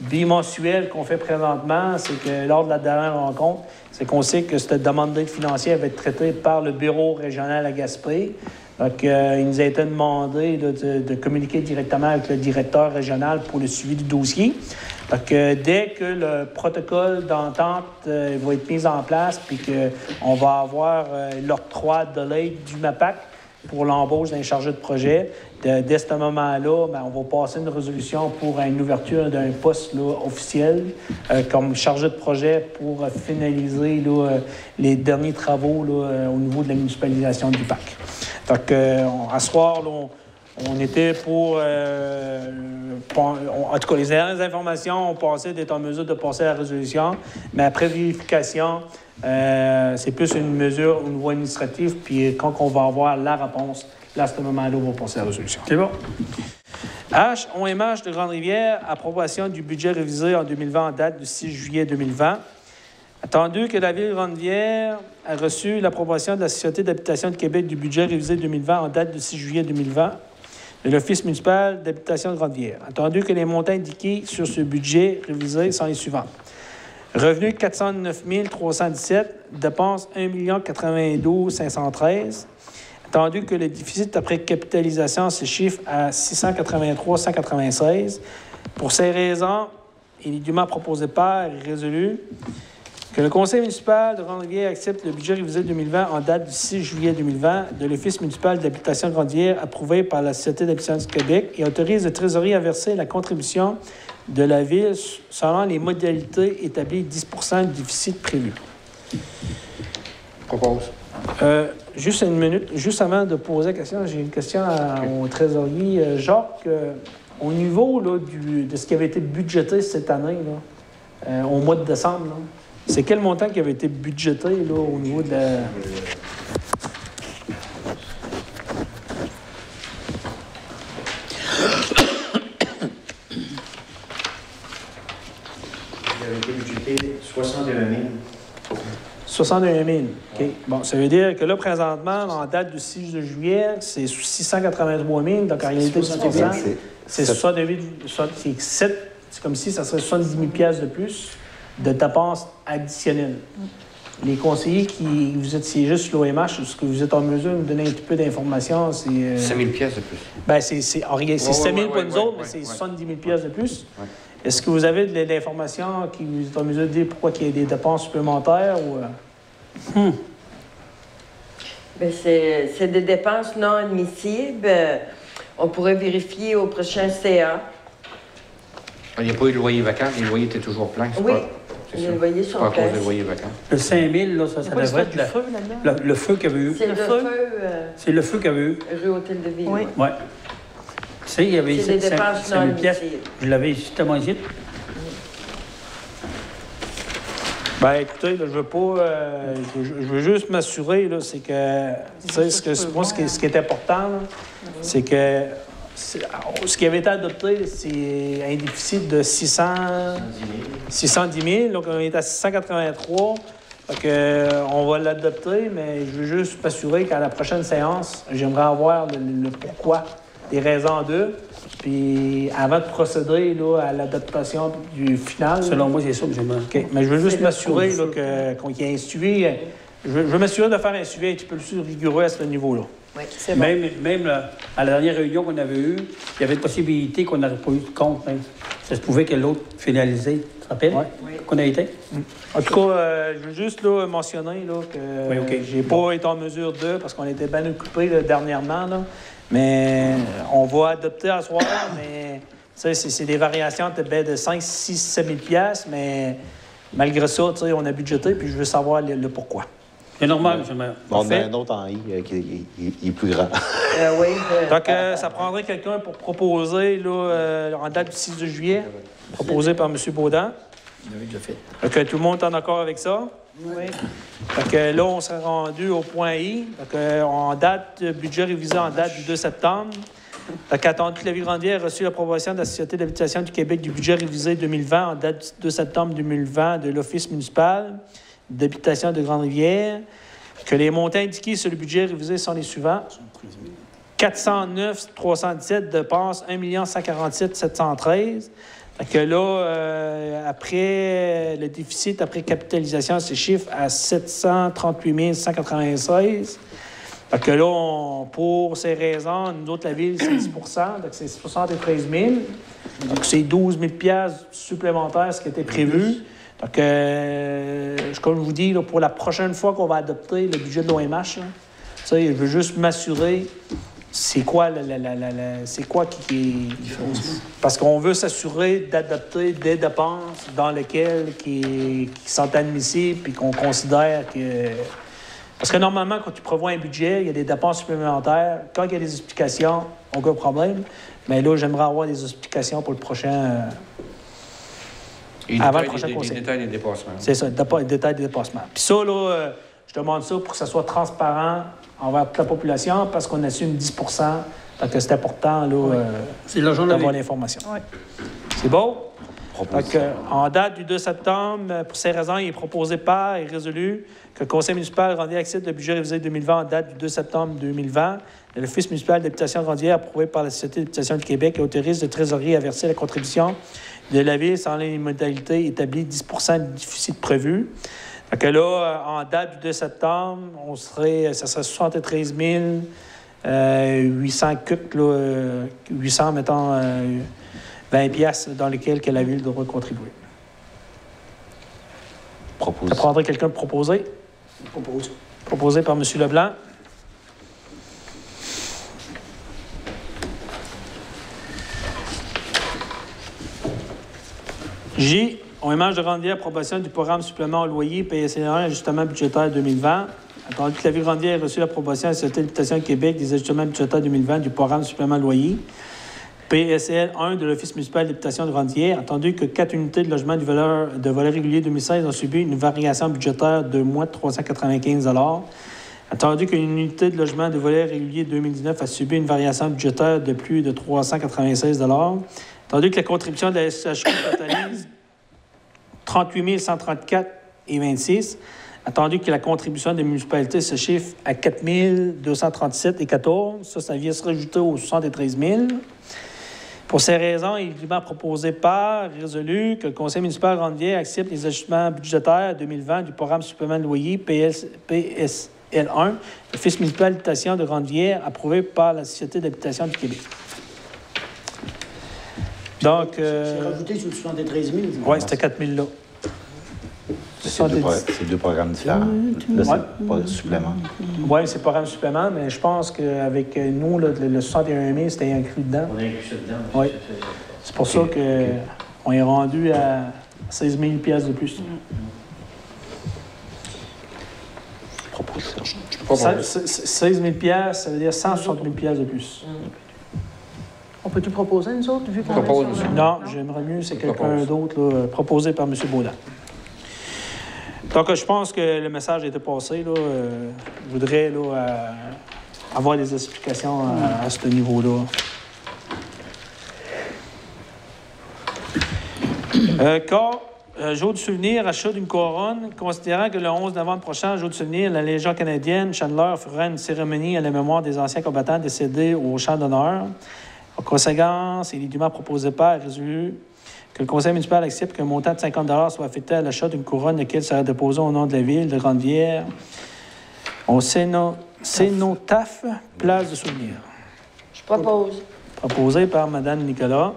bimensuelles qu'on fait présentement, c'est que lors de la dernière rencontre, c'est qu'on sait que cette demande d'aide financière va être traitée par le bureau régional à Gaspé. Donc, il nous a été demandé de communiquer directement avec le directeur régional pour le suivi du dossier. Donc, dès que le protocole d'entente va être mis en place, puis qu'on va avoir l'octroi de l'aide du MAPAC pour l'embauche d'un chargé de projet, dès ce moment-là, on va passer une résolution pour une ouverture d'un poste là, officiel comme chargé de projet pour finaliser là, les derniers travaux là, au niveau de la municipalisation du parc. Donc, à ce soir, là, on était pour... en tout cas, les dernières informations ont passé d'être en mesure de passer à la résolution, mais après vérification, c'est plus une mesure au niveau administratif, puis quand on va avoir la réponse, là, à ce moment-là, on va passer à la résolution. C'est bon. H, OMH de Grande-Rivière, approbation du budget révisé en 2020 en date du 6 juillet 2020. Attendu que la Ville de Grande-Rivière a reçu l'approbation de la Société d'habitation de Québec du budget révisé 2020 en date du 6 juillet 2020 de l'Office municipal d'habitation de Grande-Rivière. Attendu que les montants indiqués sur ce budget révisé sont les suivants. Revenus 409 317, dépenses 1 092 513. Attendu que le déficit après capitalisation se chiffre à 683 196. Pour ces raisons, il est dûment proposé par et résolu que le Conseil municipal de Grande-Rivière accepte le budget révisé 2020 en date du 6 juillet 2020 de l'Office municipal d'habitation de Grande-Rivière approuvé par la Société d'habitation du Québec et autorise le trésorier à verser la contribution de la Ville selon les modalités établies 10 % du déficit prévu. Propose. Juste une minute, juste avant de poser la question, j'ai une question au trésorier. Jacques, au niveau là, de ce qui avait été budgété cette année, là, au mois de décembre, là, c'est quel montant qui avait été budgété là, au niveau de la... Il avait été budgété 61 000. 61 000. OK. Bon, ça veut dire que là, présentement, en date du 6 juillet, c'est 683 000. Donc, en réalité, c'est 68 c'est comme si ça serait 70 000 $ de plus de dépenses additionnelles. Les conseillers qui vous êtes siégés sur l'OMH, est-ce que vous êtes en mesure de nous donner un petit peu d'informations? 5 000 $ de plus. Bien, c'est 5 000 pour nous autres, mais c'est 70 000 $ de plus. Ouais. Est-ce que vous avez de l'information qui vous est en mesure de dire pourquoi il y a des dépenses supplémentaires? Ou... Bien, c'est des dépenses non admissibles. On pourrait vérifier au prochain CA. Il n'y a pas eu de loyer vacant, les loyers étaient toujours pleins. Oui, les loyers sont pleins. Pas à cause des loyers vacants. Le 5 000, là, ça devrait être le feu qu'il y avait eu. C'est le feu. C'est le feu qu'il y avait eu. Rue Hôtel de Ville. Oui. Ouais. Tu sais, il y avait 5 000 pièces. Je l'avais justement ici. Bien, écoutez, là, je veux pas... je veux juste m'assurer, là, c'est que... Tu sais, moi, ce qui est important, là, c'est que... Ce qui avait été adopté, c'est un déficit de 610 000. Donc, on est à 683. Donc, on va l'adopter, mais je veux juste m'assurer qu'à la prochaine séance, j'aimerais avoir le pourquoi, les raisons d'eux. Puis, avant de procéder là, à l'adaptation du final... Selon moi, c'est ça que j'aimerais. Okay. Mais je veux juste m'assurer qu'il y ait un suivi. Je veux m'assurer de faire un suivi un petit peu plus rigoureux à ce niveau-là. Oui, c'est bon. Même là, à la dernière réunion qu'on avait eue, il y avait une possibilité qu'on n'aurait pas eu de compte. Même. Ça se pouvait que l'autre finalisé. Tu te rappelles? Oui. Qu'on a été? En tout cas, je veux juste là, mentionner là, que j'ai pas été en mesure de, parce qu'on était bien occupés là, dernièrement. Là. Mais on va adopter à soir, mais c'est des variations de 5, 6, 7 000 $, mais malgré ça, on a budgété, puis je veux savoir le pourquoi. C'est normal, M. le maire. On a un autre en I qui est plus grand. Oui. Donc, ça prendrait quelqu'un pour proposer là, en date du 6 juillet, proposé par M. Baudin. Il avait déjà fait. Donc, tout le monde est en accord avec ça? Oui. Donc, là, on serait rendu au point I. Donc, en date, budget révisé en date du 2 septembre. Donc, attendu que la Ville-Grandière a reçu l'approbation de la Société d'habitation du Québec du budget révisé 2020 en date du 2 septembre 2020 de l'Office municipal d'habitation de Grande-Rivière, que les montants indiqués sur le budget révisé sont les suivants. 409 317 de dépenses, 1 147 713. Donc là, après le déficit, après capitalisation, se chiffre à 738 196. Donc là, pour ces raisons, nous autres, la Ville, c'est 10 donc c'est 73 000. Donc c'est 12 000 $ supplémentaires, ce qui était prévu. Donc, comme je vous dis, là, pour la prochaine fois qu'on va adopter le budget de l'OMH, je veux juste m'assurer c'est quoi qui parce qu'on veut s'assurer d'adopter des dépenses dans lesquelles qui sont admissibles puis qu'on considère que... Parce que normalement, quand tu prévois un budget, il y a des dépenses supplémentaires. Quand il y a des explications, aucun problème. Mais là, j'aimerais avoir des explications pour le prochain... avant le prochain conseil. Des détails des dépassements. C'est ça, des détails des dépassements. Puis ça, là, je demande ça pour que ça soit transparent envers toute la population parce qu'on assume 10 donc c'est important là, d'avoir l'information. Oui. C'est beau? Donc, en date du 2 septembre, pour ces raisons, il est proposé par et résolu que le Conseil municipal Grandière accepte le budget révisé 2020 en date du 2 septembre 2020 de l'Office municipal d'habitation Grandière approuvé par la Société d'habitation du Québec et autorise le trésorier à verser la contribution de la Ville sans les modalités établies 10 du déficit prévu. Donc là, en date du 2 septembre, ça serait 73 800 cuts, 800, mettons, 20 piastres dans lesquels que la Ville devrait contribuer. Ça prendrait quelqu'un de proposer? Proposé par M. Leblanc. J. OMH de Grandière, approbation du programme supplément au loyer, PSL1, ajustement budgétaire 2020. Attendu que la Ville de Grandière ait reçu l'approbation de la Société d'habitation du Québec des ajustements budgétaires 2020 du programme supplément au loyer, PSL 1 de l'Office municipal d'habitation de Grandière, attendu que 4 unités de logement de volet régulier 2016 ont subi une variation budgétaire de moins de 395 $. Attendu qu'une unité de logement de volet régulier 2019 a subi une variation budgétaire de plus de 396 $. Attendu que la contribution de la SHQ totalise 38 134,26 $. Attendu que la contribution des municipalités se chiffre à 4 237,14 $. Ça vient se rajouter aux 73 000 $. Pour ces raisons, il est également proposé par résolu que le Conseil municipal de Grandière accepte les ajustements budgétaires 2020 du programme supplément de loyer PSL1, l'Office municipal d'habitation de Grandière, approuvé par la Société d'habitation du Québec. Donc... C'est rajouté sur le 73 000. Oui, c'était 4 000 là. C'est deux programmes différents. Là, c'est pas le supplément. Oui, c'est programme supplément, mais je pense qu'avec nous, là, le 61 000, c'était inclus dedans. On a inclus ça dedans. Oui. C'est pour ça qu'on est rendu à 16 000 $ de plus. Proposition. 16 000 $, ça veut dire 160 000 $ de plus. On peut-tu proposer, nous autres, vu qu'on Non, j'aimerais mieux, c'est quelqu'un d'autre, proposé par M. Baudin. Donc, je pense que le message a été passé. Là, je voudrais là, avoir des explications à ce niveau-là. Jour du souvenir, achat d'une couronne. Considérant que le 11 novembre prochain, jour du souvenir, la Légion canadienne Chandler fera une cérémonie à la mémoire des anciens combattants décédés au champ d'honneur. En conséquence, il est dûment proposé par résolu que le conseil municipal accepte qu'un montant de 50 $ soit affecté à l'achat d'une couronne, laquelle sera déposée au nom de la ville de Grande-Bière au Cénotaphe, place de souvenir. Je propose. Proposé par Mme Nicolas.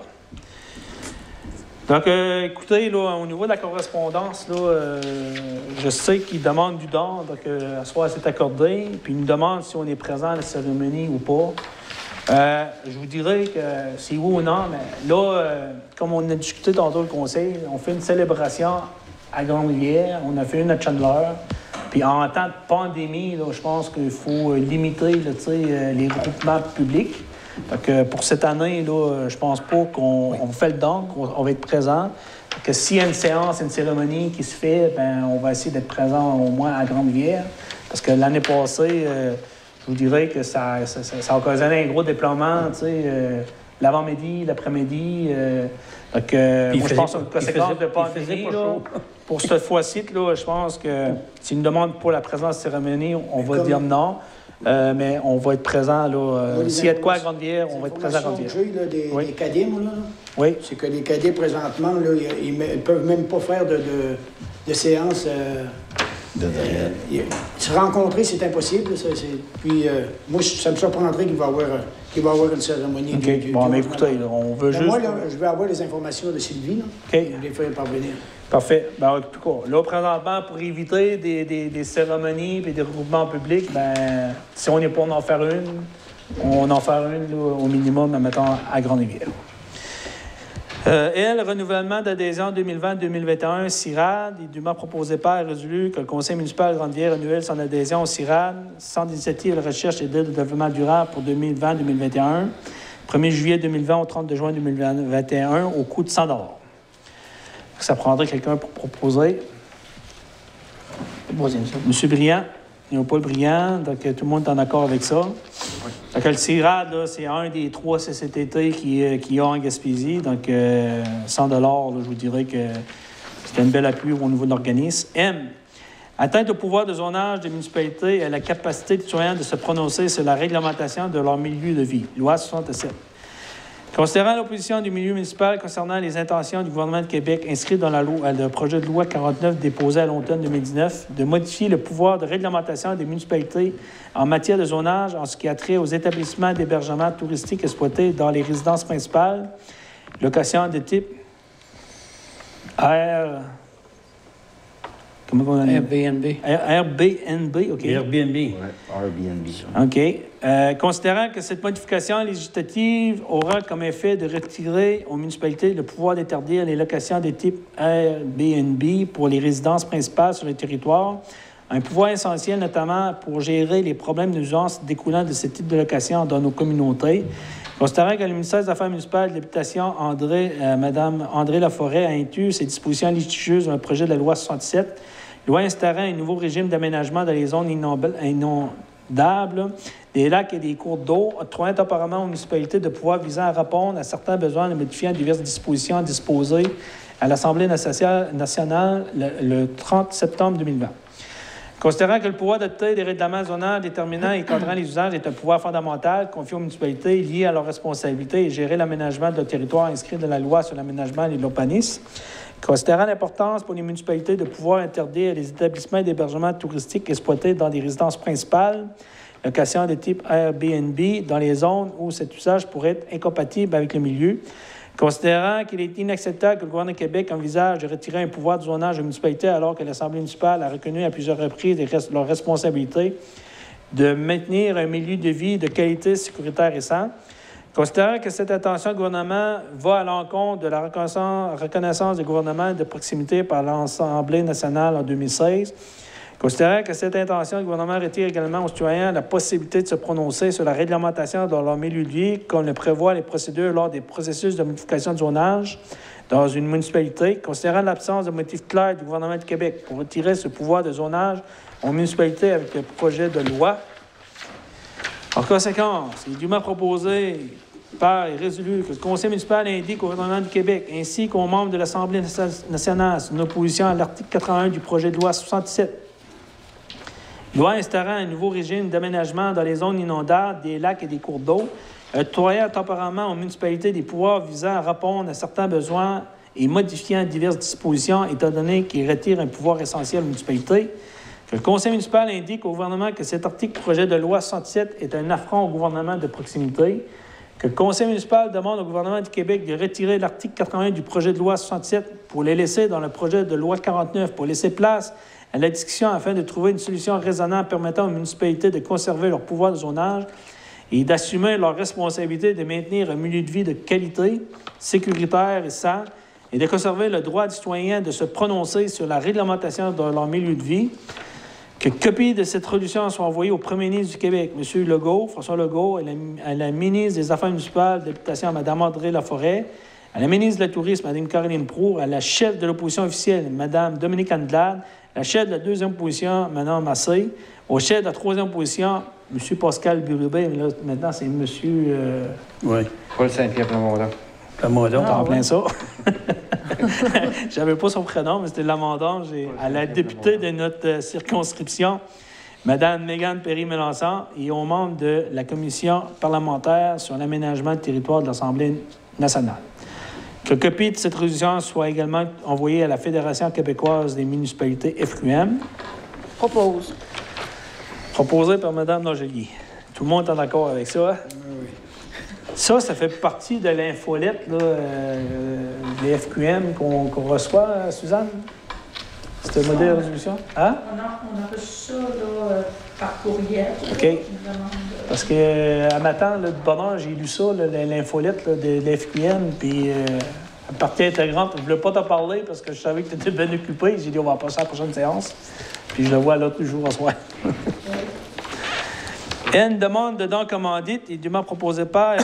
Donc, écoutez, là, au niveau de la correspondance, là, je sais qu'il demande du don, donc à ce soir, c'est accordé, puis il nous demande si on est présent à la cérémonie ou pas. Je vous dirais que c'est oui ou non, mais là, comme on a discuté tantôt le conseil, on fait une célébration à Grande-Rivière, on a fait une à Chandler, puis en temps de pandémie, là, je pense qu'il faut limiter là, les groupements publics. Donc, pour cette année, là, je pense pas qu'on fait le don, qu'on va être présent. Que s'il y a une séance, une cérémonie qui se fait, ben, on va essayer d'être présent au moins à Grande-Rivière. Parce que l'année passée, je vous dirais que ça a occasionné un gros déploiement, l'avant-midi, l'après-midi. Donc, moi, je pense que conséquence de pandémie, pour cette fois-ci, là, je pense que s'il nous demande pour la présence de cérémonie, on va dire non. Mais on va être présent, là. S'il y a de quoi à Grande-Bière, on va être présent à Grande-Bière. Des cadets, moi, là. Oui. C'est que les cadets, présentement, là, ils ne peuvent même pas faire de séance. Se rencontrer, c'est impossible. Puis, moi, ça me surprendrait qu'il va y avoir une cérémonie. OK. Bon, mais écoutez, là, on veut juste... Moi, là, je vais avoir les informations de Sylvie, là. OK. Je vais les faire parvenir. Parfait. Ben, en tout cas, là, présentement, pour éviter des cérémonies et des regroupements publics, ben, si on n'est pas en faire une, on en fait une là, au minimum, mettons, à Grande-Rivière. Renouvellement d'adhésion 2020-2021, CIRAD, il est dûment proposé par et résolu que le conseil municipal de Grande-Rivière renouvelle son adhésion au CIRAD, Centre d'initiative de recherche et d'aide au développement durable pour 2020-2021, 1er juillet 2020 au 30 juin 2021, au coût de 100 $. Ça prendrait quelqu'un pour proposer. Monsieur Briand, Léopold Briand, donc tout le monde est en accord avec ça. Donc le CIRAD, là, c'est un des 3 CCTT qui y a en Gaspésie. Donc 100 $, là, je vous dirais que c'est un bel appui au niveau de l'organisme. M. Atteinte au pouvoir de zonage des municipalités et à la capacité des citoyens de se prononcer sur la réglementation de leur milieu de vie. Loi 67. Considérant l'opposition du milieu municipal concernant les intentions du gouvernement de Québec inscrites dans le projet de loi 49 déposé à l'automne 2019 de modifier le pouvoir de réglementation des municipalités en matière de zonage en ce qui a trait aux établissements d'hébergement touristique exploités dans les résidences principales, location de type Comment on a Airbnb. Airbnb, OK. Airbnb. Ouais, Airbnb. OK. Considérant que cette modification législative aura comme effet de retirer aux municipalités le pouvoir d'interdire les locations de type Airbnb pour les résidences principales sur le territoire, un pouvoir essentiel notamment pour gérer les problèmes d'urgence découlant de ce type de location dans nos communautés. Considérant que le ministère des Affaires municipales et de l'Habitation, Mme André Laforêt, a inclus ces dispositions litigieuses dans le projet de la loi 67, loi instaurant un nouveau régime d'aménagement dans les zones inondables, des lacs et des cours d'eau, octroyant apparemment aux municipalités de pouvoir visant à répondre à certains besoins en modifiant diverses dispositions disposées à l'Assemblée nationale le 30 septembre 2020. Considérant que le pouvoir d'adopter des règlements zonants déterminant et encadrant les usages est un pouvoir fondamental confié aux municipalités lié à leur responsabilité et gérer l'aménagement de leur territoire inscrit dans la loi sur l'aménagement et l'urbanisme, considérant l'importance pour les municipalités de pouvoir interdire les établissements d'hébergement touristique exploités dans des résidences principales, location de type Airbnb, dans les zones où cet usage pourrait être incompatible avec le milieu, considérant qu'il est inacceptable que le gouvernement de Québec envisage de retirer un pouvoir de zonage aux municipalités alors que l'Assemblée municipale a reconnu à plusieurs reprises leur responsabilité de maintenir un milieu de vie de qualité sécuritaire et sain, considérant que cette intention du gouvernement va à l'encontre de la reconnaissance du gouvernement de proximité par l'Assemblée nationale en 2016, Considérant que cette intention, le gouvernement retire également aux citoyens la possibilité de se prononcer sur la réglementation dans leur milieu de vie, comme le prévoient les procédures lors des processus de modification de zonage dans une municipalité, considérant l'absence de motif clair du gouvernement du Québec pour retirer ce pouvoir de zonage aux municipalités avec le projet de loi. En conséquence, il est dûment proposé par et résolu que le Conseil municipal indique au gouvernement du Québec ainsi qu'aux membres de l'Assemblée nationale son opposition à l'article 81 du projet de loi 67. Loi instaurant un nouveau régime d'aménagement dans les zones inondables, des lacs et des cours d'eau, octroyant temporairement aux municipalités des pouvoirs visant à répondre à certains besoins et modifiant diverses dispositions, étant donné qu'il retire un pouvoir essentiel aux municipalités. Que le Conseil municipal indique au gouvernement que cet article projet de loi 67 est un affront au gouvernement de proximité. Que le Conseil municipal demande au gouvernement du Québec de retirer l'article 81 du projet de loi 67 pour les laisser dans le projet de loi 49, pour laisser place à la discussion afin de trouver une solution raisonnable permettant aux municipalités de conserver leur pouvoir de zonage et d'assumer leur responsabilité de maintenir un milieu de vie de qualité, sécuritaire et sain, et de conserver le droit du citoyen de se prononcer sur la réglementation de leur milieu de vie. Que copie de cette résolution soit envoyée au premier ministre du Québec, M. Legault, François Legault, à la ministre des Affaires municipales, de l'Habitation, Mme André Laforêt, à la ministre du Tourisme, Mme Caroline Proulx, à la chef de l'opposition officielle, Mme Dominique Andelade, à la chef de la deuxième opposition, Mme Massé, au chef de la troisième opposition, M. Pascal Birubé, mais là, maintenant, c'est M. Oui. Paul Saint-Pierre Plamondon. Plamondon. En plein ça. J'avais pas son prénom, mais c'était Lamondon. À la députée de notre circonscription, Mme Mégane Perry-Mélenchon, et aux membres de la commission parlementaire sur l'aménagement du territoire de l'Assemblée nationale. Que copie de cette résolution soit également envoyée à la Fédération québécoise des municipalités FQM. Propose. Proposé par Mme Nogelier. Tout le monde est d'accord avec ça? Oui. Ça fait partie de l'infolette des FQM qu'on reçoit, Suzanne? C'était le modèle de résolution? Hein? On a reçu ça là, par courriel. OK. Parce qu'à matin, de bonne heure, j'ai lu ça, l'infolette de l'FQM, puis la partie intégrante, je ne voulais pas t'en parler parce que je savais que tu étais bien occupé. J'ai dit, on va passer à la prochaine séance. Puis je le vois l'autre jour en soir. Une demande de dons commandites est dûment proposée par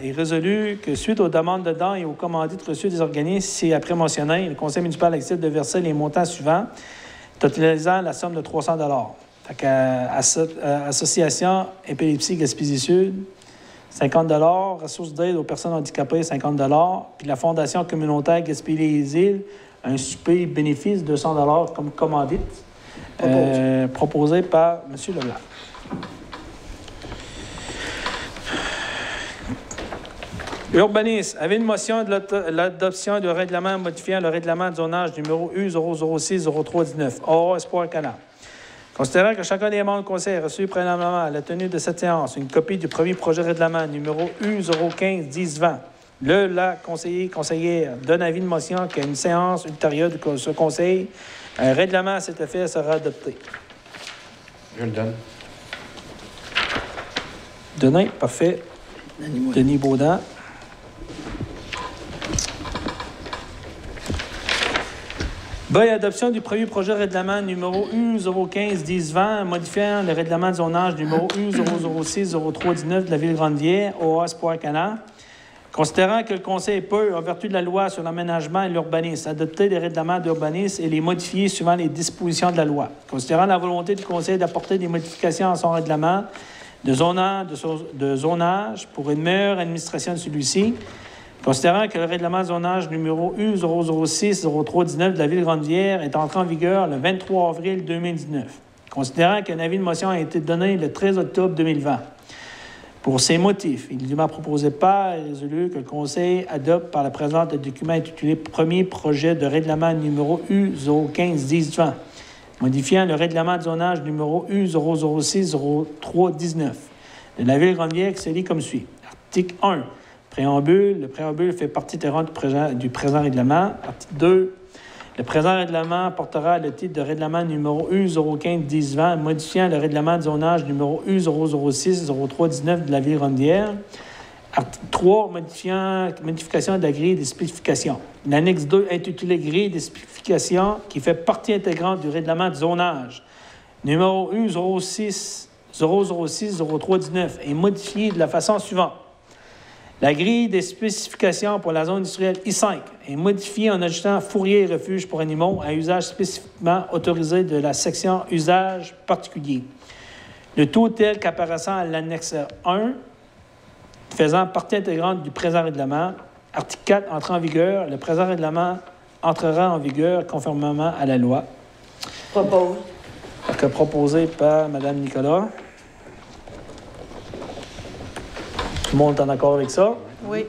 et résolu que suite aux demandes de dons et aux commandites reçues des organismes, c'est après mentionné, le Conseil municipal accepte de verser les montants suivants, totalisant la somme de 300 $. Fait Association Épilepsie Gaspésie Sud, 50 $, Ressources d'aide aux personnes handicapées, 50 $, puis la Fondation communautaire Gaspésie-les-Îles, un souper bénéfice, 200 $ comme commandite, proposé par M. Leblanc. Urbanisme avait une motion de l'adoption du règlement modifiant le règlement de zonage numéro U006-0319, Aura Espoir Canal. Considérant que chacun des membres du Conseil a reçu préalablement à la tenue de cette séance une copie du premier projet de règlement numéro U015-1020, la conseillère donne avis de motion qu'à une séance ultérieure de ce Conseil, un règlement à cet effet sera adopté. Je le donne. Donné, parfait. Denis Baudin. Adoption du premier projet de règlement numéro U015-1020, modifiant le règlement de zonage numéro U006-0319 de la ville de Grande-Vière, Aura Espoir Canal. Considérant que le Conseil peut, en vertu de la loi sur l'aménagement et l'urbanisme, adopter des règlements d'urbanisme et les modifier suivant les dispositions de la loi. Considérant la volonté du Conseil d'apporter des modifications à son règlement de zonage pour une meilleure administration de celui-ci, considérant que le règlement de zonage numéro U006-0319 de la ville de Grande-Vière est entré en vigueur le 23 avril 2019, considérant qu'un avis de motion a été donné le 13 octobre 2020. Pour ces motifs, il lui m'a proposé par et résolu que le Conseil adopte par la présente le document intitulé « Premier projet de règlement numéro U015-1020 », modifiant le règlement de zonage numéro U006-0319 de la ville de Grande-Vière qui se lit comme suit. Article 1. Préambule. Le préambule fait partie intégrante du présent règlement. Article 2. Le présent règlement portera le titre de règlement numéro U015-1020, modifiant le règlement de zonage numéro U006-0319 de la ville de Grande-Vière. Article 3, modification de la grille des spécifications. L'annexe 2, intitulée grille des spécifications, qui fait partie intégrante du règlement de zonage. Numéro U 006-03-19 est modifié de la façon suivante. La grille des spécifications pour la zone industrielle I5 est modifiée en ajoutant fourrier et refuge pour animaux à usage spécifiquement autorisé de la section usage particulier. Le tout tel qu'apparaissant à l'annexe 1, faisant partie intégrante du présent règlement. Article 4 entre en vigueur. Le présent règlement entrera en vigueur conformément à la loi. Propose. Donc, proposé par Mme Nicolas. Tout le monde est en accord avec ça? Oui.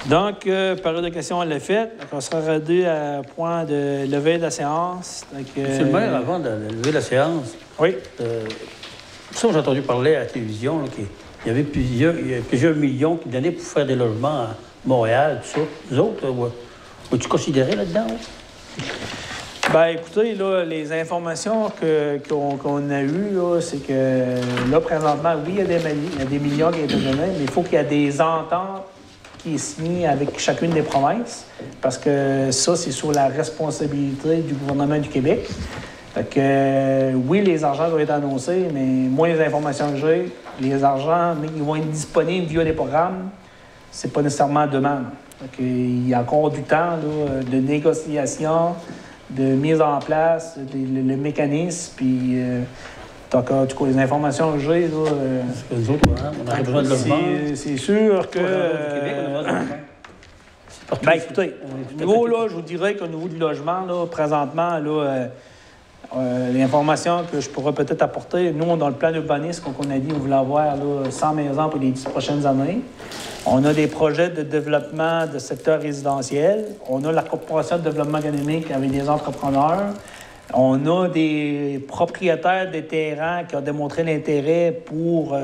Donc, période de questions, on l'a faite. Donc, on sera rendu à point de lever la séance. Donc, Monsieur le maire, avant de lever la séance, oui. Ça, j'ai entendu parler à la télévision qu'il y avait plusieurs millions qui donnaient pour faire des logements à Montréal, tout ça. Vous autres, vous-tu considéré là-dedans? Bien, écoutez, là, les informations qu'on a eues, là, c'est que là, présentement, oui, il y a des millions qui ont été donnés, mais il faut qu'il y ait des ententes qui est signées avec chacune des provinces, parce que ça, c'est sur la responsabilité du gouvernement du Québec. Fait que, oui, les argents doivent être annoncés, mais moi, les informations que j'ai, les argents, ils vont être disponibles via les programmes. C'est pas nécessairement demande. Fait que, il y a encore du temps là, de négociation, de mise en place, le mécanisme, puis donc, en tout cas, les informations que j'ai, là... Parce que nous autres, on aurait besoin de logement. C'est sûr que... Bien, écoutez, au niveau, là, je vous dirais qu'au niveau du logement, là, présentement, là, l'information que je pourrais peut-être apporter, nous, dans le plan d'urbanisme, comme on a dit, on voulait avoir là, 100 maisons pour les 10 prochaines années. On a des projets de développement de secteur résidentiel. On a la corporation de développement économique avec des entrepreneurs. On a des propriétaires des terrains qui ont démontré l'intérêt pour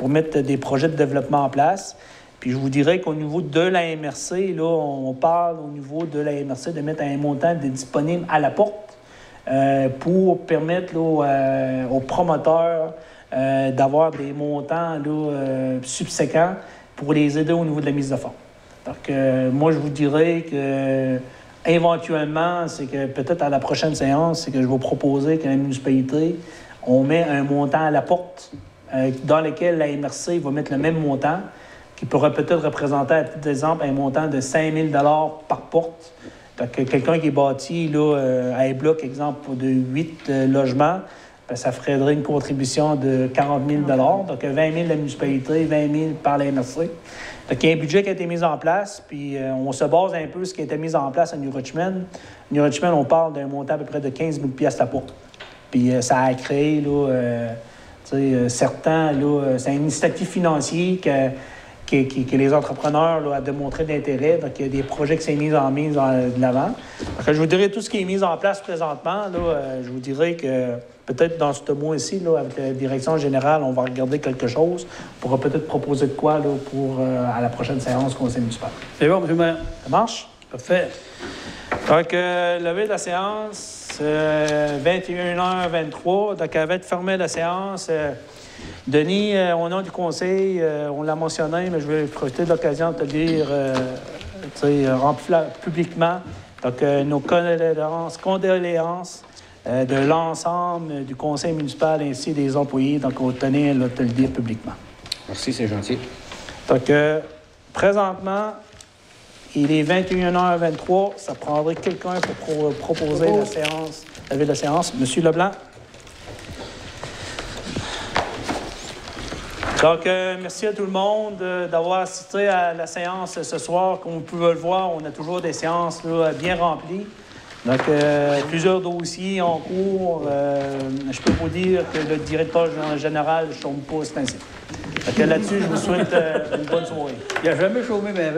mettre des projets de développement en place. Puis je vous dirais qu'au niveau de la MRC, là, on parle au niveau de la MRC de mettre un montant disponible à la porte pour permettre là, aux promoteurs d'avoir des montants là, subséquents pour les aider au niveau de la mise de fonds. Donc, moi, je vous dirais que éventuellement, c'est que peut-être à la prochaine séance, c'est que je vais proposer que la municipalité, on met un montant à la porte dans lequel la MRC va mettre le même montant, qui pourrait peut-être représenter, à titre d'exemple, un montant de 5 000 $ par porte. Donc, quelqu'un qui est bâti là, à un bloc, exemple, de 8 logements, bien, ça ferait une contribution de 40 000 $. Donc, 20 000 de la municipalité, 20 000 par la MRC. Donc, il y a un budget qui a été mis en place, puis on se base un peu sur ce qui a été mis en place à New Richmond. New Richmond, on parle d'un montant à peu près de 15 000 $ la porte. Puis ça a créé, là, certains, là, c'est un incitatif financier que les entrepreneurs là, ont démontré d'intérêt. Donc, il y a des projets qui sont mis de l'avant. Donc, je vous dirais tout ce qui est mis en place présentement. Là, je vous dirais que peut-être dans ce mois-ci, là, avec la direction générale, on va regarder quelque chose. On pourra peut-être proposer de quoi là, pour à la prochaine séance du conseil municipal. C'est bon, M. le maire. Ça marche? Parfait. Donc, levé de la séance, 21h23. Donc, elle va être fermée la séance. Denis, au nom du conseil, on l'a mentionné, mais je vais profiter de l'occasion de te dire publiquement donc, nos condoléances de l'ensemble du conseil municipal ainsi des employés. Donc, on tenait à te le dire publiquement. Merci, c'est gentil. Donc, présentement, il est 21h23. Ça prendrait quelqu'un pour proposer la séance, lever la séance. Monsieur Leblanc. Donc, merci à tout le monde d'avoir assisté à la séance ce soir. Comme vous pouvez le voir, on a toujours des séances là, bien remplies. Donc, plusieurs dossiers en cours. Je peux vous dire que le directeur général ne chôme pas, c'est ainsi. Donc, là-dessus, je vous souhaite une bonne soirée. Il n'a jamais chômé, mais